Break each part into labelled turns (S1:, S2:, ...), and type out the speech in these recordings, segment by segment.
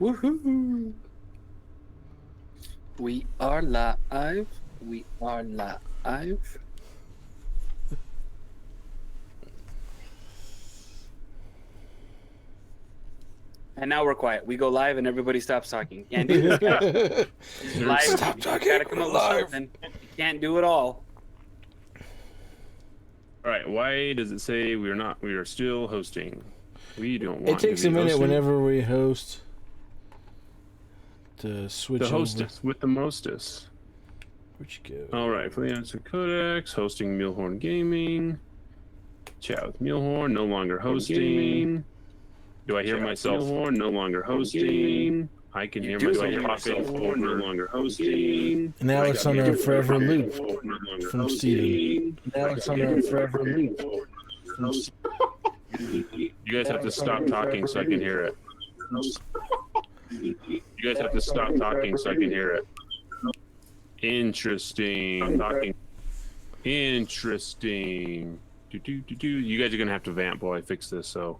S1: Woohoo! We are live. We are live. And now we're quiet. We go live and everybody stops talking. Can't do this. Live.
S2: Stop talking.
S1: Gotta come up with something. You can't do it all.
S3: All right. Why does it say we are not? We are still hosting. We don't want.
S2: It takes
S3: to
S2: a
S3: be
S2: minute
S3: hosting.
S2: whenever we host to switch
S3: The
S2: over.
S3: hostess with the mostess.
S2: Where'd you go?
S3: All right. Freelancer Codex hosting Mealhorn Gaming. Chat with Mealhorn no longer hosting. Do I hear myself? Mealhorn no longer hosting. I can hear myself. No longer hosting.
S2: And now it's on a forever loop
S3: No longer
S2: from Steven. Now it's on a forever loop.
S3: You guys have to stop talking so I can hear it. You guys have to stop talking so I can hear it. Interesting. Talking. Interesting. You guys are gonna have to vamp while I fix this, so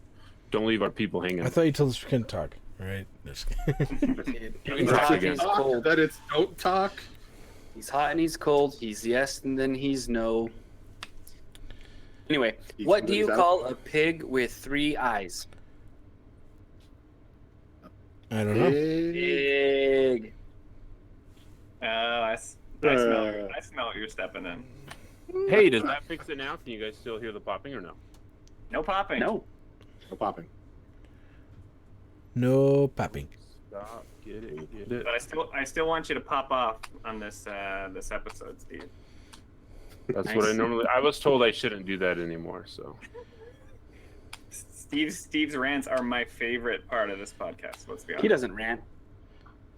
S3: don't leave our people hanging.
S2: I thought you told us we couldn't talk. All right. Just kidding.
S1: He's hot and he's cold.
S4: That it's don't talk.
S1: He's hot and he's cold. He's yes and then he's no. Anyway, what do you call a pig with 3 eyes?
S2: I don't know.
S1: Pig.
S5: I smell what you're stepping in.
S3: Hey, does that fix it now? Can you guys still hear the popping or no?
S5: No popping.
S1: No.
S4: No popping.
S2: No popping.
S3: Stop. Get it. Get it.
S5: But I still want you to pop off on this this episode, Steve.
S3: That's
S1: Nice.
S3: what I normally. I was told I shouldn't do that anymore. So
S5: Steve's rants are my favorite part of this podcast. Let's be honest.
S1: He doesn't rant.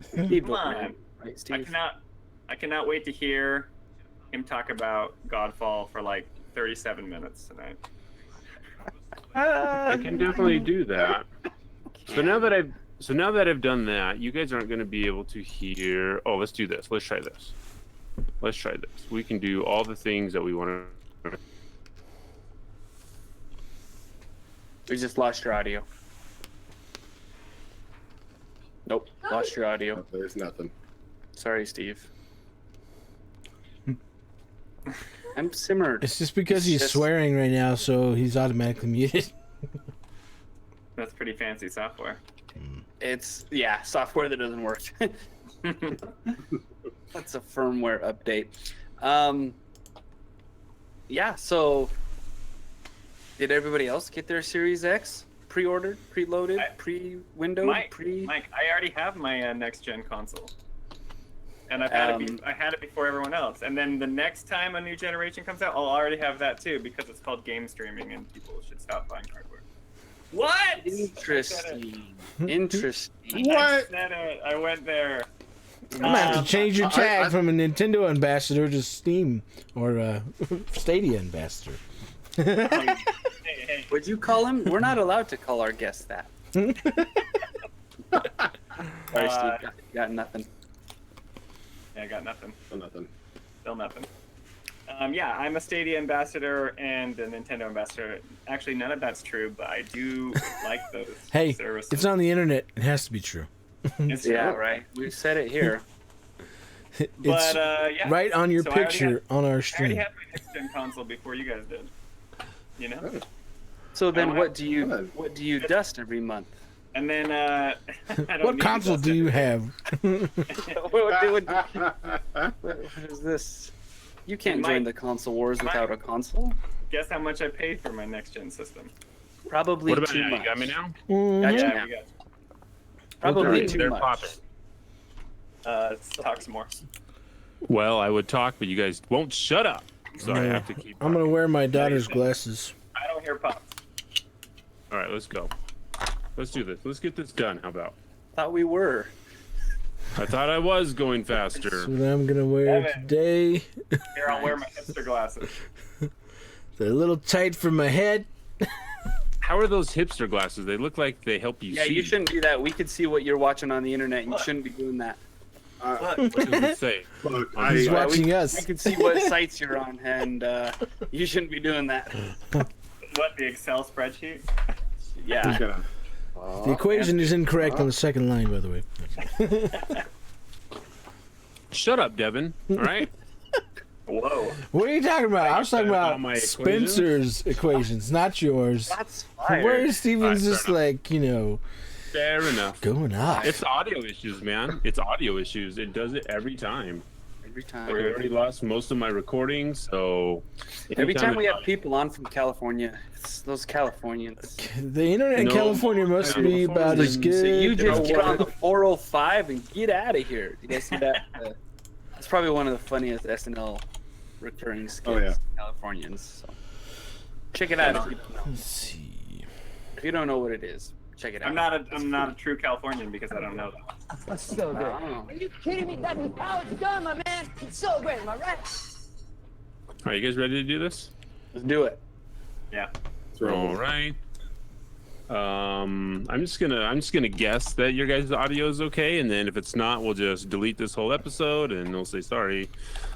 S1: Steve
S5: Come
S1: don't
S5: on.
S1: rant. Right, Steve?
S5: I cannot wait to hear him talk about Godfall for like 37 minutes tonight.
S3: I can definitely do that. So now that I've done that, you guys aren't going to be able to hear. Oh, let's do this. Let's try this. Let's try this. We can do all the things that we want to.
S1: We just lost your audio. Nope, lost your audio.
S4: There's nothing.
S1: Sorry, Steve. I'm simmered.
S2: It's just because
S1: It's
S2: he's
S1: just-
S2: swearing right now, so he's automatically muted.
S5: That's pretty fancy software.
S1: It's, yeah, software that doesn't work. That's a firmware update. Yeah, so did everybody else get their Series X pre-ordered, preloaded, pre-windowed,
S5: Mike, I already have my next gen console, and I had it before everyone else. And then the next time a new generation comes out, I'll already have that too because it's called game streaming, and people should stop buying hardware. What?
S1: Interesting. Interesting.
S5: I said it. I went there.
S2: I'm gonna have to change your tag from a Nintendo ambassador to Steam or Stadia ambassador.
S5: Hey.
S1: Would you call him? We're not allowed to call our guests that. Sorry, Steve. Got nothing.
S5: Yeah, I got nothing.
S4: Still nothing.
S5: Still nothing. Yeah, I'm a Stadia ambassador and a Nintendo ambassador. Actually, none of that's true, but I do like those
S2: Hey,
S5: services.
S2: it's on the internet. It has to be true.
S5: It's
S1: Yeah,
S5: true.
S1: right. We've said it here.
S2: It's
S5: But yeah,
S2: right on your
S5: So I already
S2: picture on our
S5: I already
S2: stream.
S5: had my next gen console before you guys did. You know.
S1: So then,
S5: don't
S1: what do you dust every month?
S5: And then I don't
S2: What
S5: need
S2: console
S5: this
S2: do you have?
S1: What is this? You can't
S5: Mike,
S1: join the console wars without a console.
S5: Guess how much I paid for my next gen system?
S1: Probably
S3: What about
S1: too
S3: now?
S1: much.
S3: You got me now?
S1: Gotcha
S5: Yeah,
S1: now.
S5: we got.
S1: Probably
S3: Okay,
S1: too
S3: they're
S1: much.
S3: popping.
S5: Let's talk some more.
S3: Well, I would talk, but you guys won't shut up. So I have to keep.
S2: I'm gonna
S3: talking.
S2: wear my daughter's glasses.
S5: I don't hear pops.
S3: All right, let's go. Let's do this. Let's get this done. How about?
S1: Thought we were.
S3: I thought I was going faster.
S2: So that I'm gonna wear
S5: Devon.
S2: today.
S5: Here, I'll wear my hipster glasses.
S2: They're a little tight for my head.
S3: How are those hipster glasses? They look like they help you
S1: Yeah,
S3: see.
S1: you shouldn't do that. We could see what you're watching on the internet, and you shouldn't be doing that.
S3: What does it say?
S4: Look,
S2: He's
S4: I,
S2: watching
S1: We
S2: us.
S1: can see what sites you're on, and you shouldn't be doing that.
S5: What, the Excel spreadsheet?
S4: he's
S1: Yeah.
S4: gonna
S2: The equation is incorrect on the second line, by the way.
S3: Shut up, Devon. All right.
S5: Whoa.
S2: What are you talking about? I was talking about
S3: my
S2: Spencer's equations, not yours.
S5: That's fire.
S2: Where Steven's
S3: Alright,
S2: just
S3: fair
S2: like,
S3: Fair enough.
S2: going up.
S3: It's audio issues, man. It's audio issues. It does it every time.
S1: Every time.
S3: I already lost most of my recordings, so
S1: Every time we
S3: it-
S1: have people on from California, it's those Californians.
S2: The internet in
S3: No,
S2: California must be about as
S1: So
S2: good.
S1: you just
S3: know
S1: get
S3: what?
S1: on the 405 and get out of here. You guys see that? It's probably one of the funniest SNL recurring skits.
S4: Oh, yeah.
S1: Californians. So. Check it out if you don't know.
S2: Let's see.
S1: If you don't know what it is, check it out.
S5: I'm not a true Californian because I don't know that.
S6: That's so good.
S1: Oh.
S6: Are you kidding me? That is how it's done, my man. It's so great, am I right?
S3: Are you guys ready to do this?
S1: Let's do it.
S5: Yeah.
S3: All right. I'm just gonna guess that your guys' audio is okay, and then if it's not, we'll just delete this whole episode and we'll say sorry.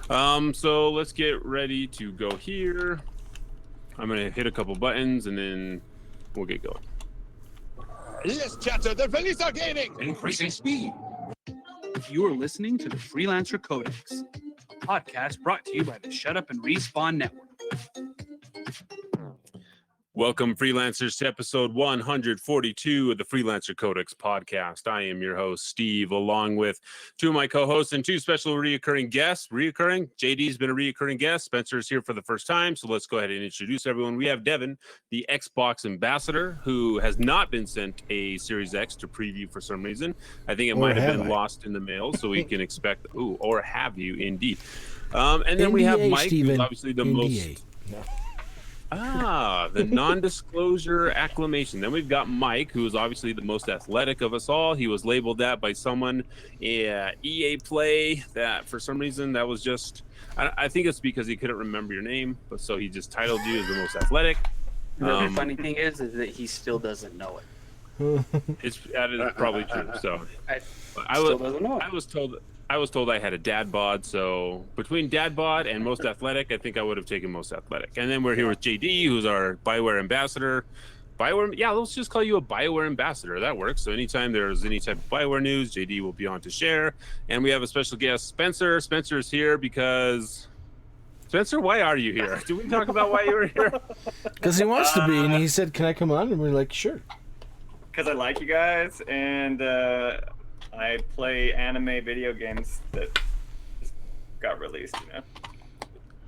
S3: So let's get ready to go here. I'm gonna hit a couple buttons and then we'll get going.
S7: Yes, chatter, the police are gaining! Increasing speed.
S8: You are listening to the Freelancer Codex, a podcast brought to you by the Shut Up and Respawn Network.
S3: Welcome, freelancers, to episode 142 of the Freelancer Codex podcast. I am your host, Steve, along with two of my co-hosts and two special reoccurring guests. JD's been a reoccurring guest. Spencer's here for the first time, so let's go ahead and introduce everyone. We have Devon, the Xbox ambassador, who has not been sent a Series X to preview for some reason. I think it
S2: Or
S3: might have
S2: have
S3: been
S2: I?
S3: lost in the mail, so we can expect, or have you indeed. And then we have
S2: NDA,
S3: Mike,
S2: Steven.
S3: who's obviously the
S2: NDA.
S3: the non-disclosure acclamation. Then we've got Mike, who is obviously the most athletic of us all. He was labeled that by someone, EA Play, that for some reason that was just, I think it's because he couldn't remember your name, but so he just titled you as the most athletic.
S1: The funny thing is that he still doesn't know it.
S3: That is probably true. So
S1: Still doesn't know it.
S3: I was told I had a dad bod, so between dad bod and most athletic, I think I would have taken most athletic. And then we're here with JD, who's our BioWare ambassador. Let's just call you a BioWare ambassador. That works. So anytime there's any type of BioWare news, JD will be on to share. And we have a special guest, Spencer. Spencer's here because... Spencer, why are you here? Did we talk about why you were here?
S2: Because he wants to be, and he said, "Can I come on?" And we're like, "Sure."
S5: Because I like you guys and I play anime video games that just got released,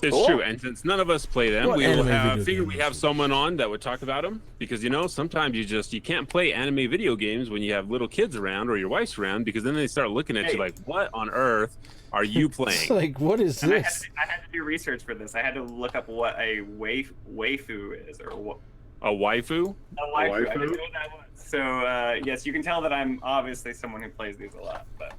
S3: It's
S1: Cool.
S3: true, and since none of us play them,
S2: What
S3: we will
S2: anime video
S3: figure we
S2: games?
S3: have someone on that would talk about them, because sometimes you can't play anime video games when you have little kids around or your wife's around, because then they start looking at you like, what on earth are you
S2: It's
S3: playing?
S2: like, what is
S5: And
S2: this?
S5: I had to do research for this. I had to look up what a waifu is, or what
S3: A waifu?
S5: a waifu. I
S4: waifu?
S5: didn't know what that was. So yes, you can tell that I'm obviously someone who plays these a lot. But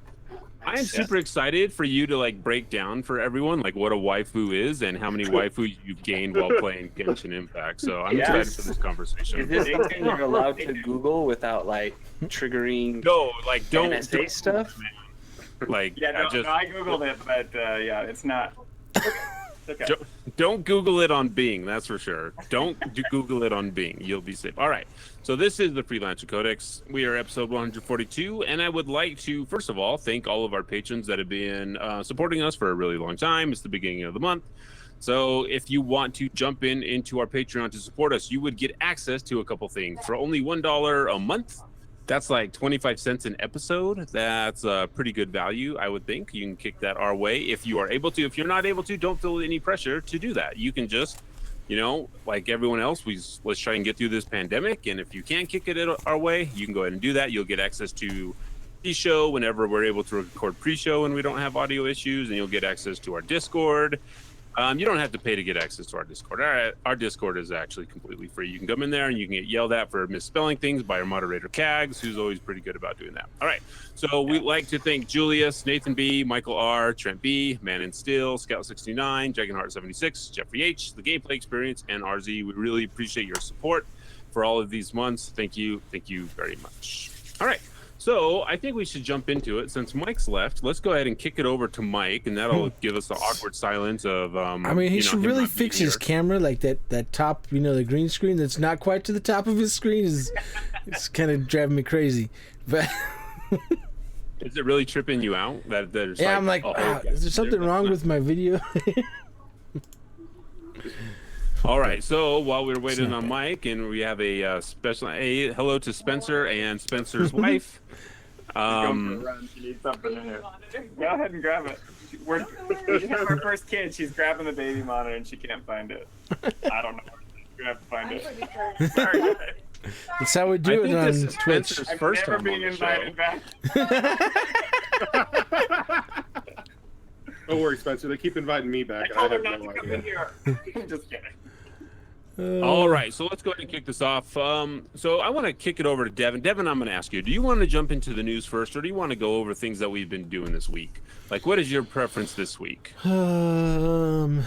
S3: I am super excited for you to break down for everyone what a waifu is and how many waifus you've gained while playing Genshin Impact. So I'm
S5: Yeah.
S3: excited for this conversation.
S1: Is this something you're allowed to Google without triggering
S3: No, don't
S1: NSA stuff?
S5: yeah, no, I googled it, but yeah, it's not. It's okay.
S3: Don't Google it on Bing, that's for sure. Don't Google it on Bing. You'll be safe. All right. So this is the Freelancer Codex. We are episode 142, and I would like to, first of all, thank all of our patrons that have been supporting us for a really long time. It's the beginning of the month. So if you want to jump into our Patreon to support us, you would get access to a couple things. For only $1 a month, that's 25 cents an episode. That's a pretty good value, I would think. You can kick that our way if you are able to. If you're not able to, don't feel any pressure to do that. You can just, like everyone else, let's try and get through this pandemic. And if you can't kick it our way, you can go ahead and do that. You'll get access to the show whenever we're able to record pre-show and we don't have audio issues, and you'll get access to our Discord. You don't have to pay to get access to our Discord. Our Discord is actually completely free. You can come in there and you can get yelled at for misspelling things by our moderator, Kags, who's always pretty good about doing that. All right. So we'd like to thank Julius, Nathan B, Michael R, Trent B, Man in Steel, Scout69, Dragonheart76, Jeffrey H, The Gameplay Experience, and RZ. We really appreciate your support for all of these months. Thank you. Thank you very much. All right. So I think we should jump into it since Mike's left. Let's go ahead and kick it over to Mike, and that'll give us the awkward silence of.
S2: I mean, he should really fix his camera, like that top, the green screen that's not quite to the top of his screen it's kind of driving me crazy. But
S3: is it really tripping you out?
S2: Yeah, I'm like, is there something wrong with my video?
S3: All right, so while we're waiting on Mike, and we have a special hello to Spencer and Spencer's wife.
S5: She needs something in here. Go ahead and grab it. We have our first kid. She's grabbing the baby monitor and she can't find it. I don't know. You have to find it. Sorry.
S2: That's how we do it on Twitch.
S3: First
S5: never
S3: time
S5: being invited back.
S4: Don't worry, Spencer. They keep inviting me back.
S5: I told her
S4: have
S5: not
S4: no
S5: to come
S4: idea.
S5: in here. Just kidding.
S3: All right, so let's go ahead and kick this off. So I want to kick it over to Devon. Devon, I'm going to ask you, do you want to jump into the news first, or do you want to go over things that we've been doing this week? Like, what is your preference this week?
S2: There's a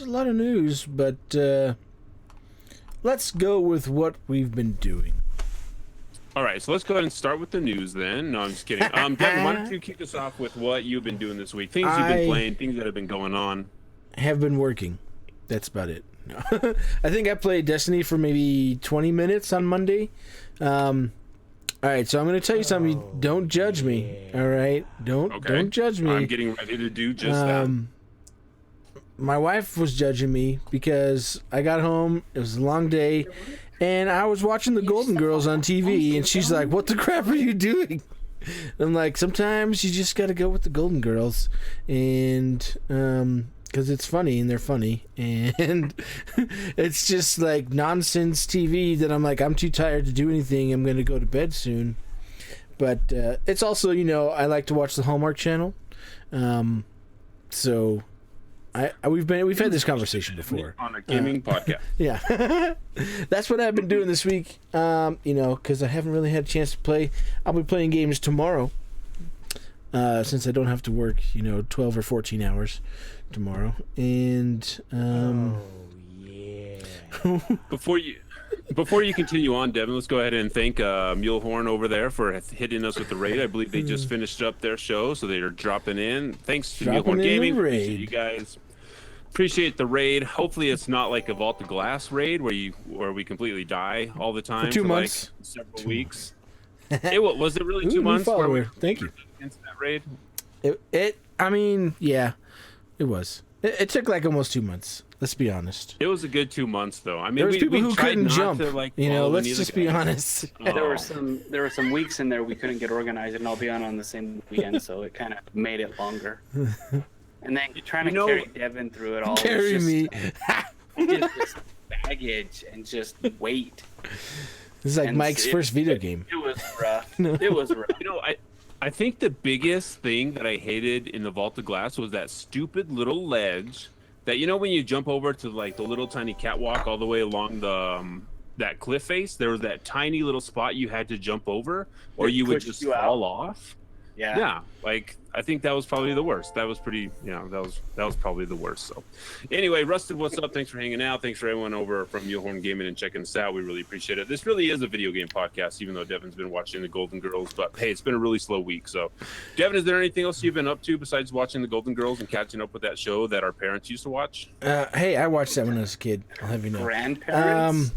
S2: lot of news, but let's go with what we've been doing.
S3: All right, so let's go ahead and start with the news then. No, I'm just kidding. Devon, why don't you kick us off with what you've been doing this week? Things you've been playing, things that have been going on.
S2: Have been working. That's about it. No. I think I played Destiny for maybe 20 minutes on Monday. All right, so I'm going to tell you something. Don't judge me. All right, don't judge me.
S3: I'm getting ready to do just that.
S2: My wife was judging me because I got home. It was a long day, and I was watching the Golden Girls on TV, and she's like, "What the crap are you doing?" I'm like, "Sometimes you just got to go with the Golden Girls," and because it's funny and they're funny, and it's just like nonsense TV that I'm like, I'm too tired to do anything. I'm gonna go to bed soon. But it's also, I like to watch the Hallmark Channel, so we've had this conversation before
S3: on a gaming podcast.
S2: Yeah, that's what I've been doing this week. Because I haven't really had a chance to play. I'll be playing games tomorrow, since I don't have to work, 12 or 14 hours tomorrow. And
S3: Before you continue on, Devon, let's go ahead and thank Mulehorn over there for hitting us with the raid. I believe they just finished up their show, so they are dropping in. Thanks to Mulehorn Gaming. Appreciate you guys. Appreciate the raid. Hopefully, it's not like a Vault of Glass raid where we completely die all the time
S2: for 2 months,
S3: like several weeks. Was it really 2 months?
S2: Where we Thank you.
S3: Against that raid.
S2: I mean, yeah, it was. It took like almost 2 months. Let's be honest.
S3: It was a good 2 months, though. I mean,
S2: there was people who couldn't jump.
S3: To,
S2: let's just be honest.
S1: There were some weeks in there we couldn't get organized and all be on the same weekend, so it kind of made it longer. And then trying to carry Devon through it all.
S2: Carry me.
S1: Just baggage and just weight.
S2: This is like Mike's first video game.
S1: It was rough. It was rough.
S3: I think the biggest thing that I hated in the Vault of Glass was that stupid little ledge that, when you jump over to like the little tiny catwalk all the way along the that cliff face, there was that tiny little spot you had to jump over or you would just fall off. Yeah, like I think that was probably the worst. That was pretty, that was probably the worst. So anyway, Rusted, what's up? Thanks for hanging out. Thanks for everyone over from Mulehorn Gaming and checking us out. We really appreciate it. This really is a video game podcast, even though Devon's been watching the Golden Girls, but hey, it's been a really slow week. So Devon, is there anything else you've been up to besides watching the Golden Girls and catching up with that show that our parents used to watch?
S2: Hey, I watched that when I was a kid. I'll have you know.
S1: Grandparents?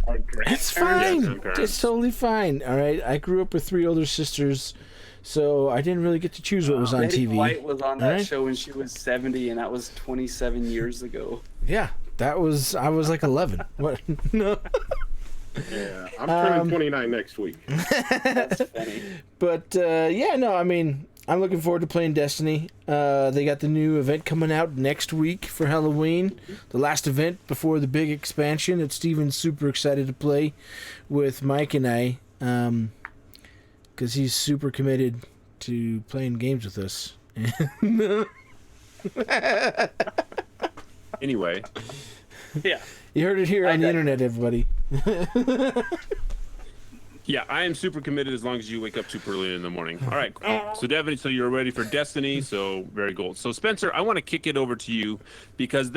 S2: It's fine. It's totally fine. All right. I grew up with 3 older sisters. So I didn't really get to choose what was on
S1: Betty
S2: TV.
S1: White was on that show when she was 70, and that was 27 years ago.
S2: Yeah, I was like 11. What? No.
S4: Yeah, I'm turning 29 next week.
S1: That's funny.
S2: But I mean, I'm looking forward to playing Destiny. They got the new event coming out next week for Halloween, the last event before the big expansion that Steven's super excited to play with Mike and I. Because he's super committed to playing games with us.
S3: Anyway.
S1: Yeah.
S2: You heard it here on the internet, everybody.
S3: Yeah, I am super committed as long as you wake up super early in the morning. All right, cool. So Devon, so you're ready for Destiny, so very cool. So Spencer, I want to kick it over to you because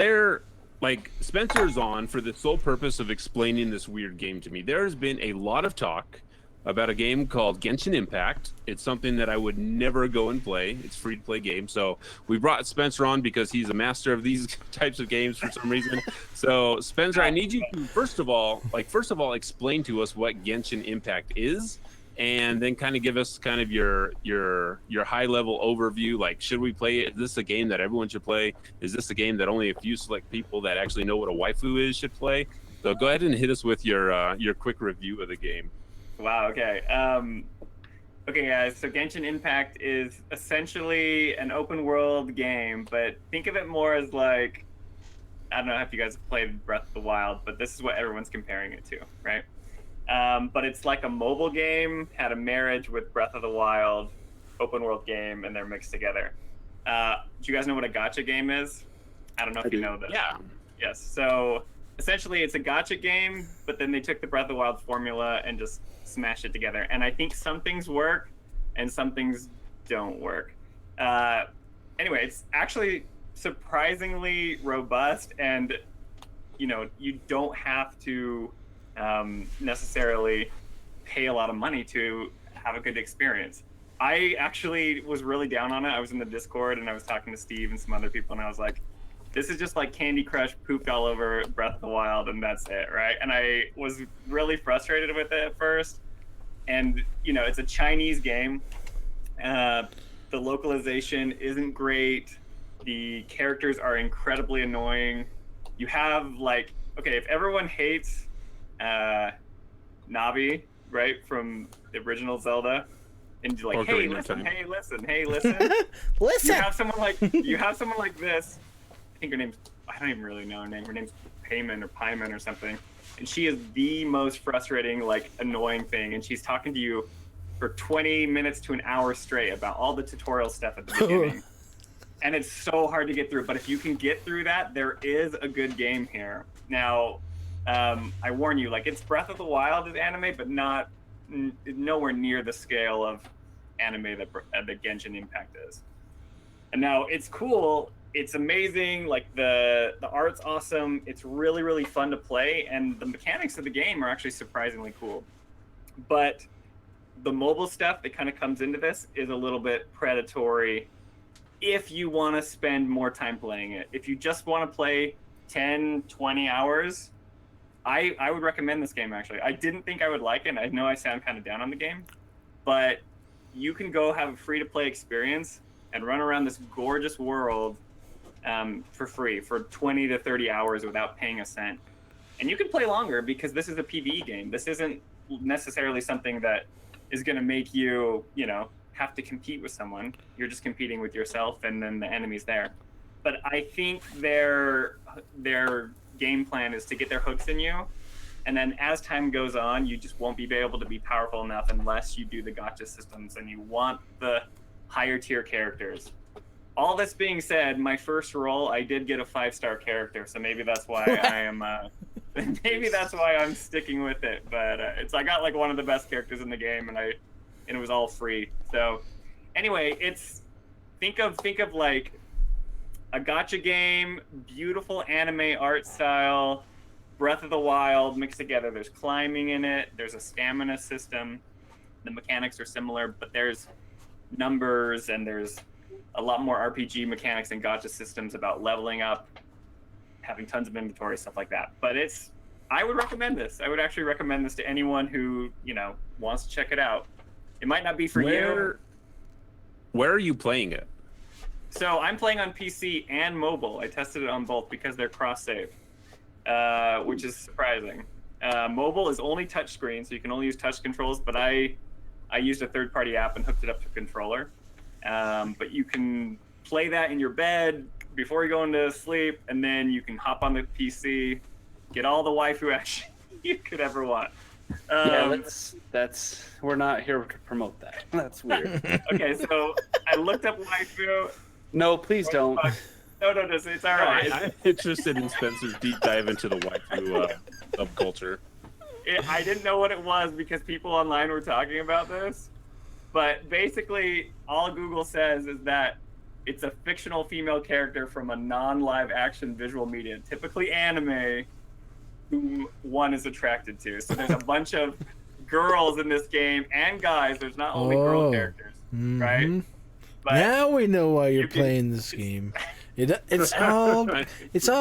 S3: Spencer's on for the sole purpose of explaining this weird game to me. There has been a lot of talk about a game called Genshin Impact. It's something that I would never go and play. It's a free-to-play game. So we brought Spencer on because he's a master of these types of games for some reason. So Spencer, I need you to first of all explain to us what Genshin Impact is, and then kind of give us kind of your high-level overview. Like, should we play it? Is this a game that everyone should play? Is this a game that only a few select people that actually know what a waifu is should play? So go ahead and hit us with your quick review of the game.
S5: Wow. Okay. Okay, guys. So Genshin Impact is essentially an open world game, but think of it more as like, I don't know if you guys have played Breath of the Wild, but this is what everyone's comparing it to, right? But it's like a mobile game, had a marriage with Breath of the Wild, open world game, and they're mixed together. Do you guys know what a gacha game is? I don't know if you know this.
S3: Yeah.
S5: Yes. So essentially, it's a gacha game, but then they took the Breath of the Wild formula and just smashed it together. And I think some things work and some things don't work. Anyway, it's actually surprisingly robust, and you don't have to necessarily pay a lot of money to have a good experience. I actually was really down on it. I was in the Discord and I was talking to Steve and some other people, and I was like, this is just like Candy Crush pooped all over Breath of the Wild, and that's it, right? And I was really frustrated with it at first. And, it's a Chinese game. The localization isn't great. The characters are incredibly annoying. You have, if everyone hates Navi, right, from the original Zelda, and you're like, hey, listen.
S2: Listen.
S5: You have someone like this. I think her name's, I don't even really know her name. Her name's Paimon or something. And she is the most frustrating, annoying thing. And she's talking to you for 20 minutes to an hour straight about all the tutorial stuff at the beginning. And it's so hard to get through. But if you can get through that, there is a good game here. Now, I warn you, it's Breath of the Wild is anime, but nowhere near the scale of anime that Genshin Impact is. And now it's cool. It's amazing. The art's awesome. It's really, really fun to play, and the mechanics of the game are actually surprisingly cool. But the mobile stuff that kind of comes into this is a little bit predatory if you want to spend more time playing it. If you just want to play 10, 20 hours, I would recommend this game, actually. I didn't think I would like it, and I know I sound kind of down on the game, but you can go have a free-to-play experience and run around this gorgeous world for free for 20 to 30 hours without paying a cent. And you can play longer because this is a PvE game. This isn't necessarily something that is going to make you, have to compete with someone. You're just competing with yourself and then the enemies there. But I think their game plan is to get their hooks in you. And then as time goes on, you just won't be able to be powerful enough unless you do the gacha systems and you want the higher tier characters. All this being said, my first role, I did get a 5-star character, so maybe that's why I am. Maybe that's why I'm sticking with it. But I got one of the best characters in the game, and it was all free. So, anyway, think of a gacha game, beautiful anime art style, Breath of the Wild mixed together. There's climbing in it. There's a stamina system. The mechanics are similar, but there's numbers and there's a lot more RPG mechanics and gacha systems about leveling up, having tons of inventory, stuff like that. But I would recommend this. I would actually recommend this to anyone who, wants to check it out. It might not be for you.
S3: Where are you playing it?
S5: So I'm playing on PC and mobile. I tested it on both because they're cross-save, which is surprising. Mobile is only touchscreen, so you can only use touch controls, but I used a third-party app and hooked it up to a controller. But you can play that in your bed before you go into sleep, and then you can hop on the PC, get all the waifu action you could ever want.
S1: That's we're not here to promote that. That's weird.
S5: Okay, so I looked up waifu.
S1: No, please don't.
S5: No, it's all right.
S3: I'm interested in Spencer's deep dive into the waifu subculture.
S5: I didn't know what it was because people online were talking about this. But basically, all Google says is that it's a fictional female character from a non-live action visual media, typically anime, who one is attracted to. So there's a bunch of girls in this game and guys. There's not only girl characters, right? But
S2: now we know why you're playing this game. It's all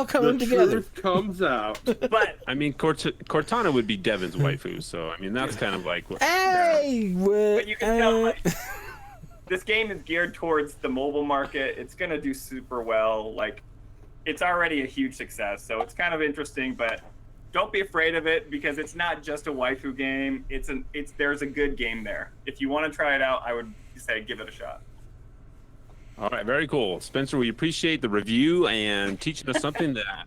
S2: coming together.
S4: Truth comes out.
S5: But
S3: I mean, Cortana would be Devon's waifu, so I mean that's kind of like.
S2: Hey,
S5: but you can tell like, this game is geared towards the mobile market. It's gonna do super well. Like, it's already a huge success, so it's kind of interesting. But don't be afraid of it because it's not just a waifu game. There's a good game there. If you want to try it out, I would say give it a shot.
S3: All right, very cool. Spencer, we appreciate the review and teaching us something that,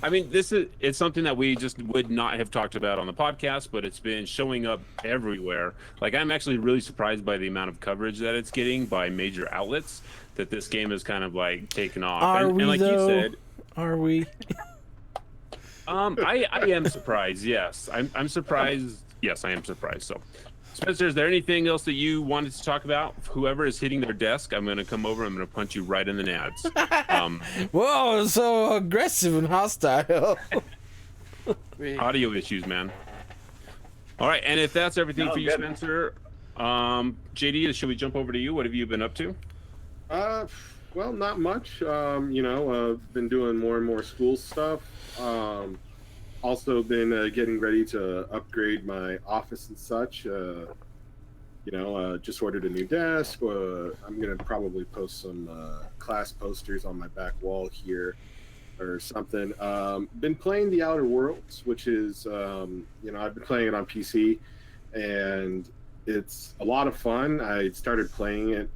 S3: I mean, it's something that we just would not have talked about on the podcast, but it's been showing up everywhere. Like, I'm actually really surprised by the amount of coverage that it's getting by major outlets, that this game is kind of like taken off.
S2: And like
S3: you said,
S2: are we?
S3: I am surprised. Yes, I'm surprised. Yes, I am surprised. So, Spencer, is there anything else that you wanted to talk about? Whoever is hitting their desk, I'm going to come over. I'm going to punch you right in the nads.
S2: Whoa, so aggressive and hostile.
S3: Audio issues, man. All right, and if that's everything for you,
S5: good.
S3: Spencer, JD, should we jump over to you? What have you been up to?
S4: Well, not much. Been doing more and more school stuff. Also been getting ready to upgrade my office and such. Just ordered a new desk. I'm going to probably post some class posters on my back wall here or something. Been playing The Outer Worlds, which is, I've been playing it on PC, and it's a lot of fun. I started playing it,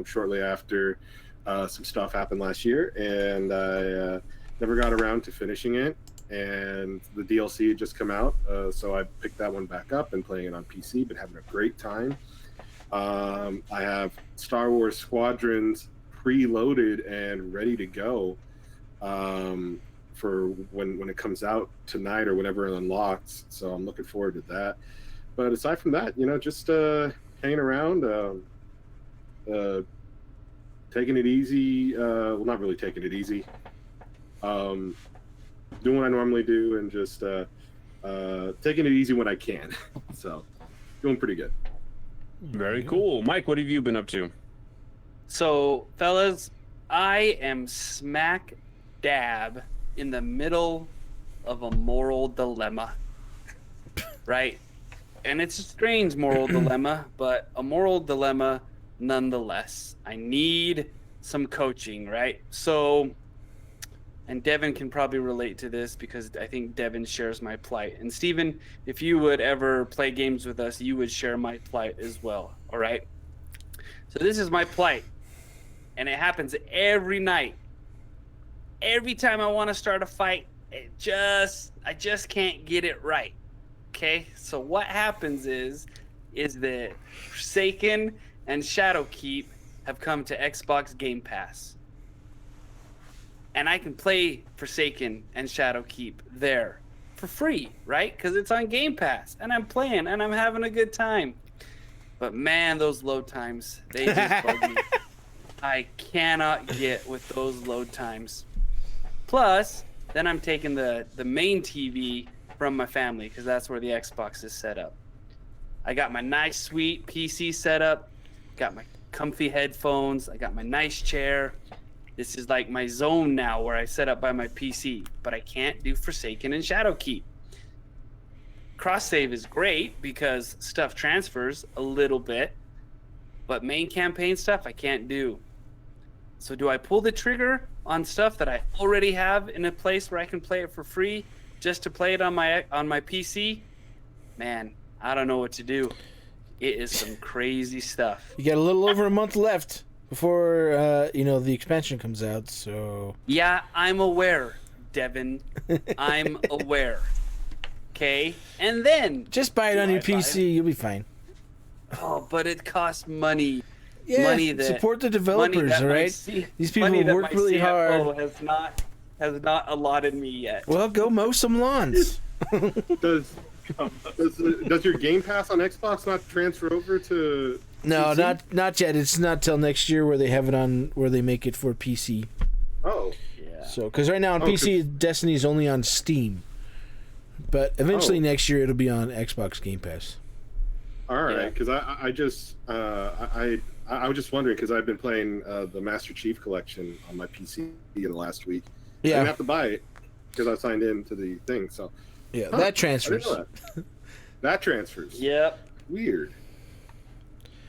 S4: shortly after some stuff happened last year, and I never got around to finishing it. And the DLC had just come out, so I picked that one back up and playing it on PC. Been having a great time. I have Star Wars Squadrons preloaded and ready to go for when it comes out tonight or whenever it unlocks. So I'm looking forward to that. But aside from that, just hanging around, taking it easy. Well, not really taking it easy. Doing what I normally do and just taking it easy when I can. So, doing pretty good.
S3: Very cool. Mike, what have you been up to?
S1: So, fellas, I am smack dab in the middle of a moral dilemma. Right? And it's a strange moral dilemma, but a moral dilemma nonetheless. I need some coaching, right? So, and Devon can probably relate to this because I think Devon shares my plight. And Steven, if you would ever play games with us, you would share my plight as well, all right? So this is my plight, and it happens every night. Every time I want to start a fight, I just can't get it right, okay? So what happens is that Forsaken and Shadowkeep have come to Xbox Game Pass. And I can play Forsaken and Shadowkeep there for free, right? Because it's on Game Pass. And I'm playing, and I'm having a good time. But man, those load times, they just bug me. I cannot get with those load times. Plus, then I'm taking the main TV from my family, because that's where the Xbox is set up. I got my nice, sweet PC set up. Got my comfy headphones. I got my nice chair. This is like my zone now where I set up by my PC, but I can't do Forsaken and Shadowkeep. Cross save is great because stuff transfers a little bit, but main campaign stuff I can't do. So do I pull the trigger on stuff that I already have in a place where I can play it for free just to play it on my PC? Man, I don't know what to do. It is some crazy stuff.
S2: You got a little over a month left before the expansion comes out, so
S1: yeah, I'm aware, Devon. I'm aware. Okay, and then
S2: just buy it on your PC. You'll be fine.
S1: Oh, but it costs money.
S2: Yeah,
S1: money that
S2: support the developers, all right? These people work really hard.
S1: Has not allotted me yet.
S2: Well, go mow some lawns.
S4: Does your Game Pass on Xbox not transfer over to?
S2: No,
S4: PC?
S2: not yet. It's not till next year where they have it on where they make it for PC.
S4: Oh,
S1: yeah.
S2: So, because right now on PC, Destiny's only on Steam. But eventually
S4: Oh.
S2: next year it'll be on Xbox Game Pass.
S4: All right,
S1: Yeah.
S4: because I was just wondering because I've been playing the Master Chief Collection on my PC in the last week. I didn't
S2: Yeah,
S4: have to buy it because I signed in to the thing. So
S2: yeah,
S4: Huh,
S2: that
S4: I
S2: transfers.
S4: didn't know that. That transfers.
S1: Yep.
S4: Weird.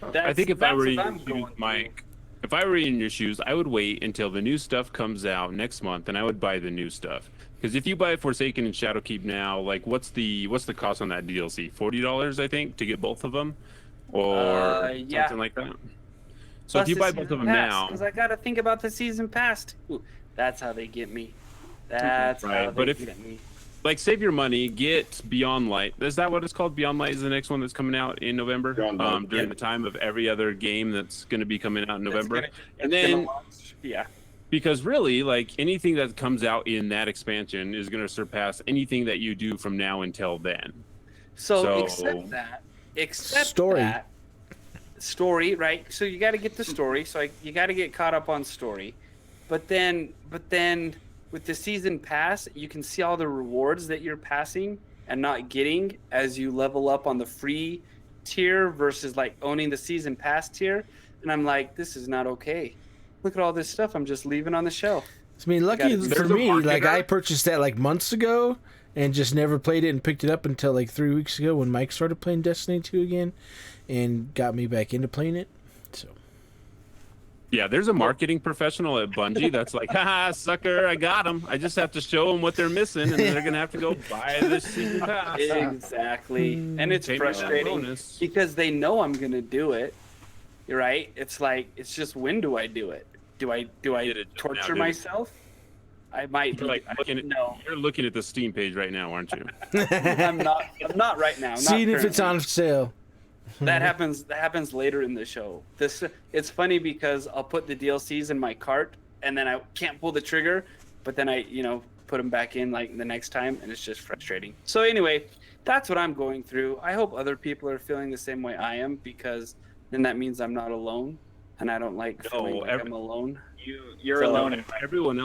S3: I think if I
S1: that's
S3: were
S1: what
S3: in
S1: I'm
S3: your shoes,
S1: going
S3: Mike, if I were in your shoes, I would wait until the new stuff comes out next month, and I would buy the new stuff. Because if you buy Forsaken and Shadowkeep now, like, what's the cost on that DLC? $40, I think, to get both of them, or
S1: Yeah.
S3: something like that. So if you buy both of them now,
S1: because I got to think about the season pass too. That's how they get me. That's
S3: Right,
S1: how
S3: but
S1: they
S3: if-
S1: get me.
S3: like, save your money, get Beyond Light. Is that what it's called? Beyond Light is the next one that's coming out in November,
S4: Beyond Light,
S3: during
S4: yeah.
S3: the time of every other game that's going to be coming out in November.
S1: It's
S3: And
S1: gonna
S3: then,
S1: launch. Yeah.
S3: because really, like, anything that comes out in that expansion is going to surpass anything that you do from now until then.
S1: So
S3: So-
S1: except
S2: Story.
S1: that story, right? So you got to get the story. So you got to get caught up on story, but then with the season pass, you can see all the rewards that you're passing and not getting as you level up on the free tier versus like owning the season pass tier. And I'm like, this is not okay. Look at all this stuff I'm just leaving on the shelf.
S2: I mean, lucky
S1: Gotta-
S2: for
S3: There's a
S2: me, like
S3: marketer.
S2: I purchased that like months ago and just never played it and picked it up until like 3 weeks ago when Mike started playing Destiny 2 again and got me back into playing it. So
S3: Yeah, there's a marketing professional at Bungie that's like, haha, sucker, I got them. I just have to show them what they're missing, and then they're going to have to go buy this season pass.
S1: Exactly. And it's
S3: Pay me that
S1: frustrating
S3: bonus.
S1: because they know I'm going to do it. You're right. It's like, it's just, when do I do it? Do I
S3: Did it just now,
S1: torture
S3: did it?
S1: myself? I might
S3: You're, like,
S1: be.
S3: looking at,
S1: No,
S3: you're looking at the Steam page right now, aren't you?
S1: I'm not right now. Not
S2: seeing if it's
S1: currently.
S2: on sale.
S1: That happens later in the show. It's funny because I'll put the DLCs in my cart and then I can't pull the trigger, but then I put them back in like the next time, and it's just frustrating. So anyway, that's what I'm going through. I hope other people are feeling the same way I am, because then that means I'm not alone, and I don't like feeling like I'm alone.
S5: You're
S1: So-
S5: alone in
S3: Everyone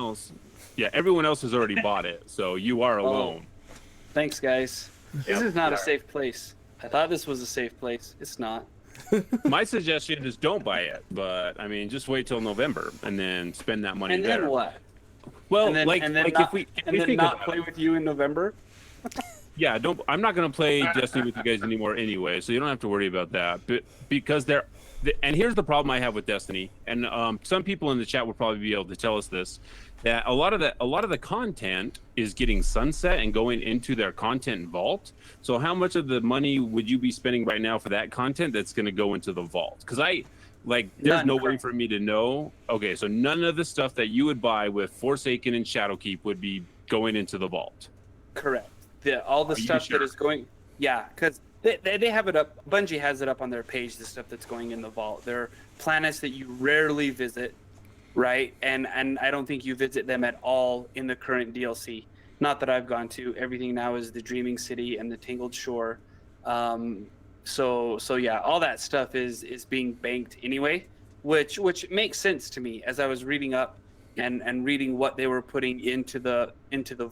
S3: else has already bought it, so you are alone.
S1: Thanks, guys. This
S5: Yep,
S1: is not a
S5: sorry.
S1: safe place. I thought this was a safe place. It's not.
S3: My suggestion is don't buy it, but I mean, just wait till November and then spend that money
S1: And
S3: better.
S1: then what?
S3: Well,
S1: and then,
S3: like,
S1: and then
S3: like
S1: not,
S3: if we
S1: and then
S3: think
S1: not
S3: about
S1: play
S3: it.
S1: with you in November.
S3: Yeah, don't. I'm not going to play Destiny with you guys anymore anyway, so you don't have to worry about that. But because and here's the problem I have with Destiny, and some people in the chat will probably be able to tell us this, that a lot of the content is getting sunset and going into their content vault. So how much of the money would you be spending right now for that content that's going to go into the vault? Because there's
S1: None.
S3: no way for me to know. Okay, so none of the stuff that you would buy with Forsaken and Shadowkeep would be going into the vault.
S1: Correct. All the
S3: Are you
S1: stuff
S3: sure?
S1: that is going, yeah, because they have it up. Bungie has it up on their page. The stuff that's going in the vault. There are planets that you rarely visit, right? And I don't think you visit them at all in the current DLC. Not that I've gone to. Everything now is the Dreaming City and the Tangled Shore. So yeah, all that stuff is being banked anyway, which makes sense to me as I was reading up and reading what they were putting into the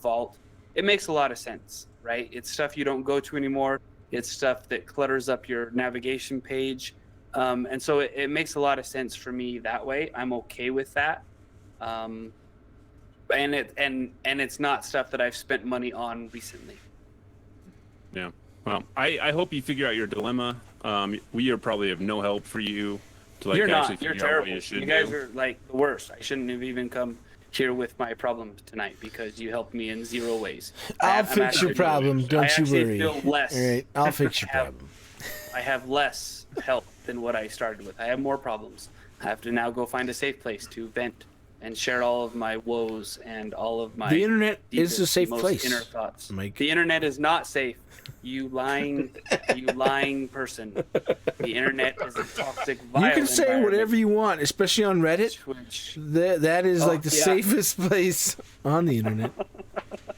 S1: vault. It makes a lot of sense, right? It's stuff you don't go to anymore. It's stuff that clutters up your navigation page. And so it makes a lot of sense for me that way. I'm okay with that. And it's not stuff that I've spent money on recently.
S3: Yeah. Well, I hope you figure out your dilemma. We are probably of no help for you to
S1: You're
S3: actually
S1: not. You're
S3: figure out
S1: terrible.
S3: what you should
S1: You guys
S3: do.
S1: are like the worst. I shouldn't have even come here with my problems tonight because you helped me in zero ways.
S2: I'll
S1: I'm
S2: fix your
S1: actually-
S2: problem.
S1: I
S2: Don't you
S1: actually
S2: worry.
S1: feel less.
S2: All right, I'll fix your
S1: I have-
S2: problem.
S1: I have less help than what I started with. I have more problems. I have to now go find a safe place to vent and share all of my woes and all of my
S2: The internet is a
S1: deepest,
S2: safe
S1: most
S2: place,
S1: inner thoughts.
S2: Mike.
S1: The internet is not safe. You lying person. The internet is a toxic,
S2: You
S1: violent
S2: can say whatever you want, especially on Reddit.
S1: Which,
S2: That is
S1: Oh,
S2: like the
S1: yeah.
S2: safest place on the internet.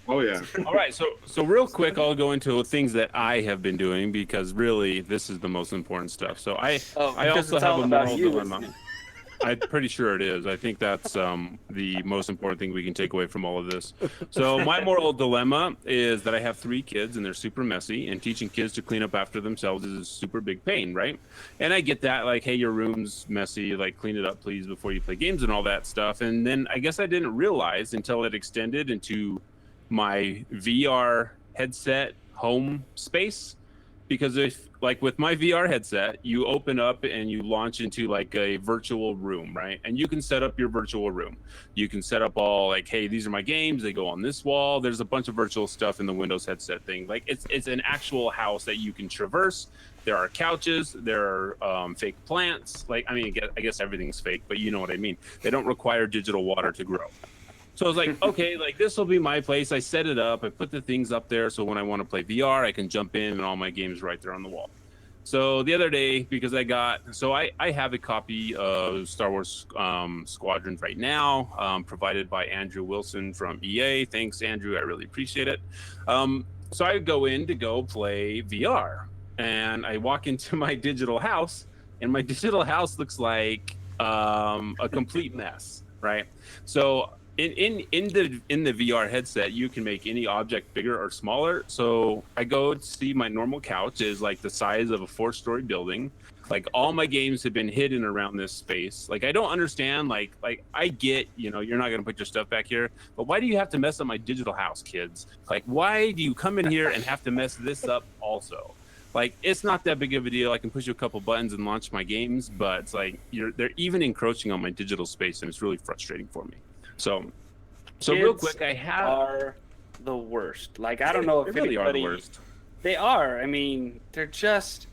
S4: Oh yeah.
S3: All right, so real quick, I'll go into things that I have been doing because really this is the most important stuff. So I
S1: because
S3: also
S1: it's
S3: have
S1: all
S3: a
S1: about
S3: moral
S1: you,
S3: dilemma.
S1: isn't it?
S3: I'm pretty sure it is. I think that's the most important thing we can take away from all of this. So my moral dilemma is that I have 3 kids and they're super messy, and teaching kids to clean up after themselves is a super big pain, right? And I get that, like, hey, your room's messy, like, clean it up, please, before you play games and all that stuff. And then I guess I didn't realize until it extended into my VR headset home space. Because if, like, with my VR headset, you open up and you launch into like a virtual room, right? And you can set up your virtual room. You can set up all like, hey, these are my games. They go on this wall. There's a bunch of virtual stuff in the Windows headset thing. Like it's an actual house that you can traverse. There are couches. There are fake plants. Like, I mean, I guess everything's fake, but you know what I mean. They don't require digital water to grow. So I was like, okay, like this will be my place. I set it up. I put the things up there. So when I want to play VR, I can jump in and all my games right there on the wall. So the other day, because I have a copy of Star Wars Squadrons right now, provided by Andrew Wilson from EA. Thanks, Andrew. I really appreciate it. So I go in to go play VR, and I walk into my digital house, and my digital house looks like a complete mess, right? So in the VR headset, you can make any object bigger or smaller. So I go to see my normal couch is like the size of a 4-story building. Like all my games have been hidden around this space. Like I don't understand. Like I get, you're not gonna put your stuff back here, but why do you have to mess up my digital house, kids? Like why do you come in here and have to mess this up also? Like it's not that big of a deal. I can push a couple buttons and launch my games, but it's like they're even encroaching on my digital space, and it's really frustrating for me. So real quick,
S1: are the worst. Like I don't know if
S3: they really
S1: anybody,
S3: are the worst.
S1: They are. I mean, they're just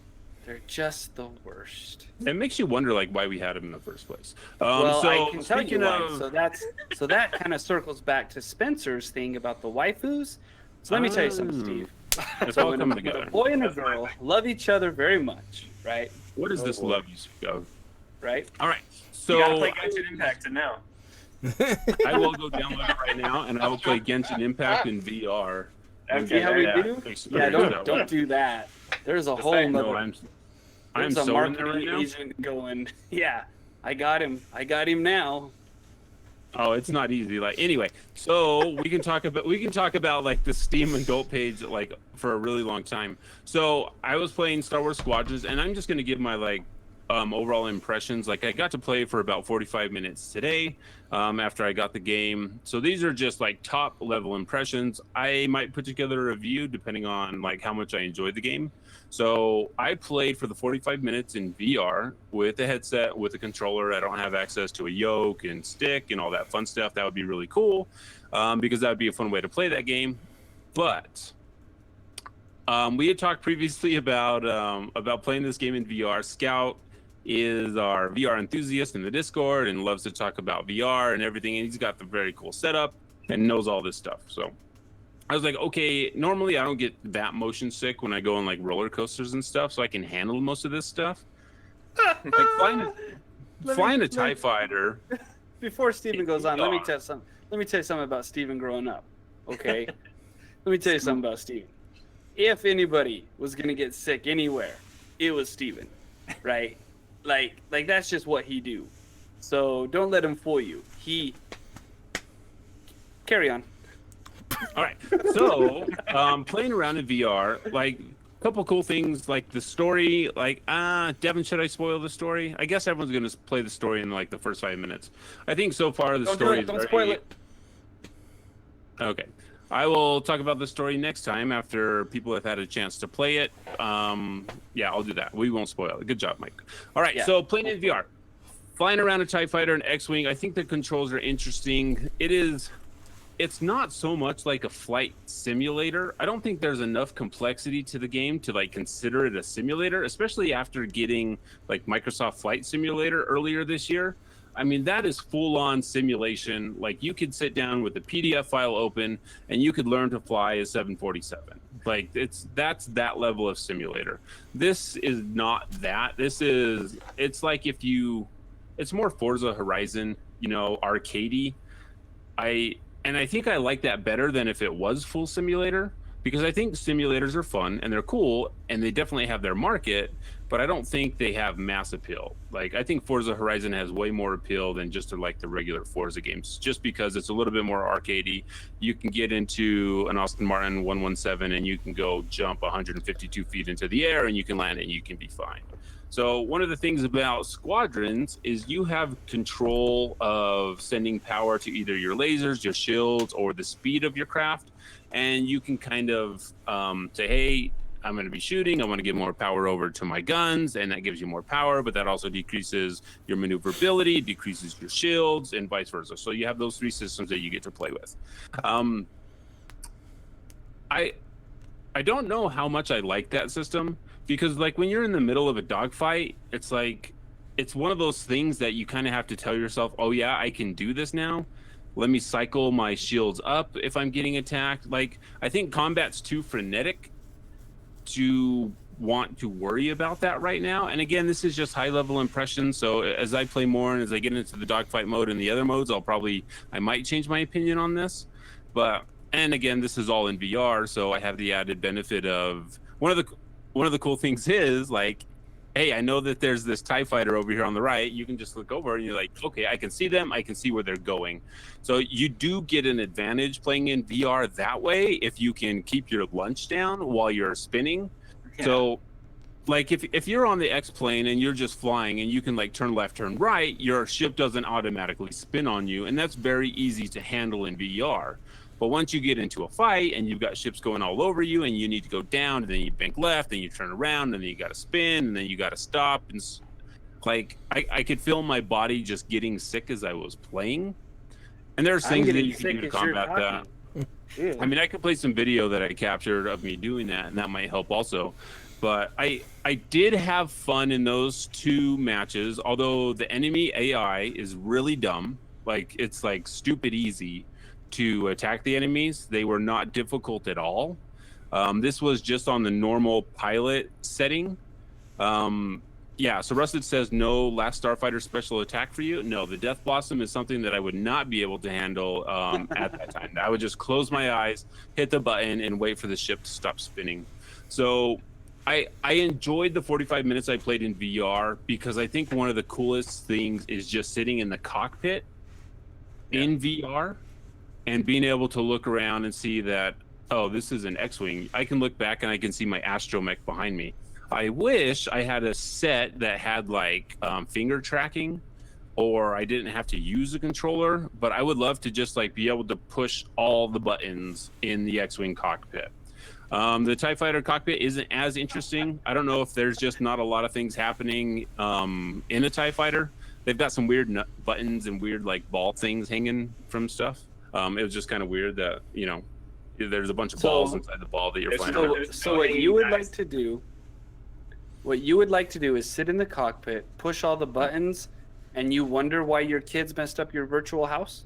S1: the worst.
S3: It makes you wonder, like, why we had them in the first place.
S1: Well,
S3: so
S1: I can tell you why.
S3: of,
S1: So that kind of circles back to Spencer's thing about the waifus. So let me tell you something, Steve.
S3: It's
S1: So
S3: all
S1: when
S3: coming
S1: a
S3: together.
S1: boy and a girl love each other very much, right?
S3: What is this love you speak of?
S1: Right?
S3: All right.
S5: You gotta
S3: So
S5: play Genshin Impact now.
S3: I will go download it right now, and I will play Genshin Impact in VR.
S1: See how we do? Yeah,
S3: Experience
S1: don't do that. There's a whole
S5: thing.
S3: No,
S1: nother.
S3: I'm
S1: There's a
S3: so in there right
S1: marketing
S3: now.
S1: agent going. Yeah, I got him now.
S3: Oh, it's not easy. Like anyway, so we can talk about like the Steam adult page like for a really long time. So I was playing Star Wars Squadrons, and I'm just gonna give my like overall impressions. Like I got to play for about 45 minutes today after I got the game. So these are just like top level impressions. I might put together a review depending on like how much I enjoyed the game. So I played for the 45 minutes in VR with a headset, with a controller. I don't have access to a yoke and stick and all that fun stuff. That would be really cool because that would be a fun way to play that game. But we had talked previously about playing this game in VR. Scout is our VR enthusiast in the Discord and loves to talk about VR and everything. And he's got the very cool setup and knows all this stuff. So I was like, okay, normally I don't get that motion sick when I go on like roller coasters and stuff, so I can handle most of this stuff. Like flying a TIE fighter.
S1: Before Steven goes on, let me tell you something about Steven growing up. Okay? Let me tell you something about Steven. If anybody was gonna get sick anywhere, it was Steven. Right? Like that's just what he do. So don't let him fool you. Carry on.
S3: All right. So, playing around in VR, like a couple cool things, like the story. Like, Devon, should I spoil the story? I guess everyone's gonna play the story in like the first 5 minutes. I think so far the story is
S1: Don't spoil it.
S3: Okay. I will talk about the story next time after people have had a chance to play it. Yeah, I'll do that. We won't spoil it. Good job, Mike. All right.
S1: Yeah.
S3: So playing in VR, flying around a TIE fighter and X-wing. I think the controls are interesting. It's not so much like a flight simulator. I don't think there's enough complexity to the game to like consider it a simulator, especially after getting like Microsoft Flight Simulator earlier this year. I mean, that is full-on simulation. Like you could sit down with a PDF file open and you could learn to fly a 747. Like that's that level of simulator. This is not that. It's like it's more Forza Horizon, arcadey. I think I like that better than if it was full simulator. because I think simulators are fun and they're cool and they definitely have their market, but I don't think they have mass appeal. Like, I think Forza Horizon has way more appeal than just like the regular Forza games, just because it's a little bit more arcadey. You can get into an Aston Martin 117 and you can go jump 152 feet into the air and you can land it and you can be fine. So one of the things about Squadrons is you have control of sending power to either your lasers, your shields, or the speed of your craft. And you can kind of say, hey, I'm going to be shooting. I want to give more power over to my guns, and that gives you more power, but that also decreases your maneuverability, decreases your shields, and vice versa. So you have those three systems that you get to play with. I don't know how much I like that system, because like when you're in the middle of a dogfight, it's like, it's one of those things that you kind of have to tell yourself, oh yeah, I can do this now. Let me cycle my shields up if I'm getting attacked. Like, I think combat's too frenetic to want to worry about that right now. And again, this is just high level impression. So as I play more and as I get into the dogfight mode and the other modes, I might change my opinion on this. But, and again, this is all in VR. So I have the added benefit of one of the cool things is like, hey, I know that there's this TIE fighter over here on the right. You can just look over and you're like, okay, I can see them. I can see where they're going. So you do get an advantage playing in VR that way if you can keep your lunch down while you're spinning. Yeah. So like if you're on the X-plane and you're just flying and you can like turn left, turn right, your ship doesn't automatically spin on you. And that's very easy to handle in VR. But once you get into a fight and you've got ships going all over you and you need to go down and then you bank left and you turn around and then you got to spin and then you got to stop. And like, I could feel my body just getting sick as I was playing. And there's things that you can do to combat that. Yeah. I mean, I could play some video that I captured of me doing that, and that might help also. But I did have fun in those two matches, although the enemy AI is really dumb. Like, it's like stupid easy to attack the enemies. They were not difficult at all. This was just on the normal pilot setting. Yeah, so Rusted says no Last Starfighter special attack for you. No, the Death Blossom is something that I would not be able to handle at that time. I would just close my eyes, hit the button, and wait for the ship to stop spinning. So I enjoyed the 45 minutes I played in VR because I think one of the coolest things is just sitting in the cockpit in VR and being able to look around and see that, oh, this is an X-Wing. I can look back and I can see my astromech behind me. I wish I had a set that had like finger tracking, or I didn't have to use a controller, but I would love to just like be able to push all the buttons in the X-Wing cockpit. The TIE Fighter cockpit isn't as interesting. I don't know if there's just not a lot of things happening in a TIE Fighter. They've got some weird buttons and weird like ball things hanging from stuff. It was just kind of weird that, you know, there's a bunch of balls inside the ball that you're flying around.
S1: So what you would like to do, is sit in the cockpit, push all the buttons, and you wonder why your kids messed up your virtual house?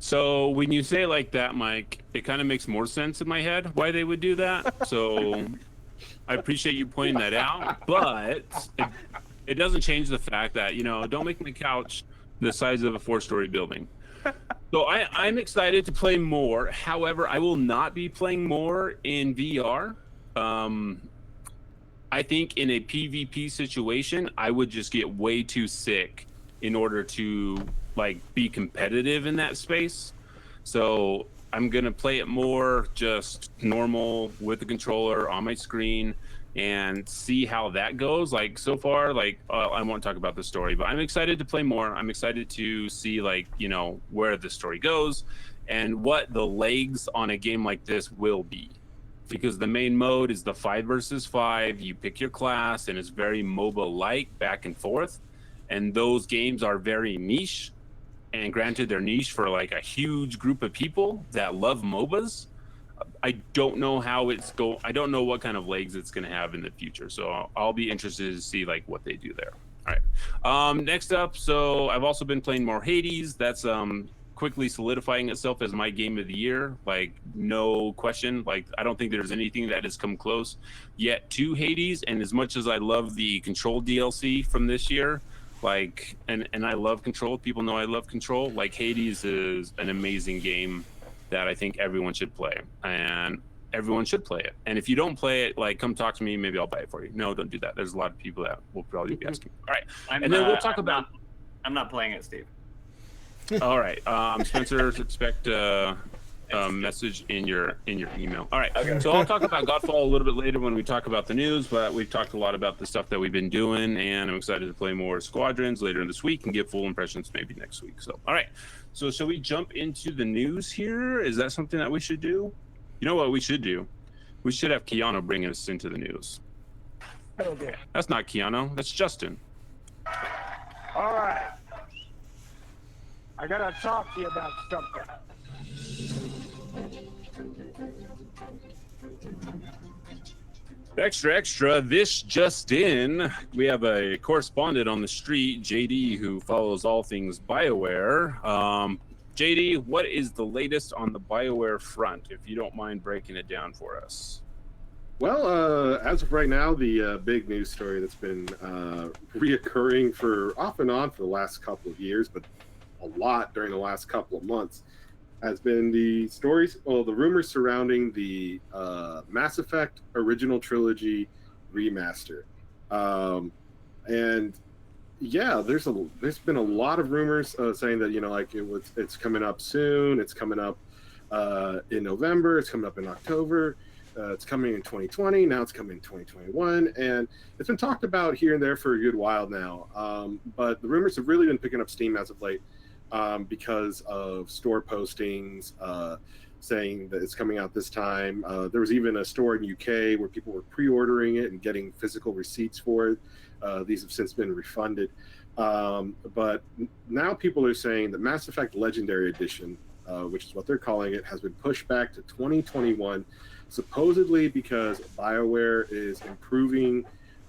S3: So when you say it like that, Mike, it kind of makes more sense in my head why they would do that. So I appreciate you pointing that out, but it doesn't change the fact that, you know, don't make my couch the size of a 4-story building. So I'm excited to play more. However, I will not be playing more in VR. I think in a PvP situation, I would just get way too sick in order to like be competitive in that space. So I'm gonna play it more just normal with the controller on my screen and see how that goes. Like so far, like I won't talk about the story, but I'm excited to play more. I'm excited to see like, you know, where the story goes and what the legs on a game like this will be. Because the main mode is the 5 versus 5. You pick your class and it's very MOBA-like back and forth. And those games are very niche. And granted, they're niche for like a huge group of people that love MOBAs. I don't know how I don't know what kind of legs it's going to have in the future. So I'll be interested to see like what they do there. All right. Next up, so I've also been playing more Hades. That's quickly solidifying itself as my game of the year, like no question. Like I don't think there's anything that has come close yet to Hades. And as much as I love the Control DLC from this year, like and I love Control, people know I love Control, like Hades is an amazing game that I think everyone should play, and everyone should play it. And if you don't play it, like, come talk to me. Maybe I'll buy it for you. No, don't do that. There's a lot of people that will probably be asking. All right, and then we'll talk about.
S5: I'm not playing it, Steve.
S3: All right, Spencer, expect a message in your email. All right, so I'll talk about Godfall a little bit later when we talk about the news, but we've talked a lot about the stuff that we've been doing, and I'm excited to play more Squadrons later this week and give full impressions maybe next week. So, all right, so shall we jump into the news here? Is that something that we should do? You know what we should do? We should have Keanu bring us into the news.
S9: Okay.
S3: That's not Keanu, that's Justin.
S9: All right. I gotta talk to you about something.
S3: Extra, this just in. We have a correspondent on the street, JD, who follows all things BioWare. JD, what is the latest on the BioWare front, if you don't mind breaking it down for us?
S4: Well, as of right now, the big news story that's been reoccurring for off and on for the last couple of years, but a lot during the last couple of months, has been the rumors surrounding the Mass Effect Original Trilogy remaster. And yeah, there's been a lot of rumors saying that, you know, like it's coming up soon, it's coming up in November, it's coming up in October. It's coming in 2020. Now it's coming in 2021, and it's been talked about here and there for a good while now. But the rumors have really been picking up steam as of late because of store postings saying that it's coming out this time. There was even a store in UK where people were pre-ordering it and getting physical receipts for it. These have since been refunded. But now people are saying that Mass Effect Legendary Edition, which is what they're calling it, has been pushed back to 2021. Supposedly because BioWare is improving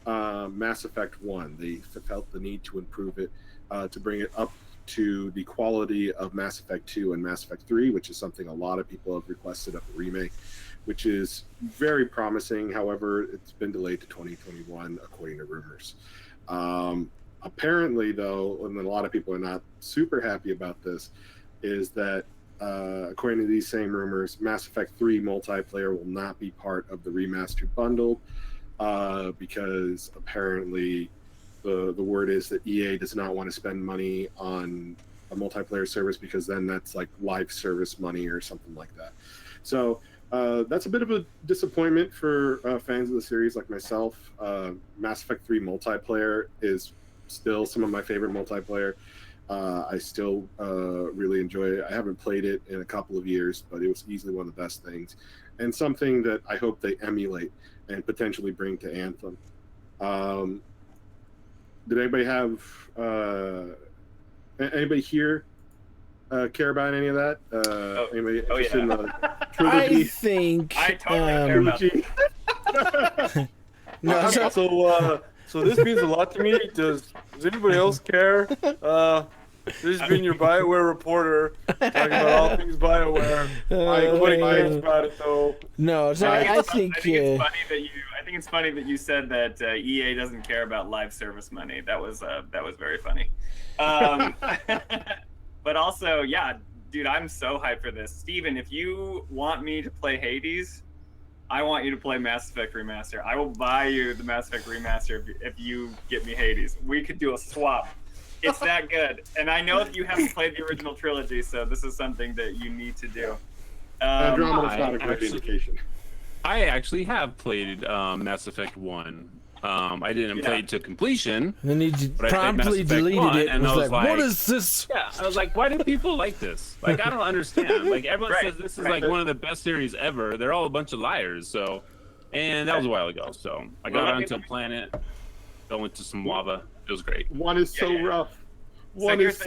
S4: Mass Effect 1. They felt the need to improve it to bring it up to the quality of Mass Effect 2 and Mass Effect 3, which is something a lot of people have requested of a remake, which is very promising. However, it's been delayed to 2021, according to rumors. Apparently, though, and a lot of people are not super happy about this, is that according to these same rumors, Mass Effect 3 multiplayer will not be part of the remastered bundle because apparently the word is that EA does not want to spend money on a multiplayer service because then that's like live service money or something like that. So that's a bit of a disappointment for fans of the series like myself. Mass Effect 3 multiplayer is still some of my favorite multiplayer. I still really enjoy it. I haven't played it in a couple of years, but it was easily one of the best things, and something that I hope they emulate and potentially bring to Anthem. Did anybody have anybody here care about any of that? Anybody interested in the trilogy?
S2: I think
S5: I totally care about it.
S2: no.
S10: So this means a lot to me. Does anybody else care? This has been your BioWare reporter talking about all things BioWare. I quite cares about it though.
S2: No, so I think
S5: it's funny that you said that EA doesn't care about live service money. That was very funny. But also, yeah, dude, I'm so hyped for this. Steven, if you want me to play Hades, I want you to play Mass Effect Remaster. I will buy you the Mass Effect Remaster if you get me Hades. We could do a swap. It's that good. And I know that you haven't played the original trilogy, so this is something that you need to do.
S4: Andromeda's not a great indication.
S3: I actually have played Mass Effect 1. I didn't play it to completion.
S2: And then he promptly deleted it and was like, what is this?
S3: Yeah, I was like, why do people like this? Like, I don't understand. Like, everyone says this is like one of the best series ever. They're all a bunch of liars. So, and that was a while ago. So I got onto a planet, fell into some lava. It was great.
S4: One is so rough.
S5: Here's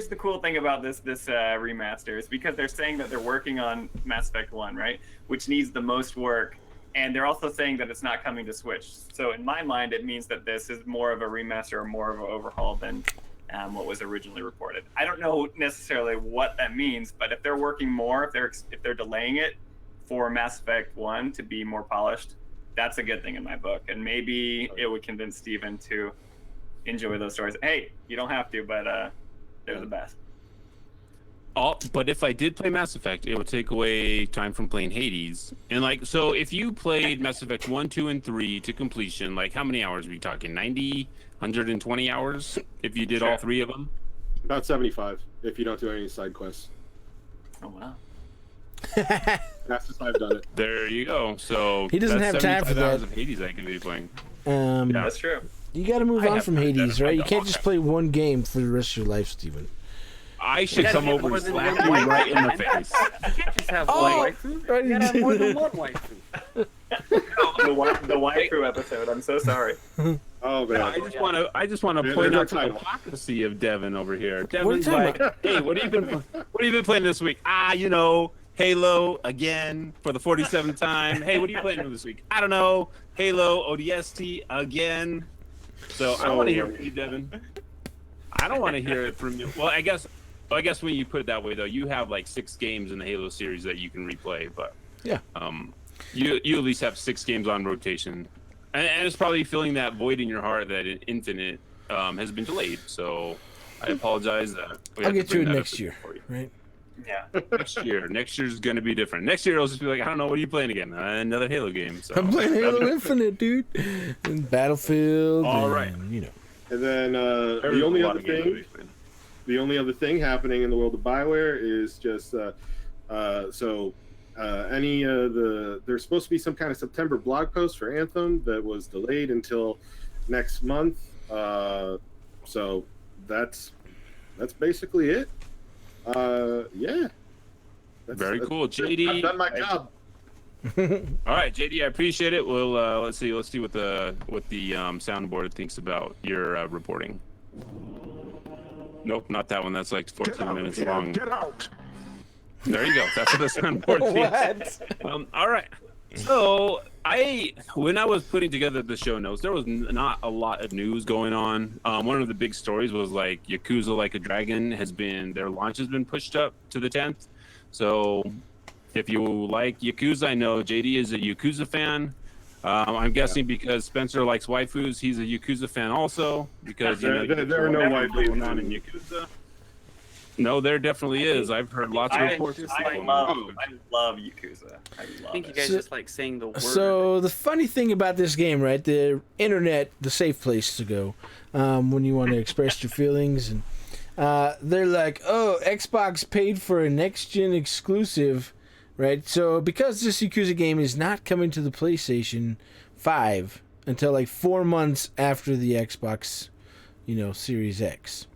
S5: the cool thing about this remaster is because they're saying that they're working on Mass Effect 1, right? Which needs the most work. And they're also saying that it's not coming to Switch. So in my mind, it means that this is more of a remaster or more of an overhaul than what was originally reported. I don't know necessarily what that means, but if they're working more, if they're delaying it for Mass Effect 1 to be more polished, that's a good thing in my book. And maybe it would convince Steven to enjoy those stories. Hey, you don't have to, but they're the best.
S3: But if I did play Mass Effect, it would take away time from playing Hades. And like, so if you played Mass Effect 1, 2, and 3 to completion, like how many hours are we talking? 90, 120 hours if you did all 3 of them?
S4: About 75 if you don't do any side quests.
S5: Oh wow.
S4: Fastest I've done it.
S3: There you go. So
S2: He doesn't
S3: that's
S2: have time for
S3: 75 hours
S2: that.
S3: of Hades I could be playing.
S2: Yeah.
S5: That's true.
S2: You got to move
S3: I
S2: on
S3: have
S2: from
S3: not done
S2: Hades,
S3: it.
S2: right?
S3: I
S2: You
S3: don't
S2: can't
S3: want
S2: just
S3: to.
S2: play one game for the rest of your life, Steven.
S3: I should
S1: gotta
S3: come
S1: get
S3: over
S1: more
S3: and
S1: than
S3: slap
S1: one
S3: you right in the
S1: waifu, man.
S3: face.
S1: You can't just have
S2: Oh,
S1: one waifu.
S2: right,
S1: You gotta have more than one waifu.
S5: The waifu episode. I'm so sorry.
S4: Oh man.
S3: I just want to
S4: Yeah,
S3: point
S4: there's
S3: out the
S4: our title.
S3: hypocrisy of Devon over here.
S2: are you
S3: Devon's
S2: talking
S3: like, hey, what have you been playing this week? Halo again for the 47th time. Hey, what are you playing this week? I don't know. Halo ODST again. So I don't want to hear from you, Devon. I don't want to hear it from you. Well, I guess when you put it that way, though, you have like 6 games in the Halo series that you can replay. But
S2: Yeah.
S3: you at least have 6 games on rotation, and it's probably filling that void in your heart that Infinite has been delayed. So I apologize.
S2: I'll get to it next year, right?
S5: Yeah.
S3: Next year's going to be different. Next year, it'll just be like, I don't know, what are you playing again? Another Halo game. So
S2: I'm playing Halo Infinite, dude. And Battlefield.
S3: All
S2: and,
S3: right.
S2: You know.
S4: And then
S3: There's
S4: the only
S3: a lot
S4: other
S3: of games
S4: thing,
S3: to be playing.
S4: the only other thing happening in the world of BioWare is just there's supposed to be some kind of September blog post for Anthem that was delayed until next month. So that's basically it. Yeah.
S3: Very cool, JD.
S4: I've done my job.
S3: All right, JD, I appreciate it. We'll let's see what the soundboard thinks about your reporting. Nope, not that one. That's like 14 minutes long.
S9: Get out.
S3: There you go. That's what the soundboard thinks. All right. So when I was putting together the show notes, there was not a lot of news going on. One of the big stories was like Yakuza Like a Dragon their launch has been pushed up to the 10th. So if you like Yakuza, I know JD is a Yakuza fan. I'm guessing because Spencer likes waifus, he's a Yakuza fan also. Because
S4: There are no waifus
S3: going on in Yakuza. No, there definitely is. I've heard lots of reports.
S5: I love Yakuza. I
S1: think you guys
S2: So-
S1: just like saying the word.
S2: So the funny thing about this game, right? The internet, the safe place to go when you want to express your feelings, and they're like, "Oh, Xbox paid for a next-gen exclusive, right?" So because this Yakuza game is not coming to the PlayStation 5 until like 4 months after the Xbox, Series X.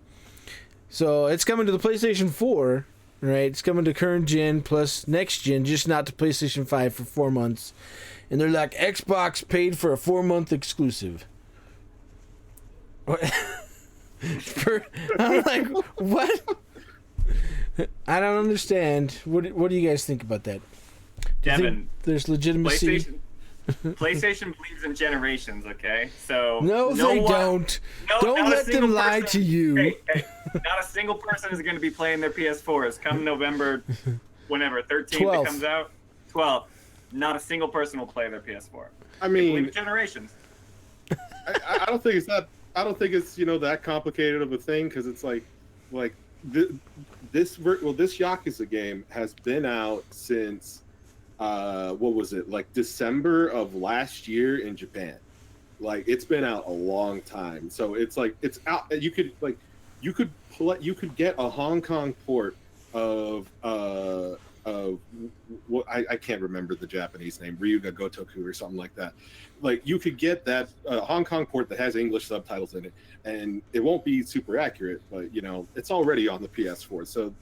S2: So it's coming to the PlayStation 4, right? It's coming to current gen plus next gen, just not to PlayStation 5 for 4 months. And they're like, Xbox paid for a 4-month exclusive. What? I'm like, what? I don't understand. What do you guys think about that? Do you think
S5: Devin,
S2: there's legitimacy?
S5: PlayStation believes in generations, okay? So
S2: No, they
S5: one-
S2: don't.
S5: No,
S2: Don't
S5: not a
S2: let them
S5: single
S2: lie
S5: person-
S2: to you.
S5: Hey, not a single person is going to be playing their PS4s come November, whenever 13th
S2: 12th.
S5: it comes out. 12th. Not a single person will play their PS4.
S4: I
S5: They
S4: mean,
S5: believe in generations.
S4: I don't think it's that. I don't think it's that complicated of a thing because it's like this Yakuza game has been out since what was it, like December of last year in Japan. Like it's been out a long time, so it's like it's out. You could get a Hong Kong port of what I can't remember the Japanese name, Ryuga Gotoku or something like that. Like you could get that Hong Kong port that has English subtitles in it, and it won't be super accurate, but it's already on the PS4, so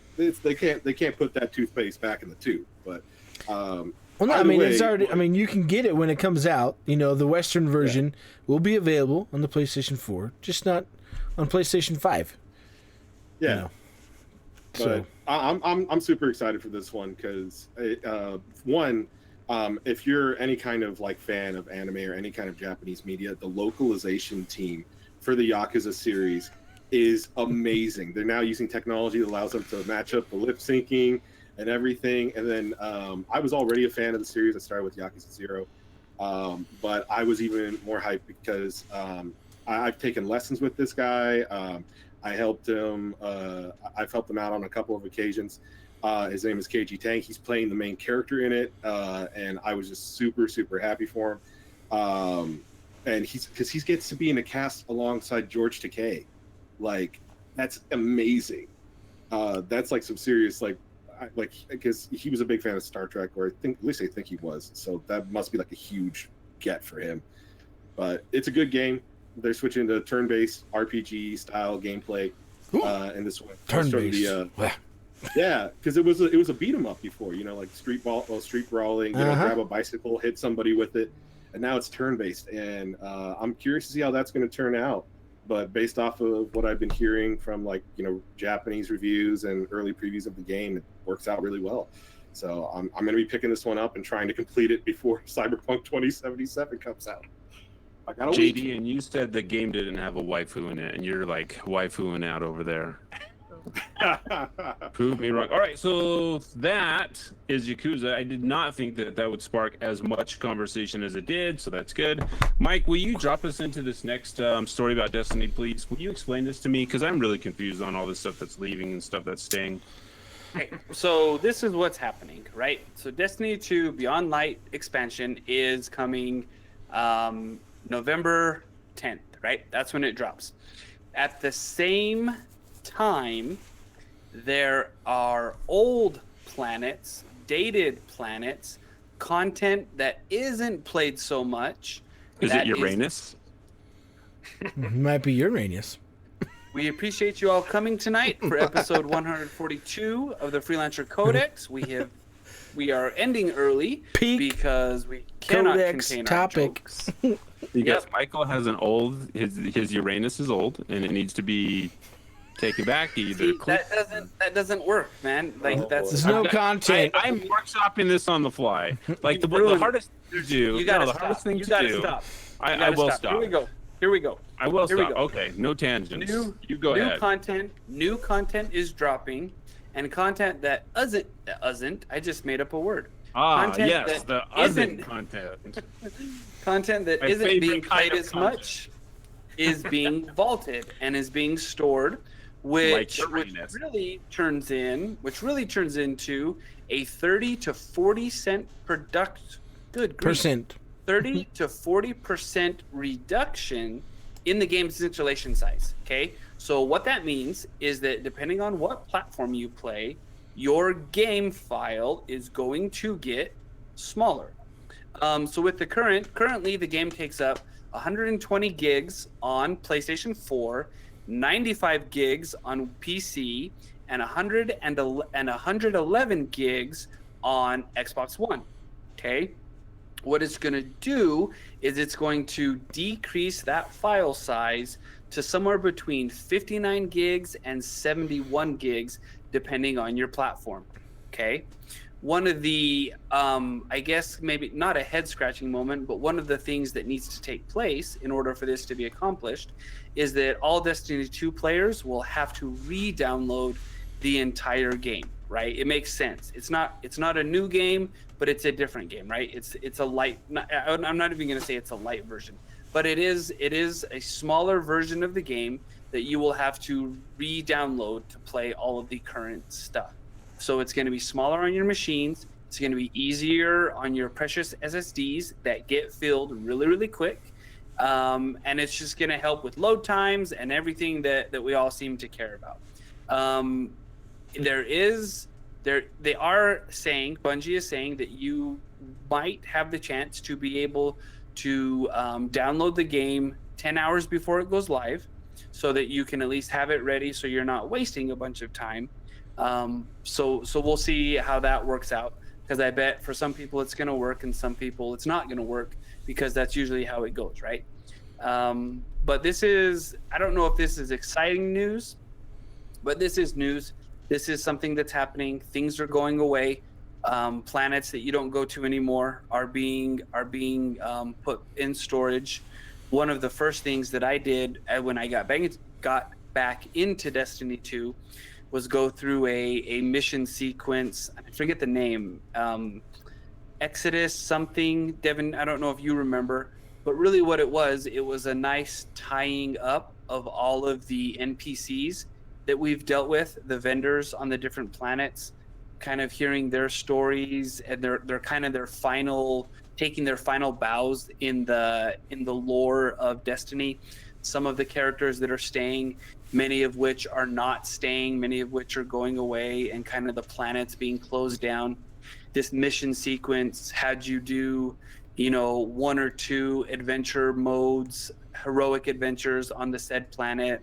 S4: they can't put that toothpaste back in the tube. But
S2: Well, no, I mean, it's already. I mean, you can get it when it comes out. The Western version will be available on the PlayStation 4, just not on PlayStation 5.
S4: Yeah. But
S2: So
S4: I'm super excited for this one because if you're any kind of like fan of anime or any kind of Japanese media, the localization team for the Yakuza series is amazing. They're now using technology that allows them to match up the lip syncing and everything. And then I was already a fan of the series. I started with Yakuza 0. But I was even more hyped because I've taken lessons with this guy. I helped him. I've helped him out on a couple of occasions. His name is KG Tank. He's playing the main character in it, and I was just super, super happy for him. And because he gets to be in a cast alongside George Takei, like that's amazing. That's like some serious because he was a big fan of Star Trek, or at least I think he was. So that must be like a huge get for him. But it's a good game. They're switching to turn-based RPG style gameplay in this one.
S2: Turn-based.
S4: Yeah, because it was a beat 'em up before, like street brawling, grab a bicycle, hit somebody with it, and now it's turn-based. And I'm curious to see how that's going to turn out. But based off of what I've been hearing from Japanese reviews and early previews of the game, it works out really well. So I'm going to be picking this one up and trying to complete it before Cyberpunk 2077 comes out. I got a
S3: JD,
S4: week.
S3: and you said the game didn't have a waifu in it, and you're like waifooing out over there. Prove me wrong. All right, so that is Yakuza. I did not think that would spark as much conversation as it did, so that's good. Mike, will you drop us into this next story about Destiny, please? Will you explain this to me? Because I'm really confused on all this stuff that's leaving and stuff that's staying.
S1: Okay, so this is what's happening, right? So Destiny 2 Beyond Light expansion is coming November 10th, right? That's when it drops. At the same time, there are old planets, dated planets, content that isn't played so much.
S3: Is it Uranus?
S2: Might be Uranus.
S1: We appreciate you all coming tonight for episode 142 of the Freelancer Codex. We are ending early because we cannot
S2: Codex
S1: contain
S2: topic.
S1: our jokes.
S3: Because Michael has his Uranus is old, and it needs to be taken back. Either
S1: that doesn't work, man.
S2: There's no content.
S3: I'm workshopping this on the fly. Like the hardest thing to do.
S1: You gotta
S3: the
S1: stop.
S3: hardest thing
S1: You
S3: to
S1: gotta
S3: do.
S1: stop.
S3: I will stop.
S1: Here we go.
S3: I will
S1: Here we
S3: stop.
S1: go.
S3: Okay, no tangents. You go ahead.
S1: New content is dropping, and content that isn't. I just made up a word. Content
S3: yes, the isn't content.
S1: Content that isn't being played as much is being vaulted and is being stored, which really turns into a 30 to 40 cent
S2: percent.
S1: 30 to 40% reduction in the game's installation size. Okay, so what that means is that depending on what platform you play, your game file is going to get smaller. So with the currently the game takes up 120 gigs on PlayStation 4, 95 gigs on PC, and 111 gigs on Xbox One. Okay. What it's going to do is it's going to decrease that file size to somewhere between 59 gigs and 71 gigs, depending on your platform. Okay. One of the, I guess maybe not a head scratching moment, but one of the things that needs to take place in order for this to be accomplished is that all Destiny 2 players will have to re-download the entire game, right? It makes sense. It's not a new game, but it's a different game, right? It's a light, I'm not even going to say it's a light version, but it is a smaller version of the game that you will have to re-download to play all of the current stuff. So it's going to be smaller on your machines. It's going to be easier on your precious SSDs that get filled really, really quick. And it's just going to help with load times and everything that we all seem to care about. They are saying, Bungie is saying that you might have the chance to be able to download the game 10 hours before it goes live so that you can at least have it ready so you're not wasting a bunch of time. So we'll see how that works out, because I bet for some people it's going to work and some people it's not going to work, because that's usually how it goes, right? But I don't know if this is exciting news, but this is news. This is something that's happening. Things are going away. Planets that you don't go to anymore are being put in storage. One of the first things that I did when I got back into Destiny 2 was go through a mission sequence. I forget the name. Exodus something. Devon, I don't know if you remember, But really what it was a nice tying up of all of the NPCs that we've dealt with, the vendors on the different planets, kind of hearing their stories and their kind of their final, taking their final bows in the lore of Destiny. Some of the characters that are staying, many of which are not staying, many of which are going away, and kind of the planets being closed down. This mission sequence had you do, you know, 1 or 2 adventure modes, heroic adventures on the said planet,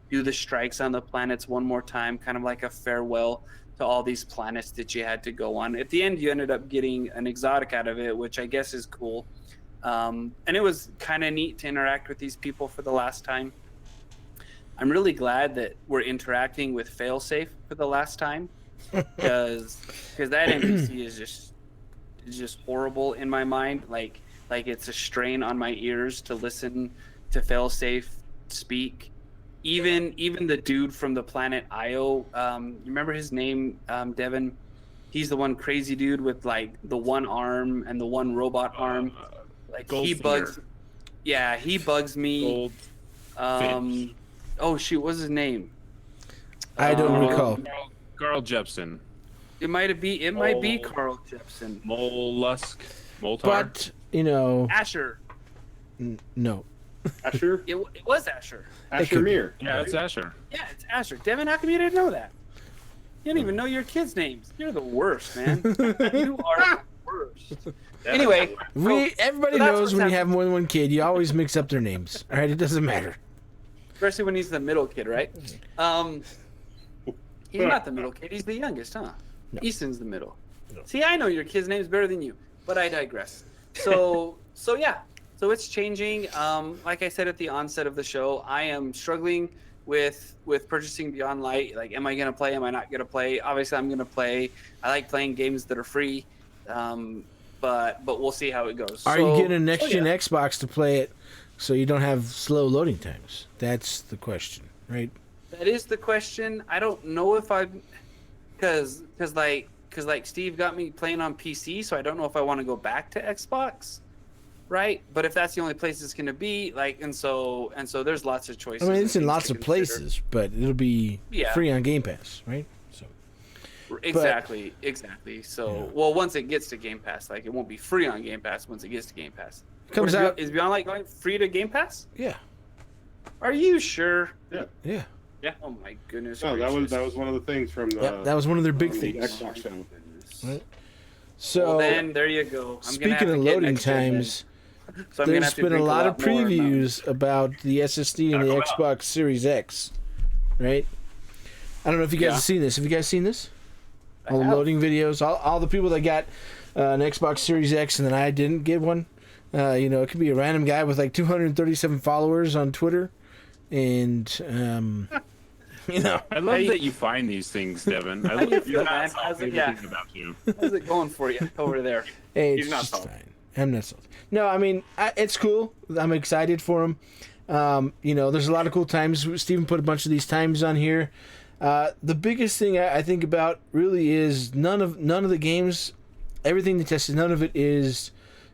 S1: do the strikes on the planets one more time, kind of like a farewell to all these planets that you had to go on. At the end, you ended up getting an exotic out of it, which I guess is cool. And it was kind of neat to interact with these people for the last time. I'm really glad that we're interacting with Failsafe for the last time, because that NPC is just horrible in my mind. Like it's a strain on my ears to listen to Failsafe speak. Even the dude from the planet Io, you remember his name, Devon? He's the one crazy dude with like the one arm and the one robot arm. Like he bugs. Yeah, he bugs me. Oh shoot, what's his name?
S2: I don't recall.
S3: Carl Jepsen.
S1: It might be Carl Jepsen.
S3: Mollusk. Moltar.
S2: But you know,
S1: Asher.
S2: No.
S4: Asher?
S1: It was Asher.
S4: Asher Mir.
S3: Yeah, it's Asher.
S1: Yeah, it's Asher. Devin, how come you didn't know that? You don't even know your kids' names. You're the worst, man. You are the worst. Anyway,
S2: everybody knows when you have more than one kid, you always mix up their names. All right, it doesn't matter.
S1: Especially when he's the middle kid, right? He's not the middle kid. He's the youngest, huh? No. Easton's the middle. No. See, I know your kid's names better than you, but I digress. So yeah. So it's changing. Like I said at the onset of the show, I am struggling with purchasing Beyond Light. Like, am I going to play? Am I not going to play? Obviously, I'm going to play. I like playing games that are free, but we'll see how it goes.
S2: Are you getting a next-gen Xbox to play it so you don't have slow loading times? That's the question, right?
S1: That is the question. I don't know if because Steve got me playing on PC, so I don't know if I want to go back to Xbox. Right, but if that's the only place it's going to be, like, and so there's lots of choices.
S2: I mean, it's in lots of places, but it'll be free on Game Pass, right? So
S1: exactly. So, well, once it gets to Game Pass, like, it won't be free on Game Pass once it gets to Game Pass.
S2: Comes out.
S1: Is Beyond Light going free to Game Pass?
S2: Yeah.
S1: Are you sure?
S2: Yeah.
S1: Oh my goodness.
S4: No, that was one of the things from the.
S2: That was one of their big things.
S4: Xbox channel.
S2: Right. So
S1: well, then there you go.
S2: Speaking of loading times. So there's been a lot of previews about the SSD and the Xbox Series X, right? I don't know if you guys have seen this. Have you guys seen this? All the loading videos, all the people that got an Xbox Series X and then I didn't get one. You know, it could be a random guy with like 237 followers on Twitter, and you know.
S3: I love that you find these things, Devin. I love that.
S1: How's it going for you over there?
S2: Hey, it's just fine. I'm not salty. No, I mean, it's cool. I'm excited for them. You know, there's a lot of cool times. Steven put a bunch of these times on here. The biggest thing I think about really is none of the games, everything they tested, none of it is,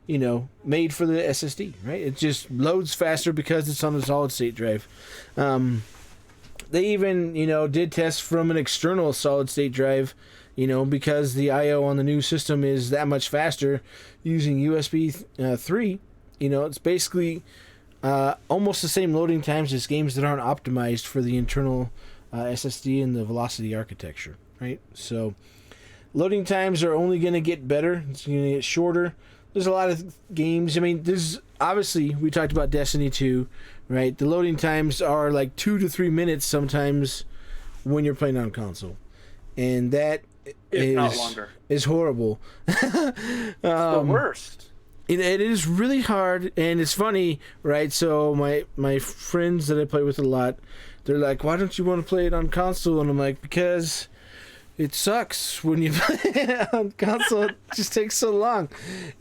S2: you know, made for the SSD, right? It just loads faster because it's on a solid state drive. They even, you know, did tests from an external solid state drive, you know, because the I/O on the new system is that much faster using USB 3. You know, it's basically almost the same loading times as games that aren't optimized for the internal SSD and the velocity architecture, right? So loading times are only going to get better. It's going to get shorter. There's a lot of games. I mean, there's obviously, we talked about Destiny 2, right? The loading times are like 2 to 3 minutes sometimes when you're playing on console. And that
S1: not longer.
S2: Is horrible.
S1: It's the worst.
S2: It is really hard, and it's funny, right? So my friends that I play with a lot, they're like, "Why don't you want to play it on console?" And I'm like, "Because it sucks when you play it on console. It just takes so long."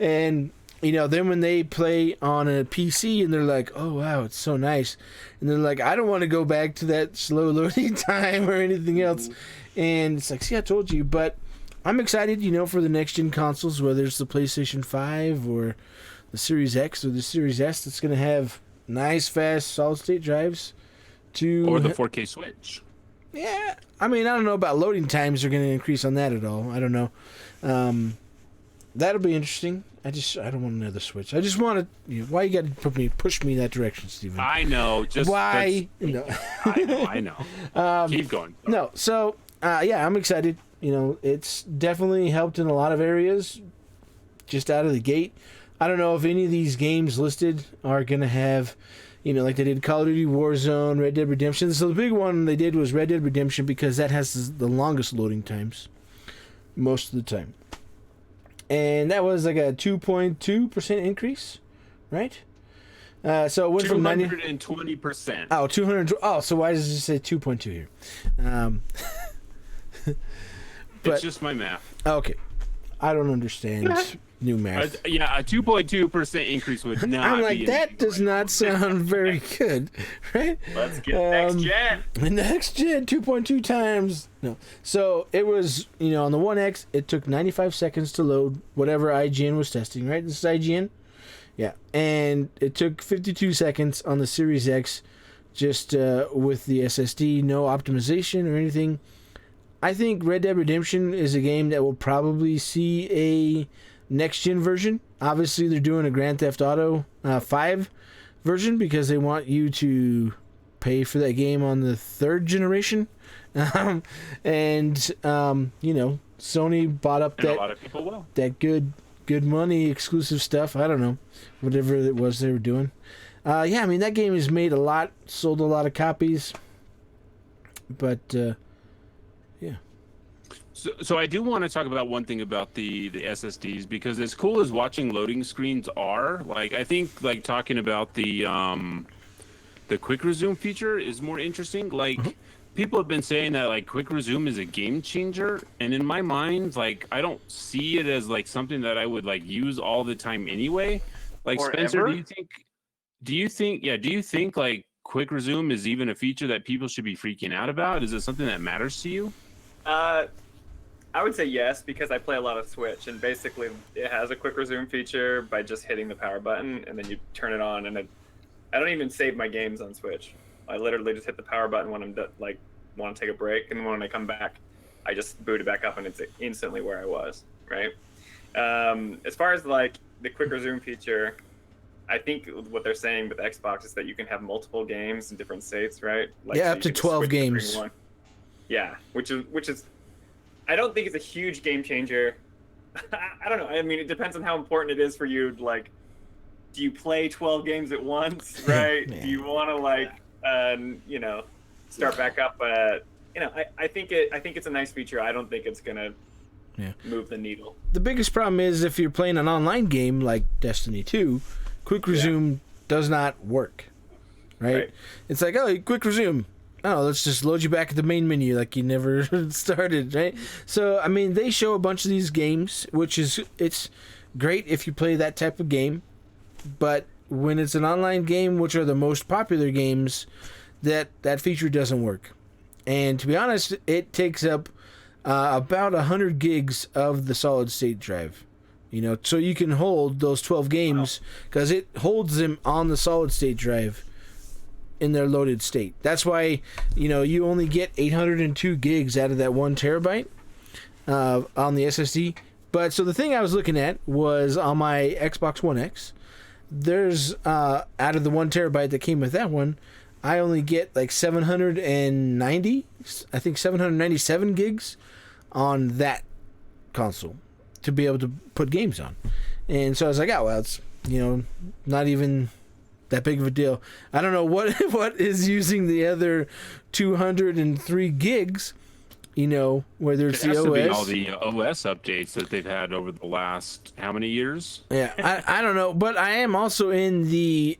S2: And you know, then when they play on a PC, and they're like, "Oh wow, it's so nice," and they're like, "I don't want to go back to that slow loading time or anything else." And it's like, see, I told you. But I'm excited, you know, for the next gen consoles, whether it's the PlayStation 5 or the Series X or the Series S that's going to have nice, fast, solid-state drives.
S3: Or the 4K Switch.
S2: Yeah, I mean, I don't know about loading times are going to increase on that at all. I don't know. That'll be interesting. I don't want another Switch. I just want to. Why you got to push me in that direction, Steven?
S3: I know. Just
S2: why? No.
S3: I know. Keep going.
S2: No. So yeah, I'm excited. It's definitely helped in a lot of areas. Just out of the gate, I don't know if any of these games listed are gonna have, like they did Call of Duty Warzone, Red Dead Redemption. So the big one they did was Red Dead Redemption because that has the longest loading times, most of the time. And that was like a 2.2% increase, right? So it went from
S3: 220%.
S2: Oh, 200. Oh, so why does it say 2.2 here?
S3: It's just my math.
S2: Okay, I don't understand new math.
S3: A 2.2% increase would not.
S2: I'm like, that does not sound very good, right?
S5: Let's get next gen.
S2: Next gen, 2.2 times. No. So it was, on the One X, it took 95 seconds to load whatever IGN was testing, right? This is IGN? Yeah. And it took 52 seconds on the Series X just with the SSD, no optimization or anything. I think Red Dead Redemption is a game that will probably see a next-gen version. Obviously, they're doing a Grand Theft Auto 5 version because they want you to pay for that game on the third generation. Sony bought up
S3: a lot of people will.
S2: That good money exclusive stuff. I don't know, whatever it was they were doing. Yeah, I mean, that game has made sold a lot of copies. But, yeah.
S3: So I do want to talk about one thing about the SSDs, because as cool as watching loading screens are, like I think like talking about the quick resume feature is more interesting. Like people have been saying that like quick resume is a game changer, and in my mind, like I don't see it as like something that I would like use all the time anyway. Like
S10: Or
S3: Spencer,
S10: ever?
S3: do you think like quick resume is even a feature that people should be freaking out about? Is it something that matters to you?
S5: I would say yes, because I play a lot of Switch, and basically it has a quick resume feature by just hitting the power button, and then you turn it on, and I don't even save my games on Switch. I literally just hit the power button when I'm want to take a break, and when I come back, I just boot it back up, and it's instantly where I was, right? As far as like the quick resume feature, I think what they're saying with Xbox is that you can have multiple games in different states, right? Like,
S2: yeah,
S5: so
S2: up
S5: you
S2: to
S5: can
S2: 12
S5: switch between
S2: games.
S5: one. Yeah, which is, I don't think it's a huge game changer. I don't know. I mean, it depends on how important it is for you. Like, do you play 12 games at once, right? Do you want to start back up? I think it's a nice feature. I don't think it's gonna move the needle.
S2: The biggest problem is if you're playing an online game like Destiny 2, quick resume does not work, right? It's like, oh, quick resume. Oh, let's just load you back at the main menu like you never started, right? So, I mean, they show a bunch of these games, it's great if you play that type of game, but when it's an online game, which are the most popular games, that feature doesn't work. And to be honest, it takes up about 100 gigs of the solid state drive, so you can hold those 12 games because it holds them on the solid state drive in their loaded state. That's why, you only get 802 gigs out of that 1 terabyte on the SSD. But so the thing I was looking at was on my Xbox One X, there's out of the 1 terabyte that came with that one, I only get like 797 gigs on that console to be able to put games on. And so I was like, oh, well, it's, not even that big of a deal. I don't know what is using the other 203 gigs, whether it's the OS.
S3: To be all the OS updates that they've had over the last how many years?
S2: Yeah, I don't know, but I am also in the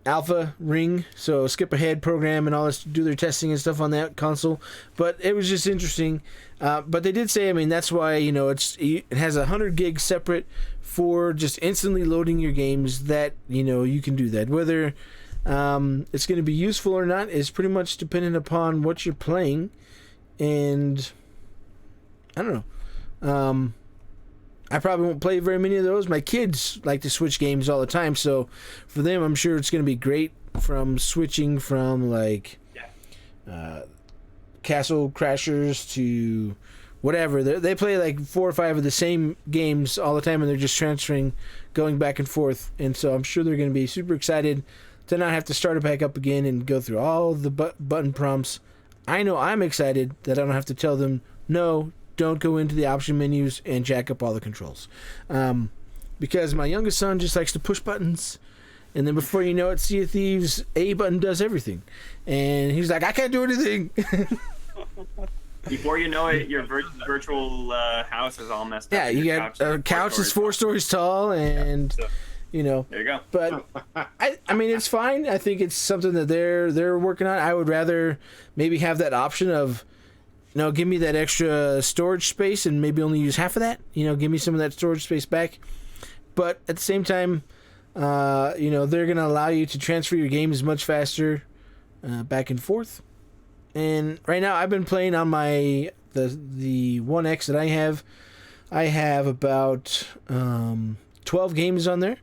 S2: alpha ring, so skip ahead program and all this, do their testing and stuff on that console. But it was just interesting. But they did say, I mean, that's why it has 100 gigs separate for just instantly loading your games. That you can do that. Whether it's going to be useful or not is pretty much dependent upon what you're playing, and I don't know. I probably won't play very many of those. My kids like to switch games all the time, so for them, I'm sure it's going to be great from switching from like Castle Crashers to whatever. They play like 4 or 5 of the same games all the time, and they're just transferring, going back and forth. And so I'm sure they're going to be super excited to not have to start it back up again and go through all the button prompts. I know I'm excited that I don't have to tell them, no, don't go into the option menus and jack up all the controls. Because my youngest son just likes to push buttons, and then before you know it, Sea of Thieves, A button does everything. And he's like, I can't do anything.
S5: Before you know it, your virtual house is all messed up.
S2: Yeah, you got a couch that's 4 stories tall, and you know.
S5: There you go.
S2: But I mean, it's fine. I think it's something that they're working on. I would rather maybe have that option of, you know, give me that extra storage space and maybe only use half of that. You know, give me some of that storage space back. But at the same time, you know, they're going to allow you to transfer your games much faster back and forth. And right now, I've been playing on the One X that I have. I have about 12 games on there,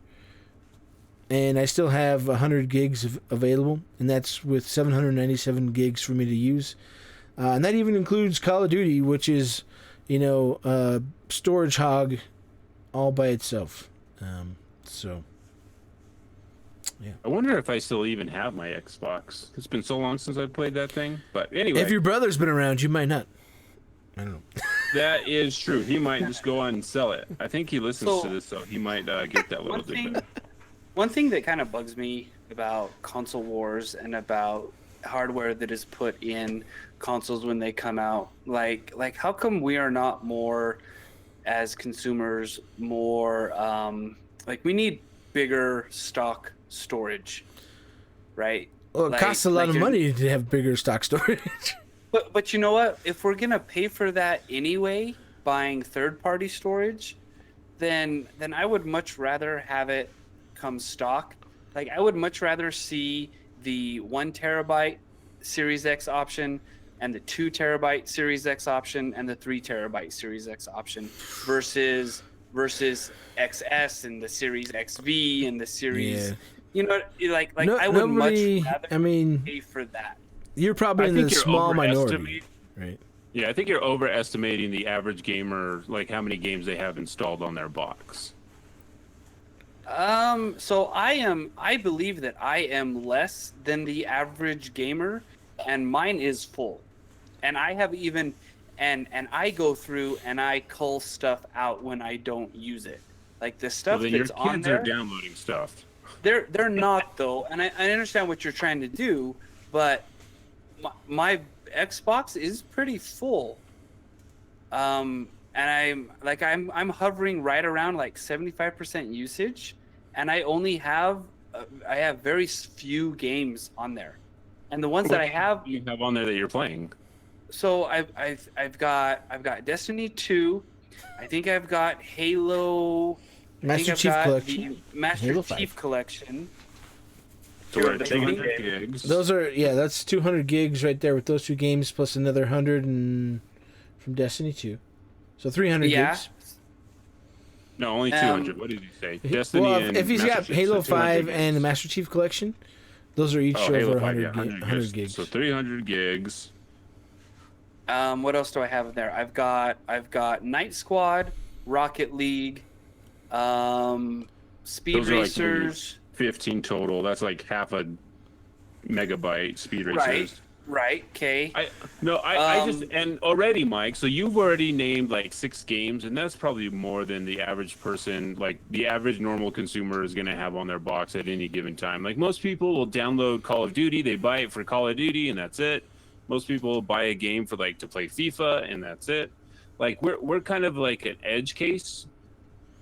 S2: and I still have 100 gigs available, and that's with 797 gigs for me to use. And that even includes Call of Duty, which is, you know, storage hog all by itself. So. Yeah.
S3: I wonder if I still even have my Xbox. It's been so long since I've played that thing. But anyway.
S2: If your brother's been around, you might not. I don't know.
S3: That is true. He might just go on and sell it. I think he listens to this, so he might get that little bit better.
S1: One thing that kind of bugs me about console wars and about hardware that is put in consoles when they come out, like how come we are not more, as consumers, more like we need bigger stock storage, right?
S2: Well, it costs a lot of money to have bigger stock storage.
S1: But you know what? If we're gonna pay for that anyway, buying third-party storage, then I would much rather have it come stock. Like I would much rather see the 1 terabyte Series X option and the 2 terabyte Series X option and the 3 terabyte Series X option versus XS and the Series XV and the Series. Yeah. You know, like I would much rather pay for that.
S2: You're probably in the small minority, right?
S3: Yeah, I think you're overestimating the average gamer, like how many games they have installed on their box.
S1: So I believe that I am less than the average gamer, and mine is full. And I have even, and I go through and I cull stuff out when I don't use it. Like the stuff that's on there.
S3: Your kids are downloading stuff.
S1: They're not though, and I understand what you're trying to do, but my Xbox is pretty full. And I'm hovering right around like 75% usage, and I only have I have very few games on there, and the ones that I have
S3: you have on there that you're playing.
S1: So I've got Destiny 2, I think I've got Halo.
S2: Master Chief Collection.
S1: Master Chief Collection.
S3: So we're at 200 gigs.
S2: Those are that's 200 gigs right there with those 2 games plus another 100 from Destiny 2. So 300 gigs.
S3: No, only 200. What did you say? Destiny.
S2: Well,
S3: and
S2: if he's
S3: Master
S2: got
S3: Chief,
S2: Halo
S3: so
S2: 5
S3: gigs.
S2: and the Master Chief Collection, those are each over 100 gigs.
S3: So 300 gigs.
S1: What else do I have in there? I've got Night Squad, Rocket League, Speed
S3: Those
S1: Racers.
S3: Are like 15 total. That's like half a megabyte. Speed Racers.
S1: Right. Okay.
S3: I just and already, Mike. So you've already named like 6 games, and that's probably more than the average person, like the average normal consumer, is going to have on their box at any given time. Like most people will download Call of Duty, they buy it for Call of Duty, and that's it. Most people will buy a game for like to play FIFA, and that's it. Like we're kind of like an edge case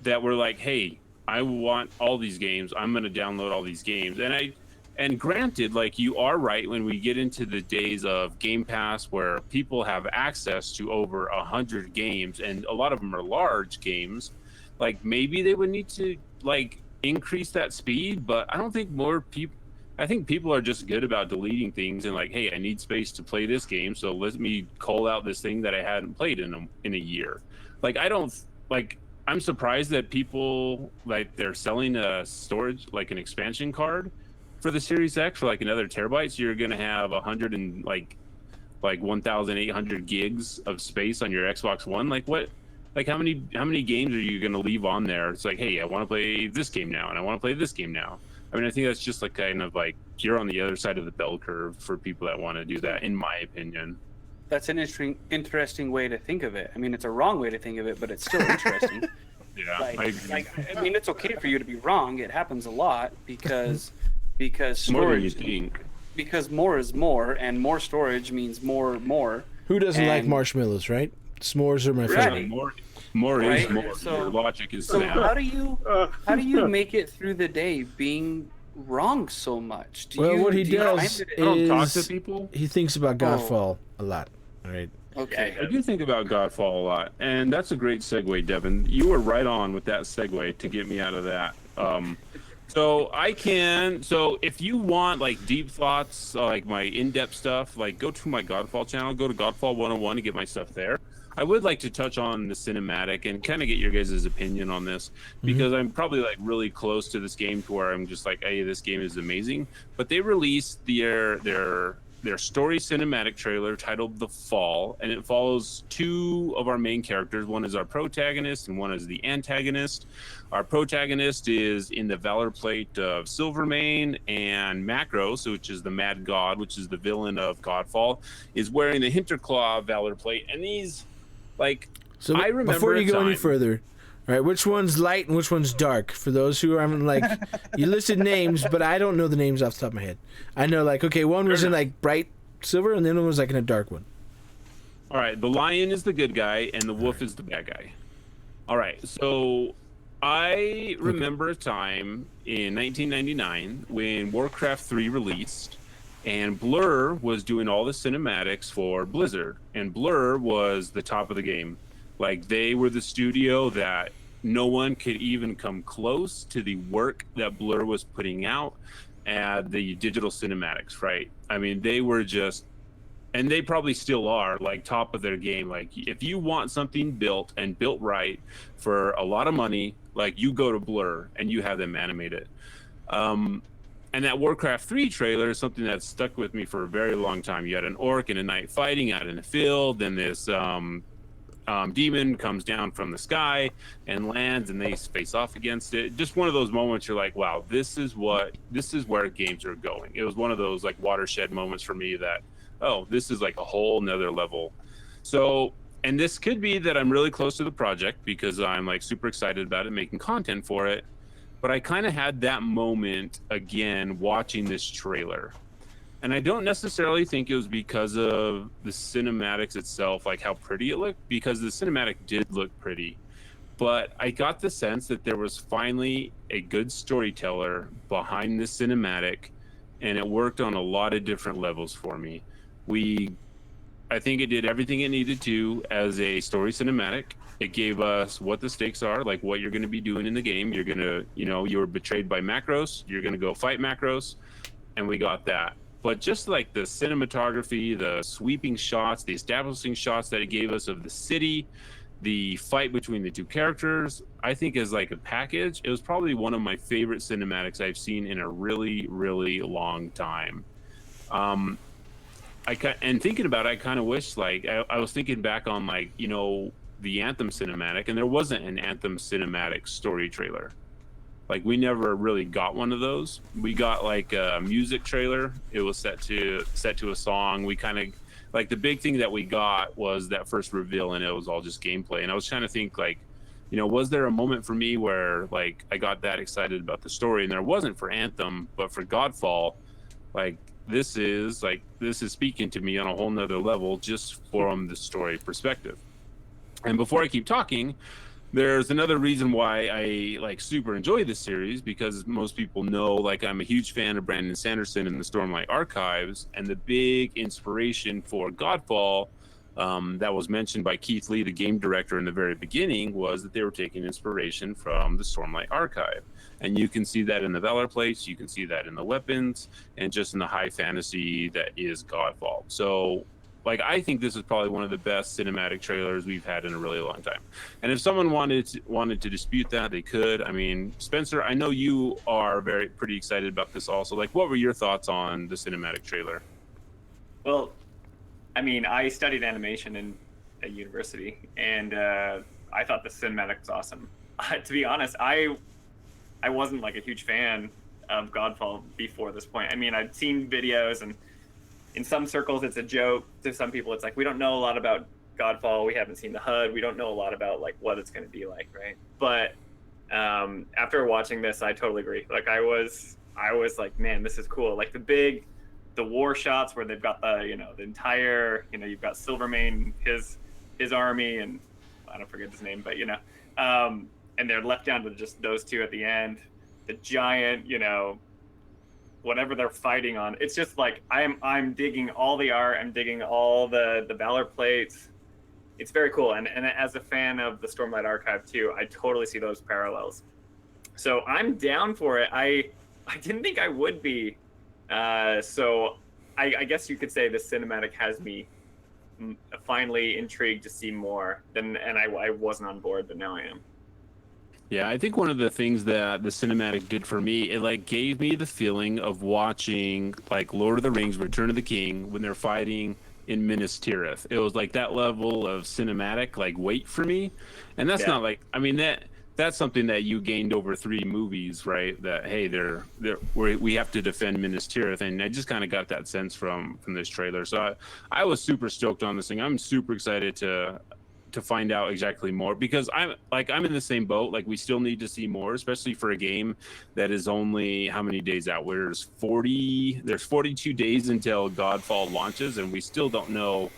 S3: that we're like, hey, I want all these games. I'm going to download all these games, And granted, like you are right, when we get into the days of Game Pass where people have access to over 100 games, and a lot of them are large games, like maybe they would need to like increase that speed. But I don't think I think people are just good about deleting things and like, hey, I need space to play this game, so let me call out this thing that I hadn't played in a year. Like I don't like I'm surprised that people like they're selling a storage like an expansion card for the Series X for like another terabyte. So you're gonna have 100 and like 1,800 gigs of space on your Xbox One. Like what? Like how many games are you gonna leave on there? It's like, hey, I want to play this game now, and I want to play this game now. I mean, I think that's just like kind of like you're on the other side of the bell curve for people that want to do that, in my opinion.
S1: That's an interesting way to think of it. I mean, it's a wrong way to think of it, but it's still interesting.
S3: Yeah,
S1: I mean, it's okay for you to be wrong. It happens a lot because
S3: more than you
S1: storage,
S3: think.
S1: because more is more, and more storage means more.
S2: Who doesn't like
S1: And-
S2: marshmallows, right? S'mores are my
S1: Right.
S2: favorite.
S3: More
S1: Right?
S3: is more.
S1: So-
S3: Your logic is
S1: So
S3: sound.
S1: how do you make it through the day being wrong so much?
S2: Well, what he
S1: do you
S2: does
S1: find that
S3: I don't talk
S2: is
S3: to people.
S2: he thinks about Godfall a lot. All right.
S1: Okay.
S3: I do think about Godfall a lot, and that's a great segue, Devon. You were right on with that segue to get me out of that. So if you want like deep thoughts, like my in-depth stuff, like go to my Godfall channel, go to Godfall 101 to get my stuff there. I would like to touch on the cinematic and kind of get your guys' opinion on this, because I'm probably like really close to this game to where I'm just like, hey, this game is amazing. But they released their story cinematic trailer titled The Fall, and it follows two of our main characters. One is our protagonist and one is the antagonist. Our protagonist is in the Valor Plate of Silvermane, and Macros, which is the Mad God, which is the villain of Godfall, is wearing the Hinterclaw Valor Plate. And these, like,
S2: So
S3: I remember
S2: before you
S3: a
S2: go any
S3: time-
S2: further, all right, which one's light and which one's dark? For those who are like, you listed names, but I don't know the names off the top of my head. I know like, okay, one was in like bright silver and the other one was like in a dark one.
S3: All right, the lion is the good guy and the wolf is the bad guy. All right, so I remember a time in 1999 when Warcraft 3 released, and Blur was doing all the cinematics for Blizzard, and Blur was the top of the game. Like, they were the studio that no one could even come close to the work that Blur was putting out at the digital cinematics, right? I mean, they were just, and they probably still are, like, top of their game. Like, if you want something built and built right for a lot of money, like, you go to Blur and you have them animate it. And that Warcraft 3 trailer is something that stuck with me for a very long time. You had an orc and a knight fighting out in the field, then this demon comes down from the sky and lands, and they face off against it. Just one of those moments you're like, wow, this is where games are going. It was one of those like watershed moments for me that, oh, this is like a whole nother level. So, and this could be that I'm really close to the project because I'm like super excited about it, making content for it. But I kind of had that moment again watching this trailer. And I don't necessarily think it was because of the cinematics itself, like how pretty it looked, because the cinematic did look pretty. But I got the sense that there was finally a good storyteller behind the cinematic, and it worked on a lot of different levels for me. I think it did everything it needed to as a story cinematic. It gave us what the stakes are, like what you're going to be doing in the game. You're going to, you were betrayed by Macros. You're going to go fight Macros. And we got that. But just like the cinematography, the sweeping shots, the establishing shots that it gave us of the city, the fight between the two characters, I think as like a package, it was probably one of my favorite cinematics I've seen in a really, really long time. And thinking about it, I kind of wish, like, I was thinking back on, like, the Anthem cinematic, and there wasn't an Anthem cinematic story trailer. Like, we never really got one of those. We got like a music trailer. It was set to a song. We kind of, like, the big thing that we got was that first reveal, and it was all just gameplay. And I was trying to think, like, was there a moment for me where, like, I got that excited about the story? And there wasn't for Anthem, but for Godfall, like, this is speaking to me on a whole nother level just from the story perspective. And before I keep talking, there's another reason why I like super enjoy this series, because most people know, like, I'm a huge fan of Brandon Sanderson and the Stormlight Archives, and the big inspiration for Godfall that was mentioned by Keith Lee, the game director, in the very beginning, was that they were taking inspiration from the Stormlight Archive. And you can see that in the Valor plates, you can see that in the weapons, and just in the high fantasy that is Godfall. So like, I think this is probably one of the best cinematic trailers we've had in a really long time. And if someone wanted to dispute that, they could. I mean, Spencer, I know you are pretty excited about this also. Like, what were your thoughts on the cinematic trailer?
S5: Well, I mean, I studied animation at university, and I thought the cinematic was awesome. To be honest, I wasn't like a huge fan of Godfall before this point. I mean, I'd seen videos, and in some circles it's a joke. To some people it's like, we don't know a lot about Godfall, we haven't seen the HUD, we don't know a lot about like what it's going to be like, right? But after watching this, I totally agree. Like, I was like, man, this is cool. Like the war shots where they've got the entire, you've got Silvermane, his army, and I don't forget his name, but and they're left down to just those two at the end. The giant, whatever they're fighting on. It's just like, I'm digging all the art. I'm digging all the Valor plates. It's very cool. And as a fan of the Stormlight Archive too, I totally see those parallels. So I'm down for it. I didn't think I would be. So I guess you could say the cinematic has me finally intrigued to see more. And I wasn't on board, but now I am.
S3: Yeah, I think one of the things that the cinematic did for me, it like gave me the feeling of watching like Lord of the Rings, Return of the King, when they're fighting in Minas Tirith. It was like that level of cinematic like weight for me. And that's not like, I mean, that's something that you gained over 3 movies, right? That, hey, we have to defend Minas Tirith, and I just kind of got that sense from this trailer. So I was super stoked on this thing. I'm super excited to find out exactly more, because I'm in the same boat. Like, we still need to see more, especially for a game that is only how many days out? There's 42 days until Godfall launches, and we still don't know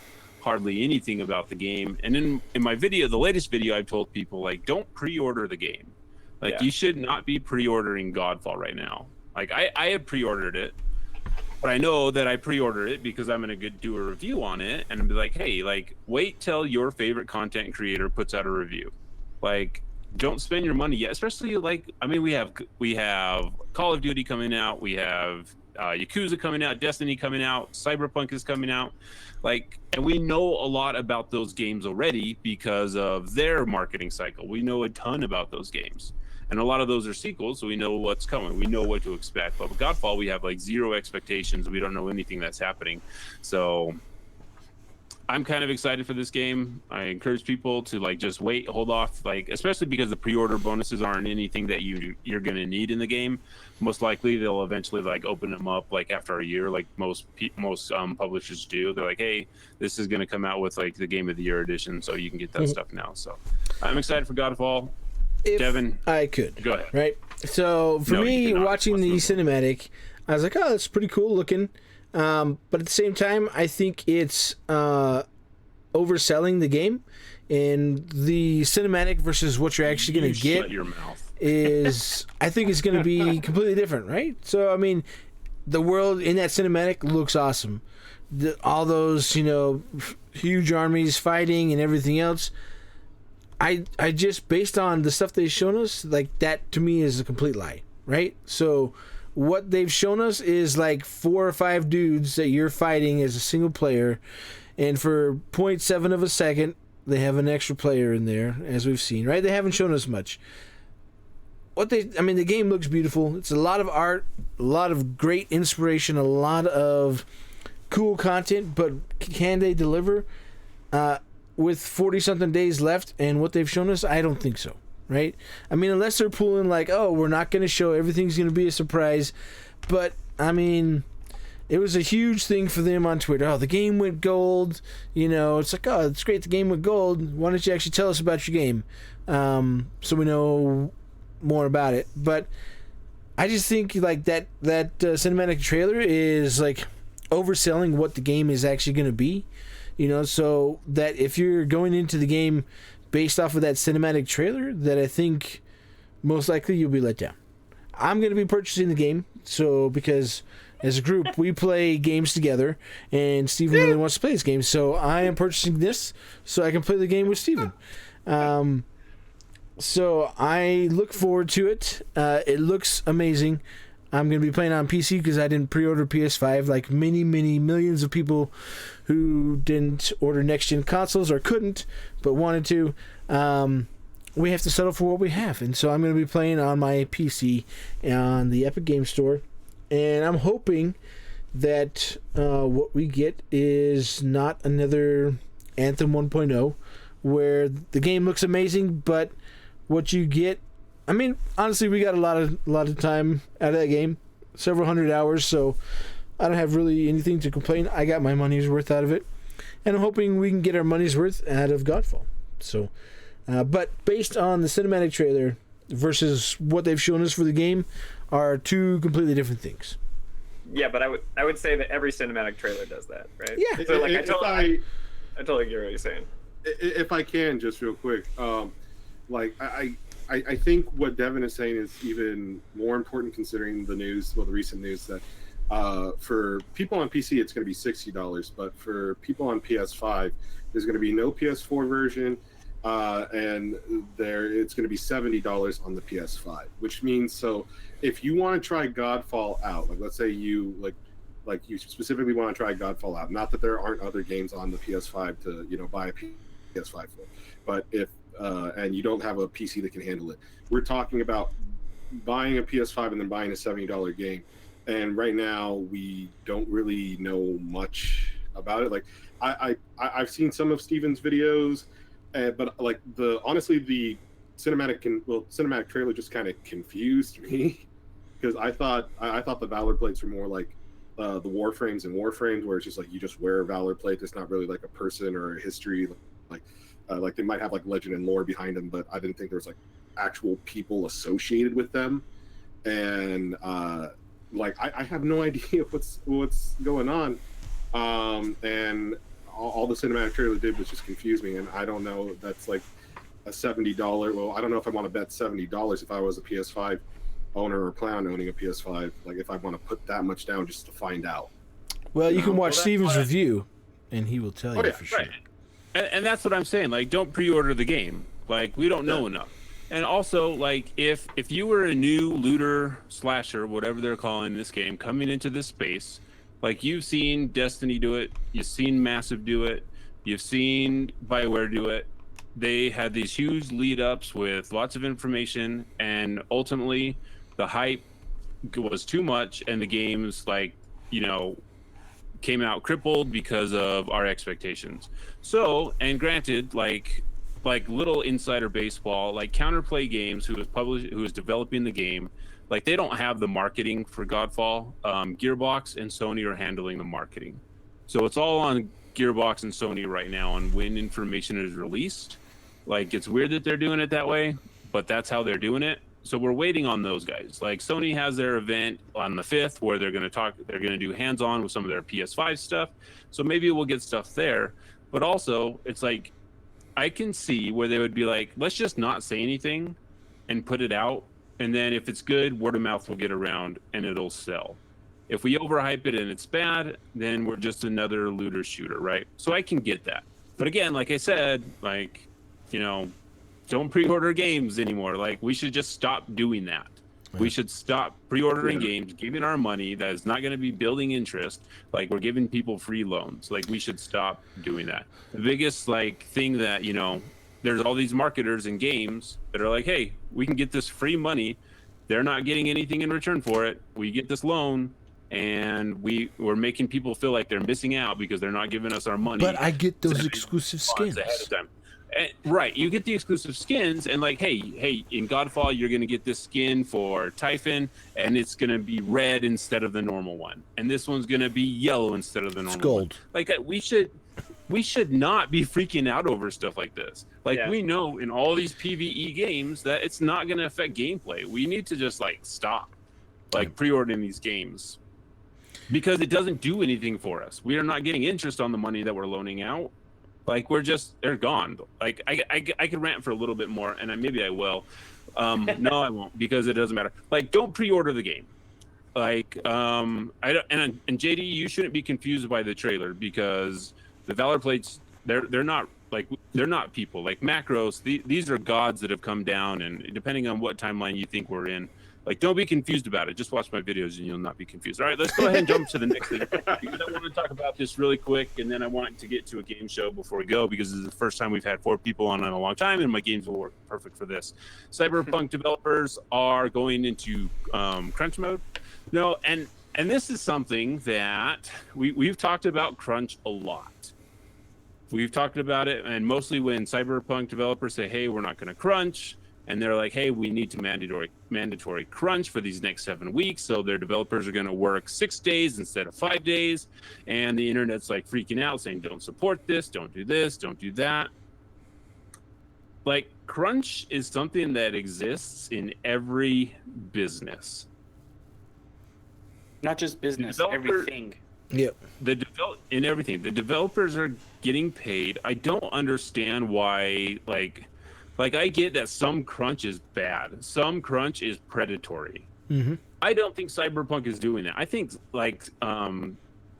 S3: hardly anything about the game. And in my video, the latest video, I've told people, like, don't pre-order the game. Like, you should not be pre-ordering Godfall right now. Like, I have pre-ordered it, but I know that I pre-ordered it because I'm gonna do a review on it, and be like, hey, like, wait till your favorite content creator puts out a review. Like, don't spend your money yet, especially like, I mean, we have Call of Duty coming out, we have Yakuza coming out, Destiny coming out, Cyberpunk is coming out, like, and we know a lot about those games already because of their marketing cycle. We know a ton about those games. And a lot of those are sequels, so we know what's coming. We know what to expect. But with Godfall, we have like 0 expectations. We don't know anything that's happening. So I'm kind of excited for this game. I encourage people to like just wait, hold off, like, especially because the pre-order bonuses aren't anything that you're going to need in the game. Most likely they'll eventually like open them up like after a year, like most publishers do. They're like, hey, this is going to come out with like the Game of the Year edition, so you can get that stuff now. So I'm excited for Godfall.
S2: If
S3: Devon,
S2: I could.
S3: Go ahead.
S2: Right? So, for me, watching the cinematic, I was like, oh, that's pretty cool looking. But at the same time, I think it's overselling the game. And the cinematic versus what you're actually going to get
S3: shut your mouth.
S2: is, I think it's going to be completely different, right? So, I mean, the world in that cinematic looks awesome. All those, huge armies fighting and everything else. I just, based on the stuff they've shown us, like, that to me is a complete lie, right? So what they've shown us is like 4 or 5 dudes that you're fighting as a single player, and for 0.7 of a second they have an extra player in there, as we've seen, right? They haven't shown us much. The game looks beautiful. It's a lot of art, a lot of great inspiration, a lot of cool content, but can they deliver? With 40-something days left and what they've shown us, I don't think so, right? I mean, unless they're pulling like, oh, we're not going to show, everything's going to be a surprise. But, I mean, it was a huge thing for them on Twitter. Oh, the game went gold. It's like, oh, it's great the game went gold. Why don't you actually tell us about your game so we know more about it? But I just think like that cinematic trailer is like overselling what the game is actually going to be. So that if you're going into the game based off of that cinematic trailer, that I think most likely you'll be let down. I'm going to be purchasing the game, because as a group, we play games together, and Steven really wants to play this game, so I am purchasing this so I can play the game with Steven. So I look forward to it. It looks amazing. I'm going to be playing on PC because I didn't pre-order PS5 like many millions of people who didn't order next-gen consoles or couldn't but wanted to. We have to settle for what we have, and so I'm going to be playing on my PC on the Epic Game Store, and I'm hoping that what we get is not another Anthem 1.0 where the game looks amazing, but what you get, I mean, honestly, we got a lot of time out of that game, several hundred hours, so I don't have really anything to complain. I got my money's worth out of it, and I'm hoping we can get our money's worth out of Godfall. So, but based on the cinematic trailer versus what they've shown us for the game are two completely different things.
S5: Yeah, but I would say that every cinematic trailer does that, right?
S2: Yeah.
S5: So like I totally get what you're saying.
S4: If I can, just real quick, like I think what Devon is saying is even more important considering the news, well, the recent news that for people on PC it's going to be $60, but for people on PS5 there's going to be no PS4 version, and it's going to be $70 on the PS5, which means so if you want to try Godfall out, like let's say you like you specifically want to try Godfall out, not that there aren't other games on the PS5 to buy a PS5 for, but if and you don't have a PC that can handle it, we're talking about buying a PS5 and then buying a $70 game, and right now we don't really know much about it. Like I've seen some of Steven's videos, but like honestly the cinematic trailer just kind of confused me because I thought the Valor plates were more like the Warframes where it's just like you just wear a Valor plate. It's not really like a person or a history, like they might have like legend and lore behind them, but I didn't think there was like actual people associated with them. And like I have no idea what's going on. And all the cinematic trailer did was just confuse me, and I don't know, that's like a $70. Well, I don't know if I want to bet $70 if I was a PS5 owner or plan on owning a PS5, like if I want to put that much down just to find out.
S2: Well, you can watch Steven's review and he will tell you for sure.
S3: Right. And that's what I'm saying, like don't pre-order the game, like we don't know enough. And also, like if you were a new looter slasher, whatever they're calling this game, coming into this space, like you've seen Destiny do it, you've seen Massive do it, you've seen BioWare do it. They had these huge lead ups with lots of information, and ultimately the hype was too much, and the games came out crippled because of our expectations. So, and granted, like little insider baseball, like Counterplay Games, who is developing the game, like they don't have the marketing for Godfall. Gearbox and Sony are handling the marketing, so it's all on Gearbox and Sony right now on when information is released. Like it's weird that they're doing it that way, but that's how they're doing it. So we're waiting on those guys. Like Sony has their event on the 5th where they're going to do hands-on with some of their PS5 stuff. So maybe we'll get stuff there. But also it's like, I can see where they would be like, let's just not say anything and put it out. And then if it's good, word of mouth will get around and it'll sell. If we overhype it and it's bad, then we're just another looter shooter, right? So I can get that. But again, like I said, like, don't pre-order games anymore. Like we should just stop doing that. Right. We should stop pre-ordering games, giving our money that is not going to be building interest. Like we're giving people free loans. Like we should stop doing that. The biggest thing that, there's all these marketers in games that are like, hey, we can get this free money. They're not getting anything in return for it. We get this loan and we're making people feel like they're missing out because they're not giving us our money.
S2: But I get those exclusive skins.
S3: Ahead of time. Right, you get the exclusive skins, and like, hey, in Godfall, you're gonna get this skin for Typhon, and it's gonna be red instead of the normal one, and this one's gonna be yellow instead of the normal
S2: gold
S3: one. Like, we should not be freaking out over stuff like this. Like, we know in all these PvE games that it's not gonna affect gameplay. We need to just stop, pre-ordering these games, because it doesn't do anything for us. We are not getting interest on the money that we're loaning out. Like they're gone. Like I could rant for a little bit more, and maybe I will. No, I won't, because it doesn't matter. Like, don't pre-order the game. Like, I don't. And JD, you shouldn't be confused by the trailer, because the Valor plates, they're not people. Like Macros, these are gods that have come down, and depending on what timeline you think we're in, Like, don't be confused about it. Just watch my videos and you'll not be confused. All right, let's go ahead and jump to the next thing. Because I want to talk about this really quick, and then I want to get to a game show before we go, because this is the first time we've had 4 people on in a long time, and my games will work perfect for this. Cyberpunk developers are going into crunch mode. No, and this is something that we've talked about crunch a lot. We've talked about it, and mostly when Cyberpunk developers say, hey, we're not going to crunch, and they're like, hey, we need to mandatory crunch for these next 7 weeks. So their developers are going to work 6 days instead of 5 days. And the internet's like freaking out, saying, don't support this, don't do this, don't do that. Like, crunch is something that exists in every business.
S1: Not just business, everything.
S2: Yep.
S3: In everything. The developers are getting paid. I don't understand why, like I get that some crunch is bad. Some crunch is predatory.
S2: Mm-hmm.
S3: I don't think Cyberpunk is doing that. I think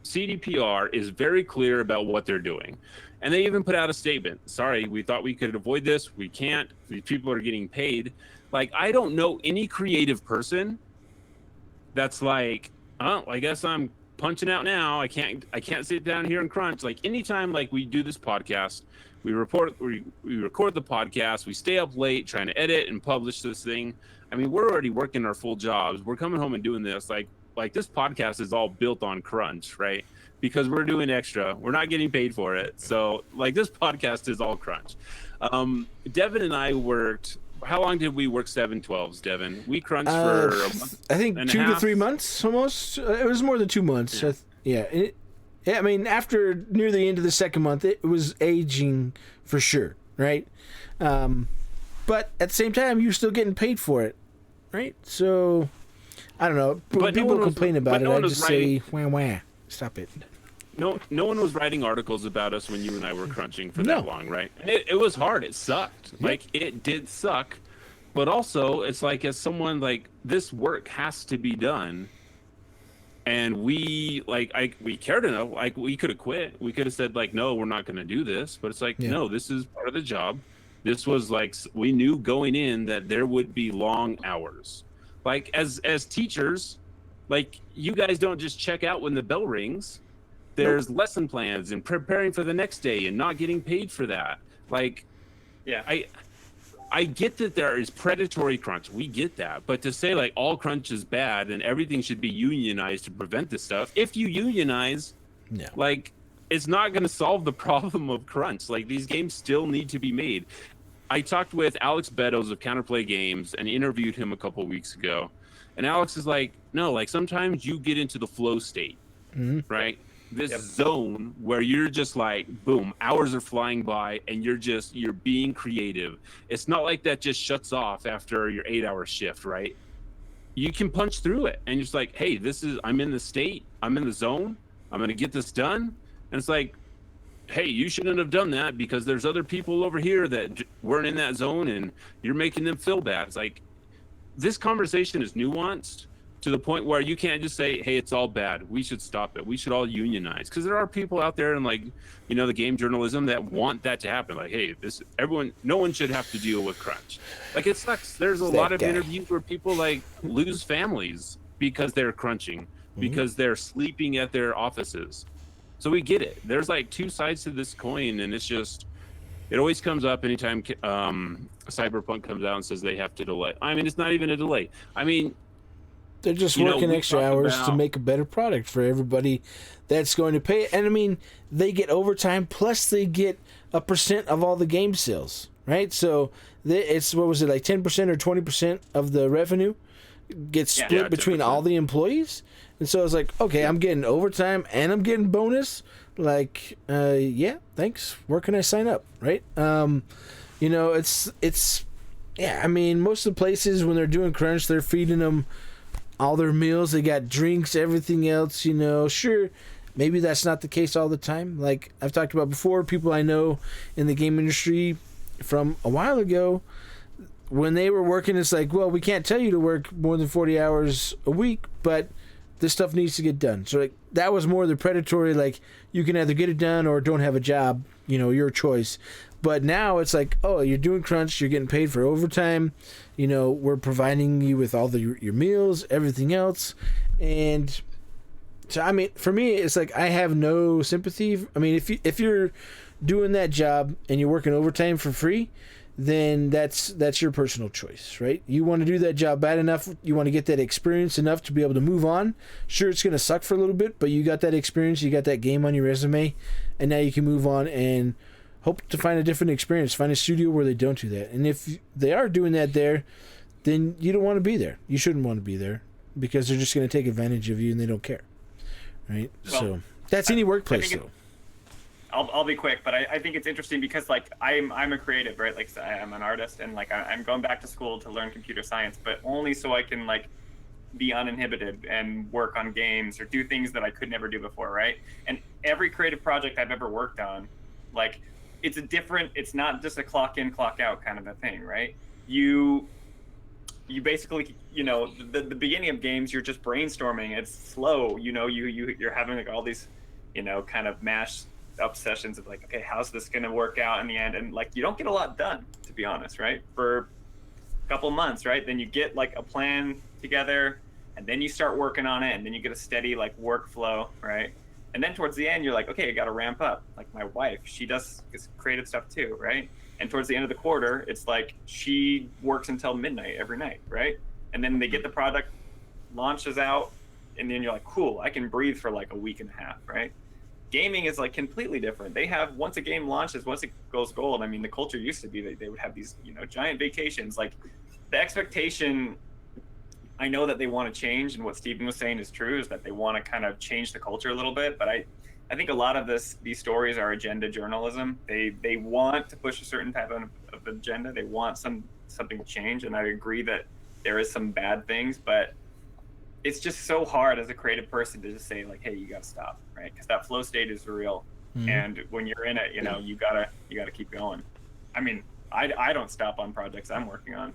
S3: CDPR is very clear about what they're doing. And they even put out a statement. Sorry, we thought we could avoid this. We can't. These people are getting paid. Like, I don't know any creative person that's like, oh, I guess I'm punching out now. I can't sit down here and crunch. Like, anytime like we do this podcast, we record the podcast, we stay up late trying to edit and publish this thing. I mean, we're already working our full jobs. We're coming home and doing this. Like this podcast is all built on crunch, right? Because we're doing extra. We're not getting paid for it. So like, this podcast is all crunch. Devon and I worked, how long did we work 7/12s, Devon? We crunched for a month.
S2: I think 2 to 3 months almost. It was more than 2 months. Yeah. Yeah, I mean, after near the end of the second month, it was aging for sure, right? But at the same time, you're still getting paid for it, right? So, I don't know. When people complain about it, I just say, wah, wah, stop it.
S3: No one was writing articles about us when you and I were crunching for that long, right? And it was hard. It sucked. Yep. Like, it did suck. But also, it's like, as someone, like, this work has to be done. And we cared enough. Like, we could have quit. We could have said, like, no, we're not going to do this. But it's like, no, this is part of the job. This was like, we knew going in that there would be long hours. Like, as teachers, like, you guys don't just check out when the bell rings. There's lesson plans and preparing for the next day and not getting paid for that. Like, I get that there is predatory crunch. We get that. But to say, like, all crunch is bad and everything should be unionized to prevent this stuff, if you unionize, like, it's not going to solve the problem of crunch. Like, these games still need to be made. I talked with Alex Beddoes of Counterplay Games and interviewed him a couple weeks ago. And Alex is like, no, like, sometimes you get into the flow state, right? This zone where you're just like, boom, hours are flying by and you're being creative. It's not like that just shuts off after your 8-hour shift, right? You can punch through it and you're just like, hey, I'm in the state, I'm in the zone, I'm going to get this done. And it's like, hey, you shouldn't have done that because there's other people over here that weren't in that zone and you're making them feel bad. It's like, this conversation is nuanced to the point where you can't just say, hey, it's all bad, we should stop it, we should all unionize. Because there are people out there in, like, you know, the game journalism that want that to happen. Like, hey, no one should have to deal with crunch. Like, it sucks. There's a lot of interviews where people, like, lose families because they're crunching, because they're sleeping at their offices. So we get it. There's, like, two sides to this coin, and it's just, it always comes up anytime Cyberpunk comes out and says they have to delay. I mean, it's not even a delay. I mean,
S2: they're just working extra hours to make a better product for everybody that's going to pay it. And I mean, they get overtime, plus they get a % of all the game sales, right? So it's, what was it, like 10% or 20% of the revenue gets split between all the employees. And so it's like, okay, I'm getting overtime and I'm getting bonus. Like, yeah, thanks. Where can I sign up, right? You know, it's yeah, I mean, most of the places when they're doing crunch, they're feeding them all their meals. They got drinks, everything else, you know. Sure, maybe that's not the case all the time. Like I've talked about before, people I know in the game industry from a while ago, when they were working, it's like, well, we can't tell you to work more than 40 hours a week, but this stuff needs to get done. So like, that was more the predatory, like, you can either get it done or don't have a job, your choice. But now it's like, oh, you're doing crunch, you're getting paid for overtime, we're providing you with all your meals, everything else. And so, I mean, for me, it's like, I have no sympathy. I mean, if you're doing that job and you're working overtime for free, then that's your personal choice, right? You want to do that job bad enough, you want to get that experience enough to be able to move on. Sure, it's going to suck for a little bit, but you got that experience, you got that game on your resume, and now you can move on and hope to find a different experience, find a studio where they don't do that. And if they are doing that there, then you don't want to be there. You shouldn't want to be there, because they're just going to take advantage of you and they don't care, right? Well, so that's any workplace, though.
S5: I'll be quick, but I think it's interesting because, like, I'm a creative, right? Like, I'm an artist, and like I'm going back to school to learn computer science, but only so I can like be uninhibited and work on games or do things that I could never do before, right? And every creative project I've ever worked on, like, it's not just a clock in, clock out kind of a thing, right? You basically, the beginning of games, you're just brainstorming. It's slow, you're having like all these, kind of mashed up sessions of like, okay, how's this going to work out in the end? And like, you don't get a lot done, to be honest, right? For a couple months, right? Then you get like a plan together, and then you start working on it, and then you get a steady like workflow, right? And then towards the end, you're like, okay, I got to ramp up. Like my wife, she does this creative stuff too, right? And towards the end of the quarter, it's like she works until midnight every night, right? And then they get the product, launches out, and then you're like, cool, I can breathe for like a week and a half, right? Gaming is like completely different. They have, once a game launches, once it goes gold, I mean, the culture used to be that they would have these, giant vacations. Like the expectation, I know that they want to change, and what Steven was saying is true, is that they want to kind of change the culture a little bit. But I think a lot of these stories are agenda journalism. They want to push a certain type of agenda. They want something to change, and I agree that there is some bad things, but it's just so hard as a creative person to just say like, hey, you got to stop, right? Because that flow state is real. Mm-hmm. And when you're in it, you gotta keep going. I mean, I don't stop on projects I'm working on.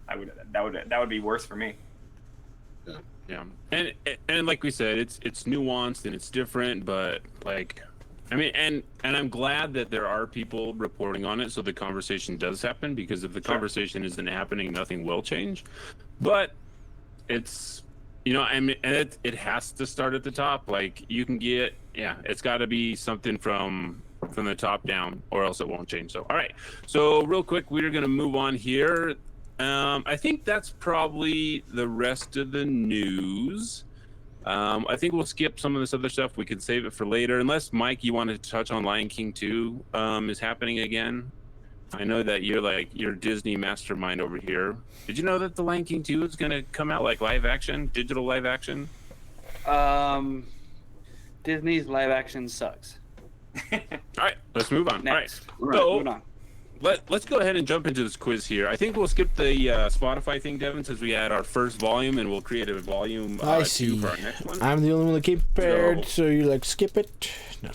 S5: That would be worse for me.
S3: Yeah. And like we said, it's nuanced and it's different, but like, I mean, and I'm glad that there are people reporting on it, so the conversation does happen, because if the conversation isn't happening, nothing will change. But it's, I mean, and it has to start at the top. Like, you can get, it's got to be something from the top down, or else it won't change. So, all right. So real quick, we're going to move on here. I think that's probably the rest of the news. I think we'll skip some of this other stuff. We can save it for later, unless Mike, you wanted to touch on Lion King 2 is happening again. I know that you're like your Disney mastermind over here. Did you know that the Lion King 2 is going to come out like live action, digital live action?
S1: Disney's live action sucks.
S3: All right, let's move on.
S1: Next.
S3: All right, so moving on. Let's go ahead and jump into this quiz here. I think we'll skip the Spotify thing, Devon, since we had our first volume, and we'll create a volume 2 for our next one.
S2: I'm the only one that came prepared, so you're like, skip it. No,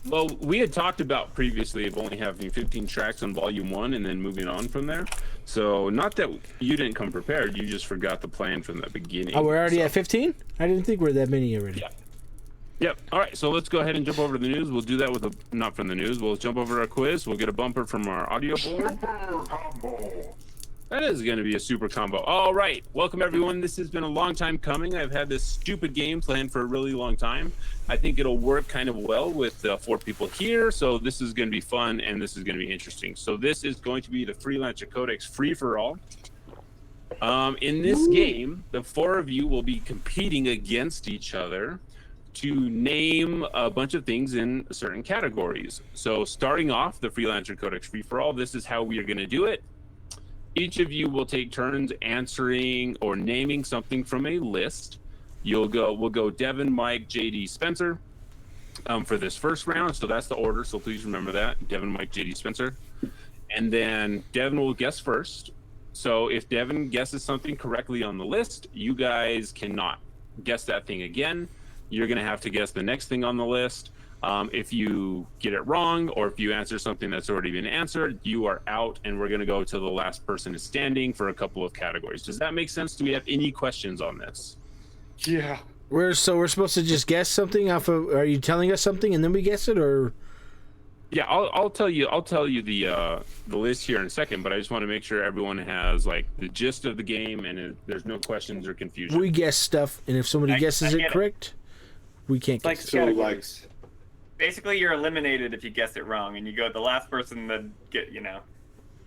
S3: well, we had talked about previously of only having 15 tracks on volume 1 and then moving on from there. So not that you didn't come prepared, you just forgot the plan from the beginning.
S2: Oh, we're already at 15? I didn't think we're that many already.
S3: Yeah. Yep. All right. So let's go ahead and jump over to the news. We'll do that with not from the news. We'll jump over to our quiz. We'll get a bumper from our audio board. That is going to be a super combo. All right. Welcome, everyone. This has been a long time coming. I've had this stupid game planned for a really long time. I think it'll work kind of well with 4 people here. So this is going to be fun, and this is going to be interesting. So this is going to be the Freelancer Codex free-for-all. In this game, the 4 of you will be competing against each other to name a bunch of things in certain categories. So starting off the Freelancer Codex free-for-all, this is how we are going to do it. Each of you will take turns answering or naming something from a list. We'll go Devon, Mike, JD, Spencer for this first round. So that's the order. So please remember that. Devon, Mike, JD, Spencer. And then Devon will guess first. So if Devon guesses something correctly on the list, you guys cannot guess that thing again. You're going to have to guess the next thing on the list. If you get it wrong, or if you answer something that's already been answered, you are out, and we're going to go to the last person standing for a couple of categories. Does that make sense? Do we have any questions on this?
S10: Yeah.
S2: We're supposed to just guess something off of. Are you telling us something and then we guess it, or?
S3: Yeah, I'll tell you the list here in a second, but I just want to make sure everyone has like the gist of the game and there's no questions or confusion.
S2: We guess stuff, and if somebody guesses it correct, we can't
S1: Like
S2: guess.
S4: So like,
S5: Basically, you're eliminated if you guess it wrong, and you go the last person that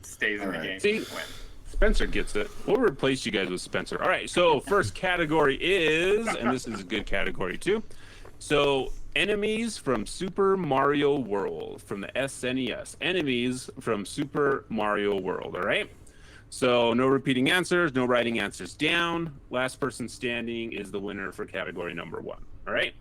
S5: stays in the game.
S3: See,
S5: wins.
S3: Spencer gets it. We'll replace you guys with Spencer. All right, so first category is, and this is a good category too. So enemies from Super Mario World from the SNES. Enemies from Super Mario World. All right. So no repeating answers, no writing answers down. Last person standing is the winner for category number 1. All right.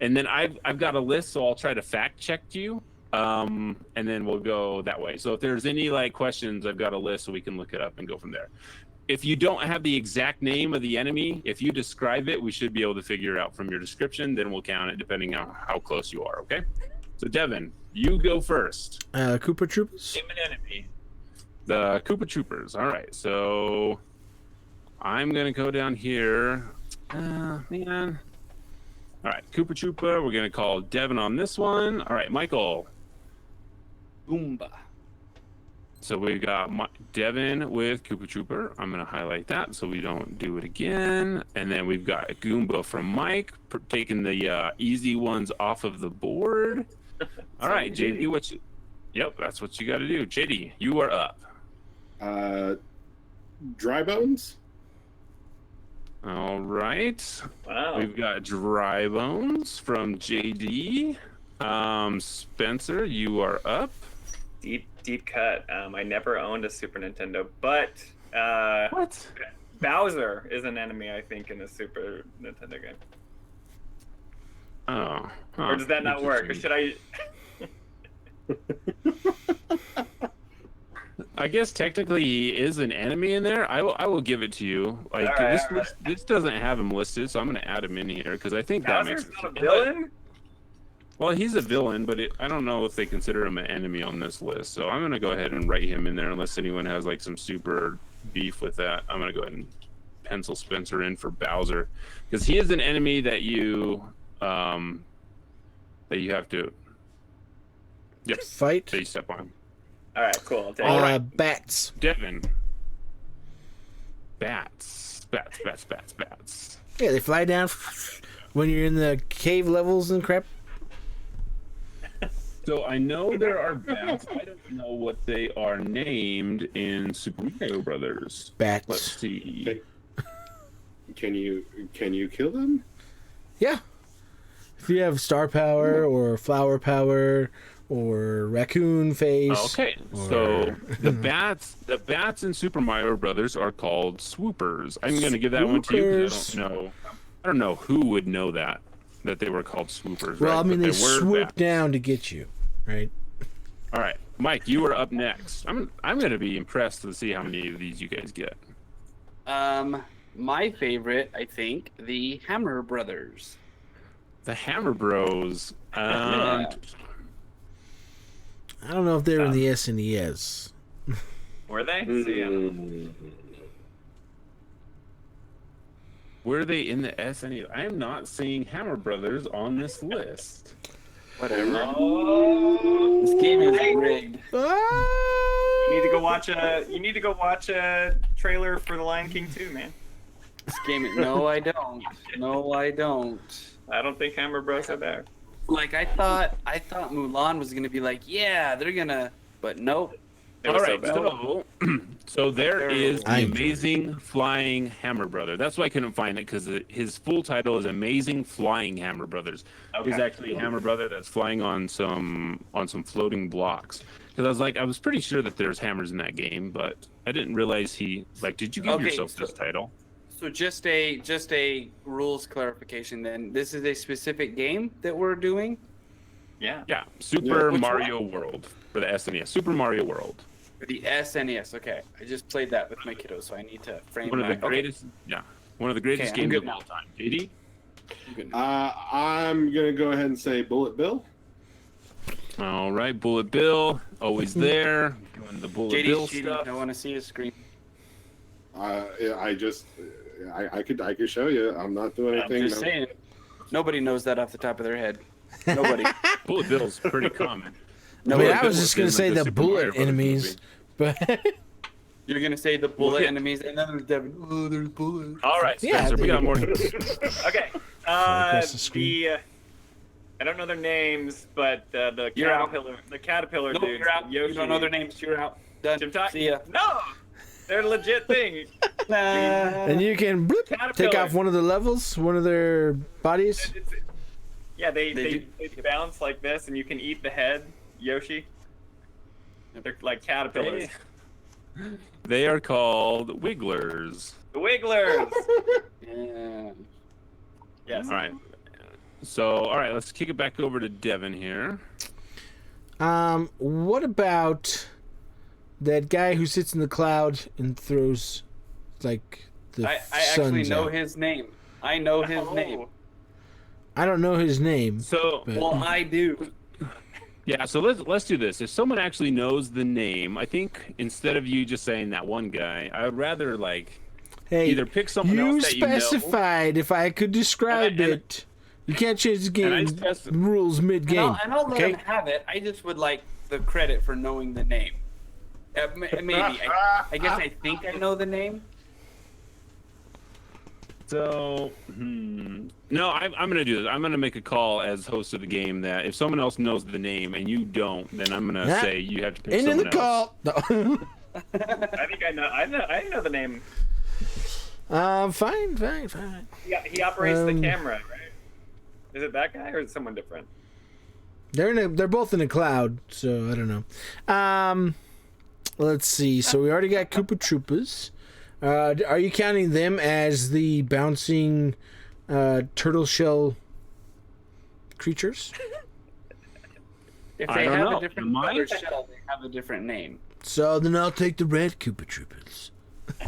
S3: And then I've got a list, so I'll try to fact check you. And then we'll go that way. So if there's any like questions, I've got a list so we can look it up and go from there. If you don't have the exact name of the enemy, if you describe it, we should be able to figure it out from your description. Then we'll count it depending on how close you are. Okay. So Devon, you go first.
S2: Koopa Troopas.
S3: Name an enemy. The Koopa Troopers. All right. So I'm gonna go down here. Man. All right, Koopa Troopa. We're gonna call Devon on this one. All right, Michael.
S1: Goomba.
S3: So we've got Devon with Koopa Trooper. I'm gonna highlight that so we don't do it again. And then we've got Goomba from Mike, taking the easy ones off of the board. All right, JD, Yep, that's what you got to do. JD, you are up.
S4: Dry Bones.
S3: All right.
S5: Wow.
S3: We've got Dry Bones from JD. Spencer, you are up.
S5: Deep cut. I never owned a Super Nintendo, but
S3: What?
S5: Bowser is an enemy, I think, in the Super Nintendo game.
S3: Oh. Huh.
S5: Or does that not work? Or should I?
S3: I guess technically he is an enemy in there. I will give it to you. Like
S5: All right,
S3: this doesn't have him listed, so I'm gonna add him in here because I think that makes
S5: Bowser's
S3: it.
S5: not a villain?
S3: Well, he's a villain, but I don't know if they consider him an enemy on this list. So I'm gonna go ahead and write him in there unless anyone has like some super beef with that. I'm gonna go ahead and pencil Spencer in for Bowser because he is an enemy that you have to
S2: Fight.
S3: that you step on.
S5: All right, cool. I'll take it.
S2: Bats.
S3: Devon. Bats.
S2: Yeah, they fly down when you're in the cave levels and crap.
S3: So I know there are bats. I don't know what they are named in Super Mario Brothers.
S2: Bats.
S3: Let's see.
S4: Can you kill them?
S2: Yeah. If you have star power or flower power or raccoon face.
S3: Okay, so the bats in Super Mario Brothers are called swoopers. I'm going to give that one to you because I don't know who would know that they were called swoopers.
S2: Well,
S3: right?
S2: I mean,
S3: But
S2: they
S3: were
S2: swoop
S3: bats.
S2: down to get you, right?
S3: All right, Mike, you are up next. I'm going to be impressed to see how many of these you guys get.
S1: My favorite, I think, the Hammer Brothers.
S3: The Hammer Bros.
S1: Yeah.
S2: I don't know if they were in the SNES.
S5: Were they?
S3: Were they in the SNES? I am not seeing Hammer Brothers on this list.
S1: Whatever. This game is rigged.
S5: You need to go watch a trailer for The Lion King 2, man.
S1: This game is... No, I don't. No, I don't.
S5: I don't think Hammer Bros are there.
S1: Like, I thought Mulan was gonna be like, yeah, they're gonna... But nope.
S5: It
S3: All
S5: was so
S3: right,
S5: bad.
S3: so there is the
S2: I-
S3: Amazing Flying Hammer Brother. That's why I couldn't find it because his full title is Amazing Flying Hammer Brothers.
S5: Okay.
S3: He's actually a hammer brother that's flying on some floating blocks. Because I was pretty sure that there's hammers in that game, but I didn't realize he like. Did you give
S1: Okay,
S3: yourself
S1: so-
S3: this title?
S1: So just a rules clarification then. This is a specific game that we're doing?
S5: Yeah.
S3: Yeah, Super
S1: Which
S3: Mario World for the SNES. Super Mario World.
S1: For the SNES, okay. I just played that with my kiddos, so I need to frame
S3: One of the
S1: back. Okay.
S3: greatest. Yeah, one of the greatest
S1: Okay, I'm
S3: games
S1: good
S3: of all
S1: now.
S3: time. JD.
S1: I'm good now.
S4: I'm gonna go ahead and say Bullet Bill.
S3: All right, Bullet Bill, always there, doing the Bullet Bill
S1: JD's cheating.
S3: stuff.
S1: I want to see his screen.
S4: I just I could show you. I'm not doing
S1: I'm
S4: anything.
S1: just saying. Nobody knows that off the top of their head. Nobody.
S3: Bullet bill's pretty common.
S2: I mean, I was just gonna say the bullet enemies, but
S1: You're gonna say the bullet enemies, and then there's Devon. Oh, there's bullets.
S3: All right,
S2: Yeah,
S3: Spencer, we got more.
S5: Okay.
S2: across the screen.
S5: I don't know their names, but the
S1: You're out.
S5: caterpillar
S1: Nope,
S5: dudes.
S1: you're out.
S5: Yoshi.
S1: You don't know their names. You're out. Done.
S5: Jim Talk-
S1: See ya.
S5: No, they're a legit thing.
S2: and you can bloop, take
S5: Caterpillar.
S2: off one of the levels, one of their bodies.
S5: Yeah, they
S1: do.
S5: bounce like this, and you can eat the head, Yoshi. They're like caterpillars.
S3: They are called Wigglers.
S5: The Wigglers.
S1: Yeah.
S5: Yes.
S3: All right. So, all right, let's kick it back over to Devon here.
S2: What about that guy who sits in the cloud and throws like the
S1: I actually
S2: suns
S1: know
S2: out?
S1: his name. I know his
S5: Oh.
S1: name.
S2: I don't know his name.
S3: So,
S2: But-
S1: Well, I do.
S3: yeah, so let's do this. If someone actually knows the name, I think instead of you just saying that one guy, I would rather like
S2: Hey,
S3: either pick someone
S2: you
S3: else that you know.
S2: specified if I could describe
S3: And I-
S2: it. You can't change the
S3: And I
S2: game
S3: speci-
S2: rules mid-game.
S1: And I'll let
S2: okay?
S1: him have it. I just would like the credit for knowing the name. Maybe. I guess I think I know the name.
S3: So, no, I'm going to do this. I'm going to make a call as host of the game that if someone else knows the name and you don't, then I'm going to
S2: Yeah.
S3: say you have to pick
S2: End of
S3: someone
S2: the
S3: else.
S2: call. No.
S5: I think I know the name.
S2: Fine.
S5: He operates the
S2: Um,
S5: camera, right? Is it that guy or is it someone different?
S2: They're both in a cloud, so I don't know. Let's see. So we already got Koopa Troopas. Are you counting them as the bouncing turtle shell creatures?
S1: If
S3: I
S1: they
S3: don't
S1: have
S3: know.
S1: a different
S3: Mine-
S1: color shell, they have a different name.
S2: So then I'll take the red Koopa Troopas.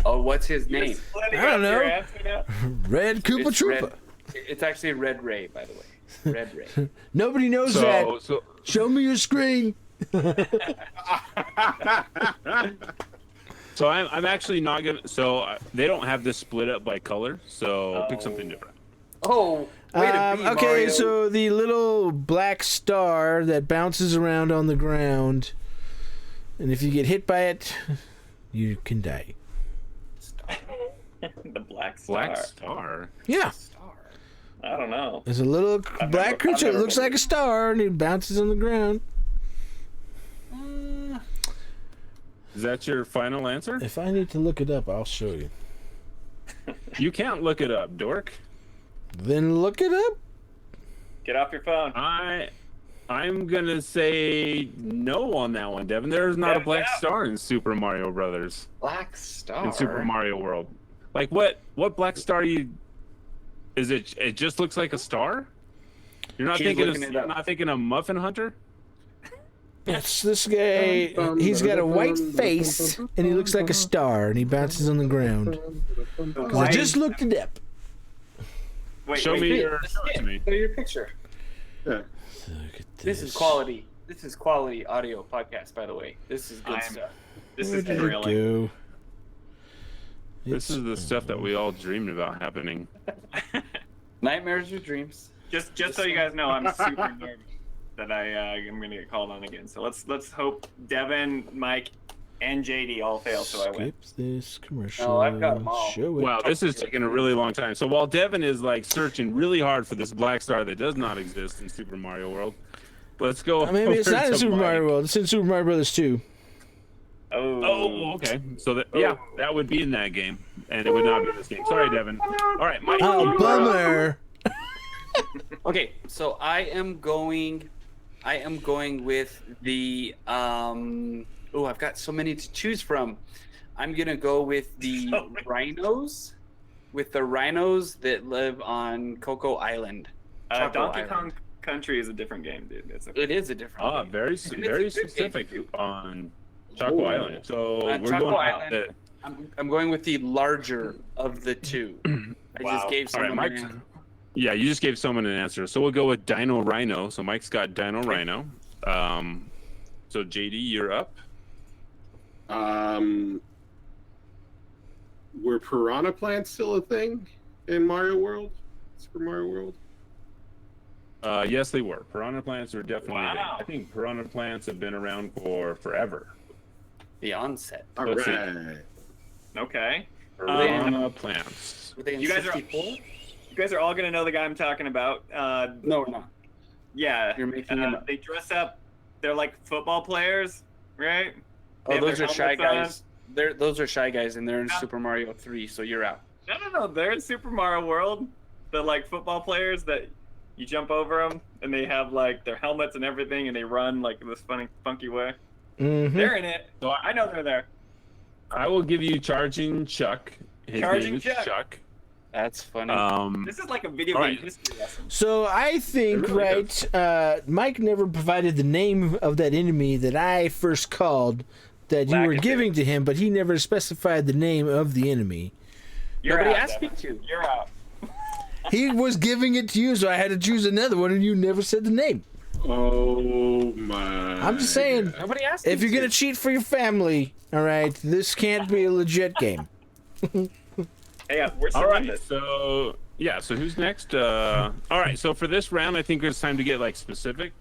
S1: Oh, what's his name?
S5: Splitting
S2: I don't
S5: up your
S2: know.
S5: answer now?
S2: Red Koopa
S1: It's
S2: Troopa.
S1: Red. It's actually Red Ray, by the way. Red Ray.
S2: Nobody knows that.
S3: So,
S2: Show me your screen.
S3: so I'm actually not going to. So they don't have this split up by color, so pick something different.
S1: Oh, way to be,
S2: Okay,
S1: Mario.
S2: so the little black star that bounces around on the ground, and if you get hit by it, you can die.
S5: The Black Star.
S3: Black Star.
S2: Yeah.
S5: I don't know.
S2: There's a little black creature that
S5: never
S2: looks
S5: been-
S2: like a star, and it bounces on the ground.
S3: Is that your final answer?
S2: If I need to look it up, I'll show you.
S3: You can't look it up, dork.
S2: Then look it up.
S5: Get off your phone.
S3: I'm gonna say no on that one, Devin. There's not a
S5: Yeah,
S3: black
S5: yeah.
S3: star in Super Mario Brothers.
S1: Black Star.
S3: In Super Mario World. Like what black star is it? It just looks like a star? You're not
S1: She's
S3: thinking
S1: looking it up.
S3: of Muffin Hunter?
S2: It's this guy. He's got a white face, and he looks like a star, and he bounces on the ground. 'Cause I just looked it up.
S3: Show me
S1: your picture.
S4: Yeah.
S2: Look at
S1: This is quality. This is quality audio podcast, by the way. This is good stuff.
S5: This
S2: Where
S5: is
S2: did it
S5: thrilling.
S2: go?
S3: This is the stuff that we all dreamed about happening.
S1: Nightmares or dreams.
S5: Just so you guys know, I'm super nervous that I'm gonna get called on again. So let's hope Devin, Mike, and JD all fail, so I win.
S2: Skip this commercial.
S1: Oh, I've got 'em all.
S2: Show it.
S3: Wow, this is taking a really long time. So while Devin is like searching really hard for this black star that does not exist in Super Mario World, let's go.
S2: Maybe it's
S3: over
S2: not in
S3: to
S2: Super
S3: Mike.
S2: Mario World. It's in Super Mario Brothers 2.
S3: Oh, okay. So that would be in that game, and it would not be in this game. Sorry, Devin. All right, Mike.
S2: Oh, bummer.
S1: Okay, so I am going with the oh, I've got so many to choose from. I'm gonna go with the rhinos, that live on Coco Island. Choco
S5: Donkey
S1: Island.
S5: Kong Country is a different game, dude.
S1: It is a different game.
S3: Very
S1: It's a
S3: very
S1: good game.
S3: specific on Choco Island. So we're
S1: Choco
S3: going
S1: Island.
S3: out
S1: I'm going with the larger of the two. I just gave
S3: All right,
S1: someone
S3: Mike.
S1: an answer.
S3: Yeah, you just gave someone an answer. So we'll go with Dino Rhino. So Mike's got Dino Rhino. So JD, you're up.
S4: were piranha plants still a thing in Mario World? Super Mario World?
S3: Yes, they were. Piranha plants are definitely.
S5: Wow.
S3: I think piranha plants have been around for forever.
S1: The onset.
S4: All
S3: Let's see.
S4: right.
S5: Okay.
S3: Piranha plants.
S1: Were they in
S5: You guys
S1: 64?
S5: You guys are all gonna know the guy I'm talking about.
S1: No, we're not.
S5: Yeah.
S1: You're making him up.
S5: They dress up. They're like football players, right? They
S1: Oh,
S5: have
S1: those
S5: their
S1: are shy
S5: helmets
S1: guys. Those are shy guys, and they're in
S5: Yeah.
S1: Super Mario 3, so you're out.
S5: No. They're in Super Mario World. They're like football players that you jump over them, and they have like their helmets and everything, and they run like this funky way.
S2: Mm-hmm.
S5: They're in it.
S3: So
S5: I know they're there.
S3: I will give you Charging Chuck. His
S5: Charging
S3: name is
S5: Chuck.
S3: Chuck.
S1: That's funny.
S5: This is like a video
S3: All
S5: game
S3: right.
S5: history lesson.
S2: So I think,
S3: It really
S2: right, Mike never provided the name of that enemy that I first called that you were
S5: Lakitu.
S2: giving to him, but he never specified the name of the enemy.
S5: You're
S1: Nobody
S5: out,
S1: asked me
S5: Devin.
S1: to.
S5: You're out.
S2: He was giving it to you, so I had to choose another one, and you never said the name.
S4: Oh my.
S2: I'm just saying,
S1: Nobody asked
S2: if
S1: me
S2: you're
S1: to.
S2: going to cheat for your family, all right, this can't be a legit game.
S5: Hey, where's
S3: All right,
S5: Celinda?
S3: so yeah, so who's next? All right, so for this round, I think it's time to get like specific.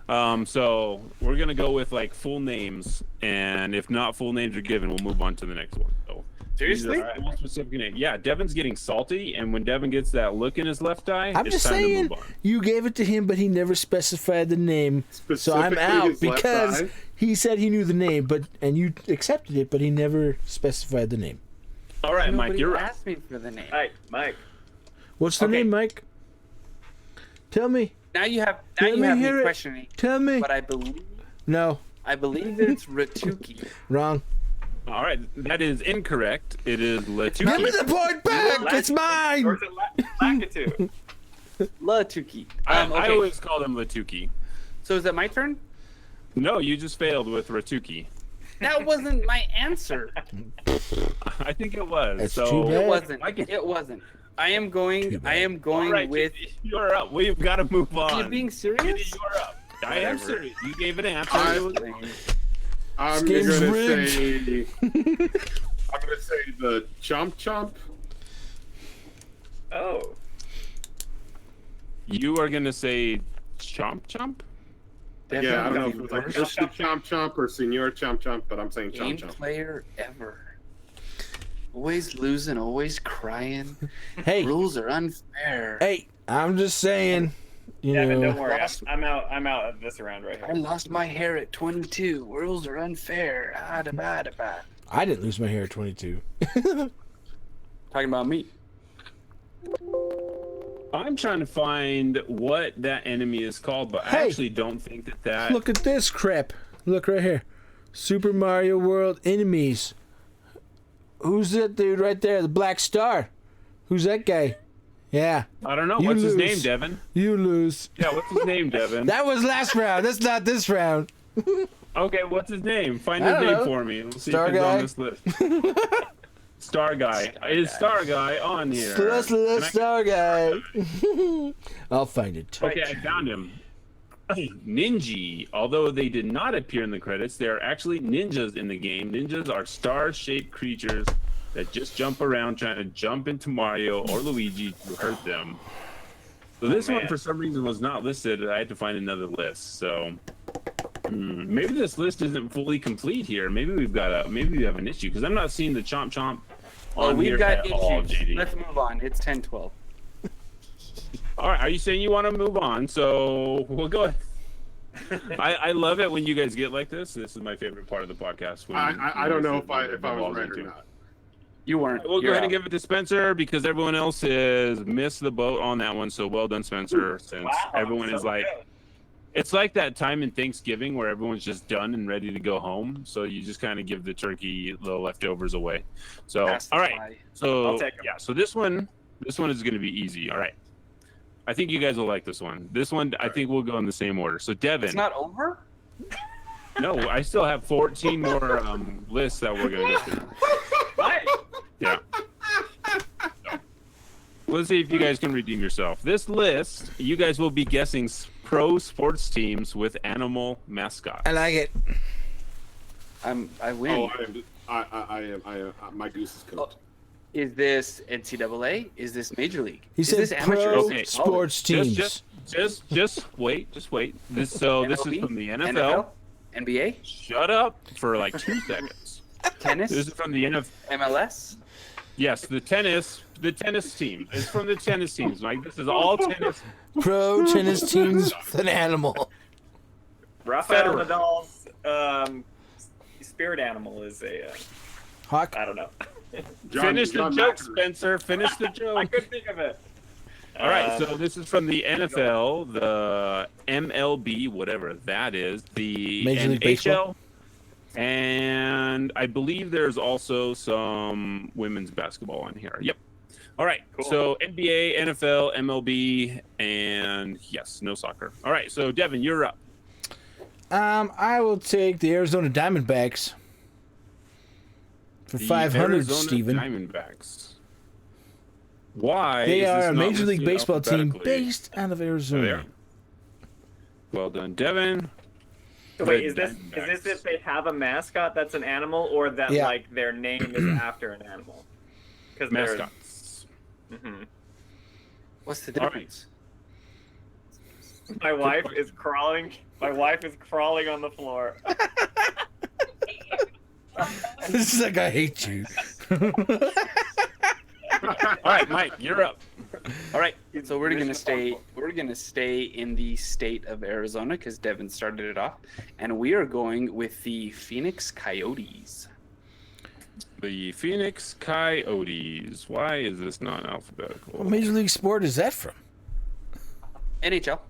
S3: So we're gonna go with like full names, and if not full names are given, we'll move on to the next one. So
S1: Seriously?
S3: these are full specific names. Yeah, Devon's getting salty, and when Devon gets that look in his left eye,
S2: I'm
S3: it's
S2: just
S3: time to
S2: saying,
S3: move on.
S2: you gave it to him, but he never specified the name. So I'm
S4: Specifically
S2: out
S4: his left
S2: because
S4: eye?
S2: he said he knew the name, and you accepted it, but he never specified the name.
S3: All right,
S1: Nobody
S3: Mike, you're up.
S1: asked me for the name.
S5: Hey, Mike.
S2: What's the
S1: Okay.
S2: name, Mike? Tell me.
S1: Now you have
S2: Let me hear
S1: me
S2: it.
S1: questioning,
S2: Tell me.
S1: but I believe
S2: No,
S1: it's Ratuki.
S2: wrong.
S3: All right, that is incorrect. It is
S2: Give me
S3: Latuki.
S2: the point back. It's
S5: Or
S2: mine.
S5: is it Lakitu?
S1: Latuki.
S3: I
S1: Okay.
S3: always call him Latuki.
S1: So is that my turn?
S3: No, you just failed with Ratuki.
S1: That wasn't my answer.
S3: I think it was.
S2: That's
S3: so
S2: too bad.
S1: It wasn't.
S3: I can-
S1: It wasn't. I am going
S3: All
S1: going
S3: right,
S1: with.
S3: you're up. We've got to move on.
S1: Are you being serious?
S3: You're up. I am
S1: Whatever.
S3: serious. You gave an answer.
S4: I'm
S2: Game's
S4: gonna
S2: rigged.
S4: say. I'm gonna say the Chomp Chomp.
S5: Oh.
S3: You are gonna say Chomp Chomp?
S4: Yeah, I don't know if it was like
S1: Worst
S4: Mr. Chomp Chomp or Senor Chomp Chomp, but I'm saying
S1: game
S4: Chomp Chomp.
S1: player ever. Always losing, always crying.
S2: Hey,
S1: Rules are unfair.
S2: hey, I'm just saying, you
S5: Devin,
S2: know.
S5: don't worry. I'm out. I'm out of this round right
S1: I
S5: here.
S1: lost my hair at 22. Rules are unfair. Ah, da ba da ba.
S2: I didn't lose my hair at 22.
S1: Talking about me.
S3: I'm trying to find what that enemy is called, but I
S2: Hey!
S3: actually don't think that.
S2: Look at this crap. Look right here. Super Mario World enemies. Who's that dude right there? The Black Star. Who's that guy? Yeah,
S3: I don't know.
S2: You
S3: What's his
S2: lose.
S3: name, Devin?
S2: you lose.
S3: Yeah, what's his name, Devin?
S2: That was last round. That's not this round.
S3: Okay, what's his name? Find
S2: I
S3: his
S2: don't
S3: name
S2: know.
S3: for me. We'll see
S2: Star
S3: if it's
S2: Guy?
S3: on this list. Star Guy. Is Star Guy on here? Can I-
S2: Star guy. I'll find it.
S3: Okay, I found him. Ninja. Although they did not appear in the credits, they are actually ninjas in the game. Ninjas are star-shaped creatures that just jump around trying to jump into Mario or Luigi to hurt them. So this one,
S5: man.
S3: for some reason, was not listed. I had to find another list. So maybe this list isn't fully complete here. Maybe we have an issue because I'm not seeing the Chomp Chomp
S1: Oh,
S3: on
S1: we've
S3: here
S1: got
S3: at
S1: issues.
S3: all, JD.
S1: Let's move on. It's 10-12.
S3: All right, are you saying you want to move on? So we'll go ahead. I love it when you guys get like this. This is my favorite part of the podcast. When
S4: I don't know if I was
S3: evolve
S4: right or
S3: into.
S4: not.
S1: You weren't.
S3: We'll go
S1: You're
S3: ahead and
S1: out.
S3: give it to Spencer because everyone else has missed the boat on that one. So well done, Spencer. Since
S5: Wow,
S3: everyone
S5: so
S3: is like,
S5: good.
S3: it's like that time in Thanksgiving where everyone's just done and ready to go home. So you just kind of give the turkey the leftovers away. So
S1: Pass the
S3: all right,
S1: fly.
S3: so
S5: I'll take 'em.
S3: yeah, so this one is going to be easy. All right, I think you guys will like this one. This one I think we'll go in the same order. So Devin,
S1: It's not over?
S3: no, I still have 14 more lists that we're going to go through.
S5: What?
S3: Yeah. So, let's see if you guys can redeem yourself. This list, you guys will be guessing pro sports teams with animal mascots.
S2: I like it.
S1: I win.
S4: Oh, I am. My goose is cooked.
S1: Is this NCAA? Is this Major League?
S2: He
S1: is
S2: said
S1: this amateur?
S2: pro
S3: Okay.
S2: sports teams.
S3: Just wait. This is from the NFL.
S1: NFL? NBA?
S3: Shut up for like 2 seconds.
S1: Tennis?
S3: This is from the NFL.
S1: MLS?
S3: Yes, the tennis team. It's from the tennis teams, Mike. This is all tennis.
S2: Pro tennis teams with an animal.
S5: Rafael
S3: Federer.
S5: Nadal's spirit animal is a
S2: Hawk.
S5: I don't know.
S3: Finish the joke, Spencer. Finish the
S5: I
S3: joke.
S5: couldn't think of it.
S3: All right, so this is from the NFL, the MLB, whatever that is, the
S2: Major League
S3: NHL,
S2: Baseball.
S3: and I believe there's also some women's basketball on here. Yep. All right,
S5: Cool.
S3: so NBA, NFL, MLB, and yes, no soccer. All right, so Devin, you're up.
S2: I will take the Arizona Diamondbacks for
S3: The
S2: 500,
S3: Arizona
S2: Steven.
S3: Diamondbacks. Why?
S2: They
S3: is
S2: are
S3: this
S2: a
S3: not
S2: Major League
S3: listed
S2: Baseball team
S3: alphabetically?
S2: based out of
S3: There they
S2: Arizona.
S3: are. Well done, Devin.
S5: So wait,
S3: The
S5: is this
S3: Diamondbacks.
S5: if they have a mascot that's an animal, or that
S2: Yeah.
S5: like their name is after an animal? Because
S3: Mascots?
S5: hmm
S1: What's the
S3: All right.
S1: difference?
S5: My wife is crawling. My wife is crawling on the floor.
S2: This is like I hate you.
S3: All right, Mike, you're up.
S1: All right, so we're gonna stay in the state of Arizona because Devin started it off, and we are going with the Phoenix Coyotes.
S3: The Phoenix Coyotes. Why is this not alphabetical?
S2: What Major League sport is that from?
S1: NHL.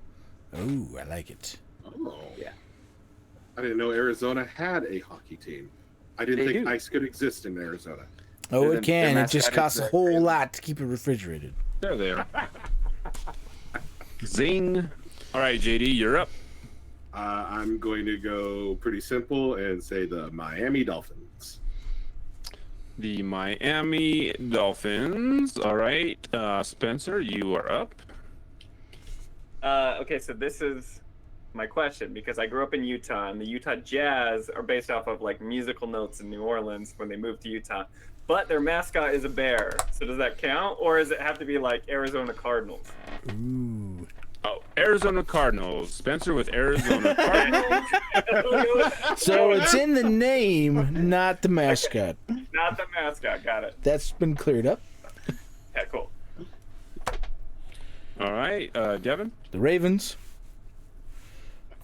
S2: Oh, I like it.
S4: Oh.
S1: Yeah.
S4: I didn't know Arizona had a hockey team. I didn't
S1: They
S4: think
S1: do.
S4: ice could exist in Arizona.
S2: Oh,
S1: Their-
S2: it can.
S1: their
S2: It just
S1: mascot
S2: costs
S1: is
S2: a
S1: the
S2: whole
S1: Crazy.
S2: lot to keep it refrigerated.
S3: There they are. Zing. All right, JD, you're up.
S4: I'm going to go pretty simple and say the Miami Dolphins.
S3: The Miami Dolphins. All right, Spencer, you are up.
S5: Okay, so this is my question because I grew up in Utah, and the Utah Jazz are based off of like musical notes in New Orleans when they moved to Utah. But their mascot is a bear. So does that count, or does it have to be like Arizona Cardinals?
S2: Ooh.
S3: Oh, Arizona Cardinals. Spencer with Arizona Cardinals.
S2: So it's in the name, not the mascot.
S5: Not the mascot. Got it.
S2: That's been cleared up.
S5: Yeah, cool.
S3: All right, Devin.
S2: The Ravens,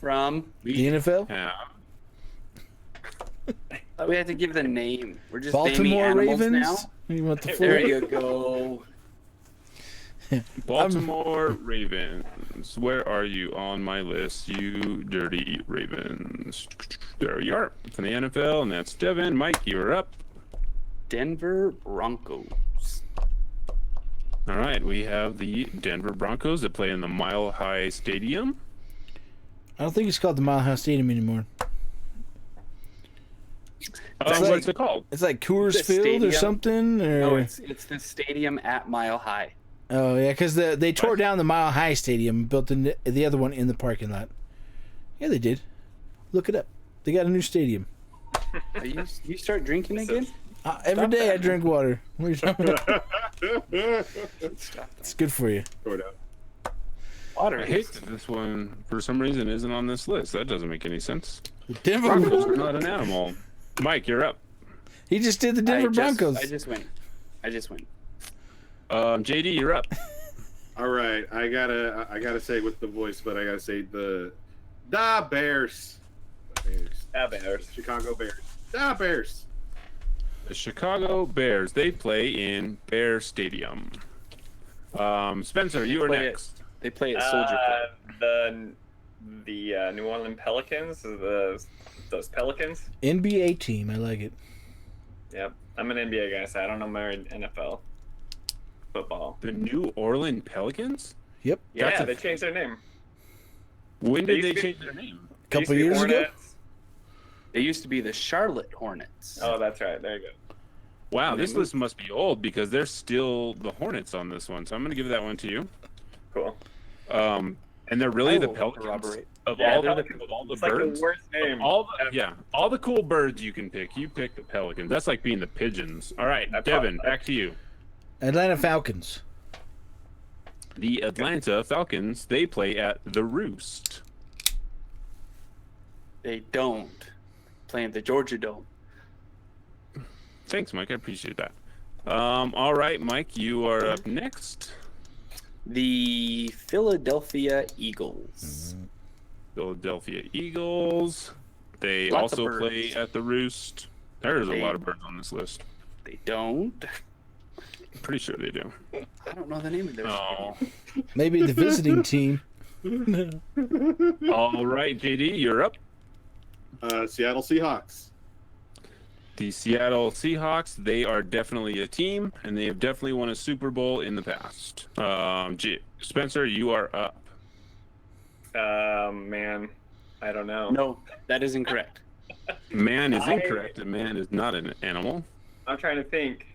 S1: From
S2: the NFL,
S3: Yeah.
S1: we have to give the name. We're just naming
S2: Baltimore
S1: animals
S2: Ravens.
S1: now.
S2: You want the full?
S1: There you go.
S3: Baltimore Ravens. Where are you on my list, you dirty Ravens? There you are. From the NFL, and that's Devin. Mike, you're up.
S1: Denver Broncos.
S3: All right, we have the Denver Broncos that play in the Mile High Stadium.
S2: I don't think it's called the Mile High Stadium anymore.
S3: What's it called?
S2: It's like Coors
S1: The
S2: Field or
S1: stadium?
S2: something. Or...
S1: No, it's the stadium at Mile High.
S2: Oh yeah, because they tore down the Mile High Stadium and built the other one in the parking lot. Yeah, they did. Look it up. They got a new stadium.
S1: Are you start drinking again?
S2: Every day I drink water. What are you talking about?
S1: Stop.
S2: It's good for you.
S4: Throw it out.
S1: Water.
S3: I hate that this one, for some reason, isn't on this list. That doesn't make any sense.
S2: The Denver.
S3: Broncos are not an animal. Mike, you're up.
S2: He just did the Denver Broncos.
S1: I just went.
S3: JD, you're up.
S4: All right, I gotta say with the voice, but I gotta say the Bears.
S5: Ah, Bears.
S4: Chicago Bears. The Bears.
S3: The Chicago Bears. They play in Bear Stadium. Spencer, you are
S1: Play it.
S3: next.
S1: They play at Soldier Field.
S5: The New Orleans Pelicans. Those Pelicans.
S2: NBA team. I like it.
S5: Yep. I'm an NBA guy, so I don't know my NFL football.
S3: The New Orleans Pelicans?
S2: Yep.
S5: Yeah,
S3: That's a-
S5: they changed their name.
S3: When did
S5: They
S3: they
S5: used to
S3: change their name?
S2: A couple
S5: They used
S2: years
S5: to be
S2: ago.
S5: Hornets.
S1: They used to be the Charlotte Hornets.
S5: Oh, that's right. There you go.
S3: Wow,
S1: They
S3: this
S1: moved.
S3: list must be old because there's still the Hornets on this one. So I'm going to give that one to you.
S5: Cool.
S3: And they're really
S1: I
S3: the
S1: will
S3: Pelicans
S1: corroborate.
S3: of
S5: Yeah,
S3: all
S5: they're
S3: the
S5: It's like
S3: birds.
S5: the worst name.
S3: All the cool birds you can pick. You pick the Pelicans. That's like being the pigeons. All right,
S5: I
S3: Devin,
S5: thought-
S3: back to you.
S2: Atlanta Falcons.
S3: The Atlanta Falcons, they play at the Roost.
S1: They don't. Playing the Georgia Dome.
S3: Thanks, Mike. I appreciate that. All right, Mike, you are up next.
S1: The Philadelphia Eagles.
S3: Philadelphia Eagles. They
S1: Lots of
S3: also
S1: birds.
S3: play at the Roost. There's a lot of birds on this list.
S1: They don't.
S3: I'm pretty sure they do.
S1: I don't know the name of their
S3: Oh.
S2: Maybe the visiting team.
S3: All right, JD, you're up.
S4: Seattle Seahawks.
S3: The Seattle Seahawks, they are definitely a team, and they have definitely won a Super Bowl in the past. Spencer, you are up.
S5: Man, I don't know.
S1: No, that is incorrect.
S3: Man is incorrect. A man is not an animal.
S5: I'm trying to think.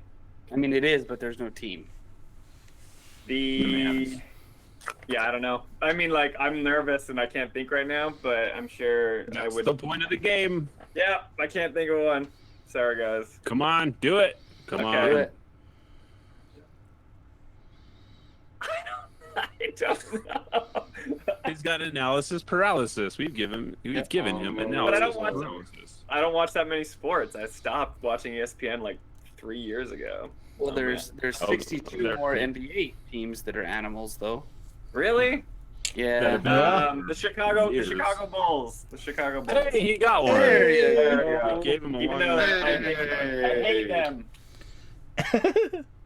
S1: I mean, it is, but there's no team.
S5: Yeah, I don't know. I mean, like, I'm nervous and I can't think right now, but I'm sure I
S3: That's
S5: would.
S3: the point of the game.
S5: Yeah, I can't think of one. Sorry, guys.
S3: Come on, do it. Come on.
S1: Do it.
S5: I don't know.
S3: He's got analysis paralysis. We've given him analysis
S5: But I don't watch.
S3: paralysis.
S5: I don't watch that many sports. I stopped watching ESPN like 3 years ago.
S1: Well, there's 62
S3: there.
S1: more NBA teams that are animals, though.
S5: Really?
S1: Yeah.
S5: The Chicago Bulls. The Chicago Bulls.
S3: Hey, he got one.
S1: There you
S5: go.
S3: We gave him a
S5: Even
S3: one.
S5: though I hate them.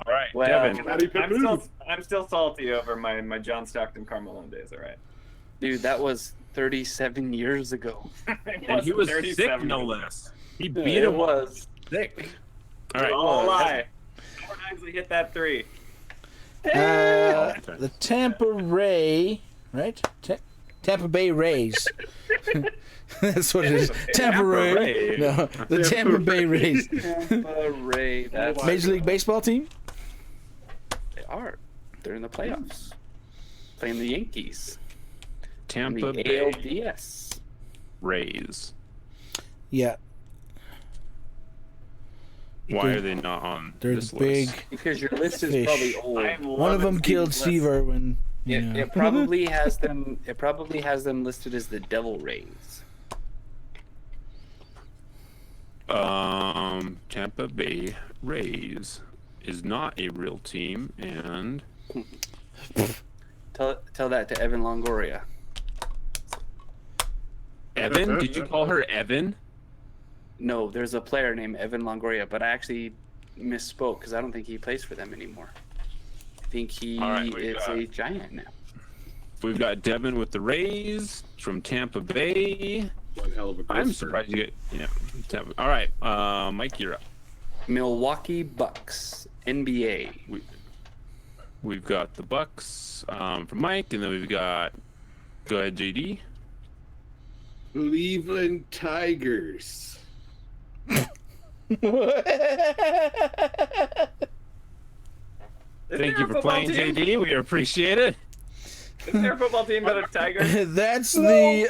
S3: All right,
S1: Well,
S3: Devin.
S5: I'm still salty over my John Stockton Carmelo days. All right.
S1: Dude, that was 37 years ago.
S3: And he was
S5: 37
S3: sick, no
S5: years.
S3: less. He beat
S1: It
S3: him
S1: was.
S3: sick. All right.
S5: Oh, lie. 4 times we hit that 3.
S2: The Tampa Ray, right? Tampa Bay Rays. That's what it is. Tampa Ray.
S3: Ray.
S2: No, the Tampa Bay Rays.
S1: Tampa Ray. That's
S2: Major League Baseball team?
S1: They are. They're in the playoffs. Playing the Yankees.
S3: Tampa
S1: In the
S3: Bay
S1: ALDS.
S3: Rays.
S2: Yeah.
S3: Why are they not on
S2: They're
S3: this
S2: the big
S3: list?
S1: Because your list is
S2: fish.
S1: probably old.
S2: One of them killed Steve Irwin. You know.
S1: It probably has them. It probably has them listed as the Devil Rays.
S3: Tampa Bay Rays is not a real team, and
S1: Tell that to Evan Longoria.
S3: Evan? Did you call her Evan?
S1: No, there's a player named Evan Longoria, but I actually misspoke because I don't think he plays for them anymore. I think he
S3: All right, we
S1: is
S3: got-
S1: a Giant now.
S3: We've got Devin with the Rays from Tampa Bay.
S4: One hell of a
S3: I'm
S4: ghoster.
S3: surprised you get Tampa. All right, Mike, you're up.
S1: Milwaukee Bucks, NBA.
S3: We've got the Bucks from Mike, and then we've got. Go ahead, JD.
S4: Cleveland Tigers.
S3: Thank you for playing, JD. We appreciate it.
S5: Isn't there a football team that are Tigers?
S2: That's the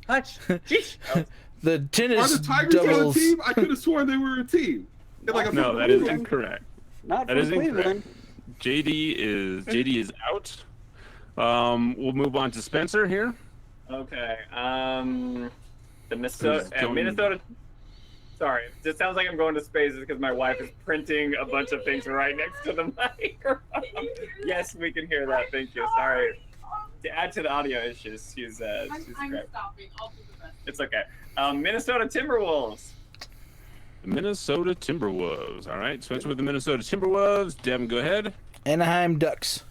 S1: Hush. Sheesh.
S2: the
S4: Are
S2: tennis
S4: the Tigers on a
S2: doubles.
S4: team? I could have sworn they were a team. They're like a
S3: No, that is incorrect.
S1: Not
S3: That
S1: from
S3: is incorrect.
S1: Cleveland.
S3: JD is out. We'll move on to Spencer here.
S5: Okay. The Minnesota. Sorry, it sounds like I'm going to space because my wife is printing a bunch of things right next to the microphone. Yes, we can hear that. Thank you. Sorry. To add to the audio issues, she's
S11: I'm
S5: great.
S11: stopping. I'll do the best.
S5: It's okay. Minnesota Timberwolves.
S3: The Minnesota Timberwolves. All right, Spencer with the Minnesota Timberwolves. Devin, go ahead.
S2: Anaheim Ducks.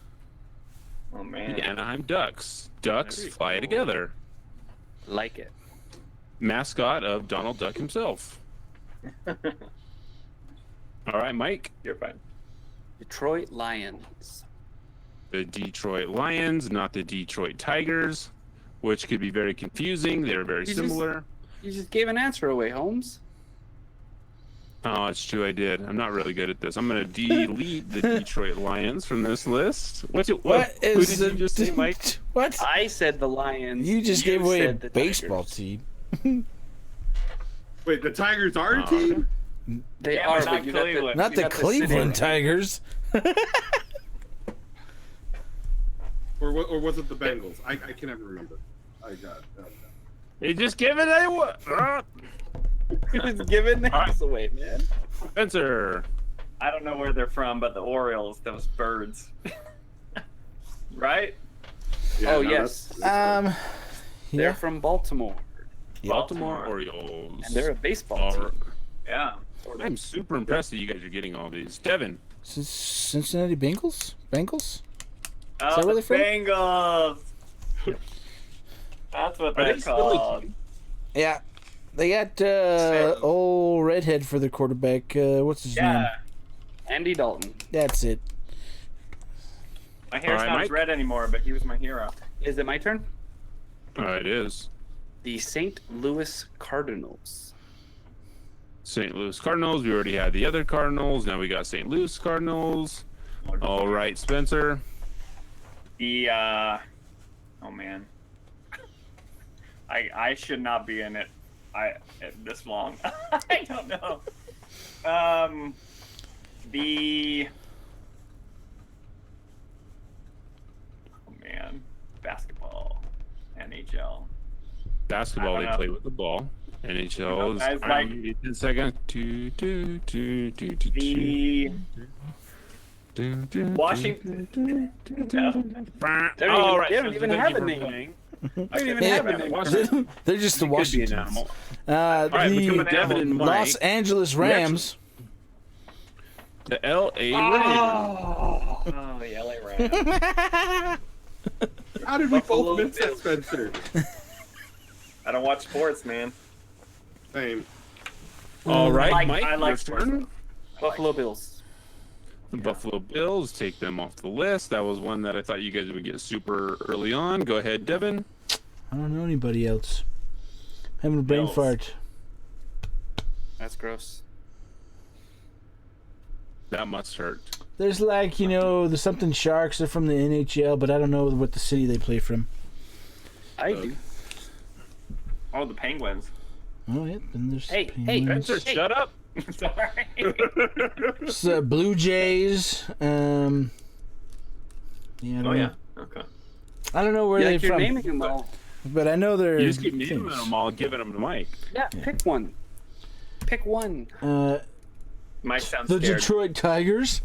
S5: Oh man.
S3: The Anaheim Ducks. Ducks fly together.
S1: Like it.
S3: Mascot of Donald Duck himself. All right, Mike.
S5: You're fine.
S1: Detroit Lions.
S3: The Detroit Lions, not the Detroit Tigers, which could be very confusing. They're very similar.
S1: You just gave an answer away, Holmes.
S3: Oh, it's true. I did. I'm not really good at this. I'm going to delete the Detroit Lions from this list. What
S2: Who
S3: did you just say, Mike?
S2: What?
S1: I said the Lions.
S2: You just gave away a
S1: said the
S2: baseball
S1: Tigers.
S2: team.
S4: Wait, the Tigers are a
S3: Oh,
S4: team?
S1: They
S5: Yeah,
S1: are,
S5: but
S1: but
S5: not
S1: you got
S5: Cleveland.
S2: Not
S1: you
S2: the
S1: got city.
S2: Cleveland Tigers.
S4: Or was it the Bengals? I can never remember. I got.
S3: He just giving it away.
S1: He's giving names
S3: right.
S1: away, man.
S3: Spencer.
S5: I don't know where they're from, but the Orioles, those birds. Right?
S4: Yeah,
S1: Oh,
S4: no,
S1: yes.
S4: that's-
S1: They're
S2: Yeah.
S1: from Baltimore,
S3: Baltimore Orioles.
S1: and they're a baseball team.
S5: Yeah.
S3: I'm super impressed that you guys are getting all these. Devon.
S2: Cincinnati Bengals? Bengals?
S5: Oh,
S2: that where
S5: the
S2: they're from?
S5: Bengals. That's what
S3: Are
S5: they're
S3: they still
S5: called.
S2: Yeah. They got old redhead for their quarterback. What's his name?
S5: Yeah.
S1: Andy Dalton.
S2: That's it.
S5: My hair's
S3: All right,
S5: not
S3: Mike.
S5: red anymore, but he was my hero.
S1: Is it my turn?
S3: It is.
S1: The St. Louis Cardinals.
S3: St. Louis Cardinals. We already had the other Cardinals. Now we got St. Louis Cardinals. All right, Spencer.
S5: The oh man, I should not be in it. This long. I don't know. The oh man, basketball, NHL.
S3: Basketball,
S5: I
S3: they
S5: don't know.
S3: play with the ball. NHL is
S5: Guys, like-
S3: 10 seconds.
S5: The Washington.
S3: All right.
S1: They don't even have a name. They don't even have a name.
S2: They're just the
S3: Could be an
S2: Washingtons.
S3: animal. right, between
S2: The
S3: Devin and Mike.
S2: Los Angeles Rams.
S3: The L.A. Rams.
S5: Oh, the LA Rams.
S4: How did we
S1: Buffalo
S4: both miss that,
S1: Bills.
S4: Spencer?
S5: I don't watch sports, man.
S4: Same.
S3: All right,
S5: I
S3: Mike,
S5: like
S3: your
S5: sports.
S3: turn.
S1: Buffalo Bills.
S3: The Buffalo Bills, take them off the list. That was one that I thought you guys would get super early on. Go ahead, Devin.
S2: I don't know anybody else. Having a brain
S5: Bills.
S2: fart.
S1: That's gross.
S3: That must hurt.
S2: There's like, the something Sharks. They're from the NHL, but I don't know what the city they play from.
S1: I do.
S5: Oh, the Penguins.
S2: Oh, yeah. Then there's
S1: Hey,
S2: Penguins.
S3: Spencer, shut up.
S5: Sorry.
S2: There's, Blue Jays. Yeah. I don't
S5: Oh
S2: know.
S5: yeah. Okay.
S2: I don't know where
S1: Yeah,
S2: they're
S1: like you're
S2: from,
S1: naming them all.
S2: but I know they're.
S3: You just keep naming
S2: famous.
S3: them all, giving them to Mike.
S1: Yeah, pick one. Pick one.
S5: Mike sounds
S2: The
S5: scared.
S2: Detroit Tigers.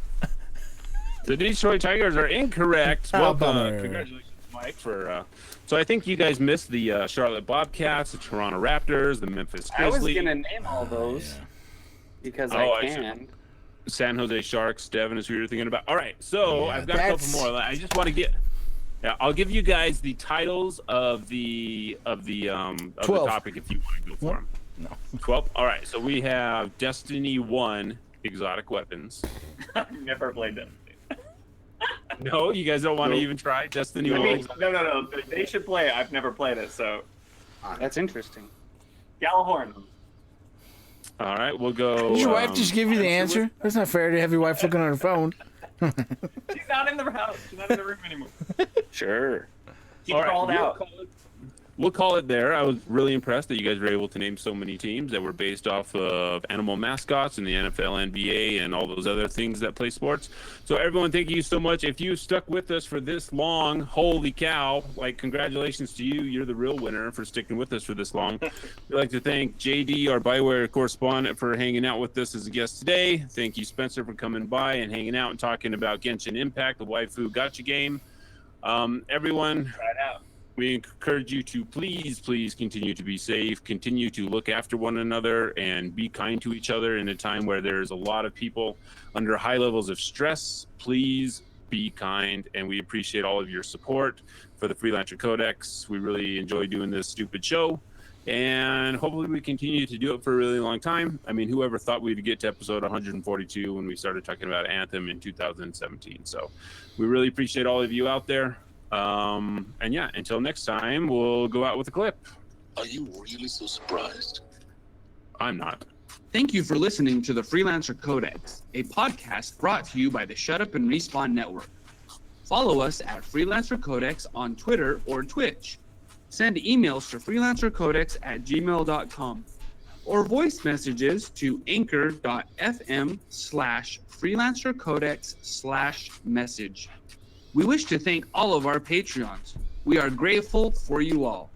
S3: The Detroit Tigers are incorrect.
S2: Oh,
S3: Well,
S2: bummer.
S3: congratulations, Mike, for. So I think you guys missed the Charlotte Bobcats, the Toronto Raptors, the Memphis
S1: I was
S3: Grizzlies,
S1: gonna name all those because
S3: Oh,
S1: I
S3: I
S1: can.
S3: San Jose Sharks. Devin is who you're thinking about. All right, so I've got a couple
S2: that's-
S3: more. I just want to get. Yeah, I'll give you guys the titles of the
S2: 12.
S3: topic if you want to go for them.
S2: No.
S3: 12. All right, so we have Destiny 1 exotic weapons.
S5: I've never played them.
S3: No, you guys don't want to even try Destiny
S5: I
S3: 1.
S5: mean, no. They should play it. I've never played it, so
S1: That's interesting.
S5: Gallahorn.
S3: All right, we'll go.
S2: Did your wife just give you the answer? That's not fair to have your wife looking on her phone.
S5: She's not in the house. She's not in the room anymore.
S1: Sure.
S5: She
S3: All right,
S5: crawled out.
S3: We'll call it there. I was really impressed that you guys were able to name so many teams that were based off of animal mascots in the NFL, NBA, and all those other things that play sports. So everyone, thank you so much. If you stuck with us for this long, holy cow, congratulations to you. You're the real winner for sticking with us for this long. We'd like to thank JD, our BioWare correspondent, for hanging out with us as a guest today. Thank you, Spencer, for coming by and hanging out and talking about Genshin Impact, the waifu gacha game. Everyone,
S5: Try it out.
S3: we encourage you to please continue to be safe, continue to look after one another, and be kind to each other in a time where there's a lot of people under high levels of stress. Please be kind, and we appreciate all of your support for the Freelancer Codex. We really enjoy doing this stupid show, and hopefully we continue to do it for a really long time. I mean, whoever thought we'd get to episode 142 when we started talking about Anthem in 2017. So we really appreciate all of you out there. And yeah, until next time, we'll go out with a clip.
S7: Are you really so surprised?
S3: I'm not.
S8: Thank you for listening to the Freelancer Codex, a podcast brought to you by the Shut Up and Respawn Network. Follow us at Freelancer Codex on Twitter or Twitch. Send emails to freelancercodex@gmail.com. or voice messages to anchor.fm/freelancercodex/message. We wish to thank all of our Patreons. We are grateful for you all.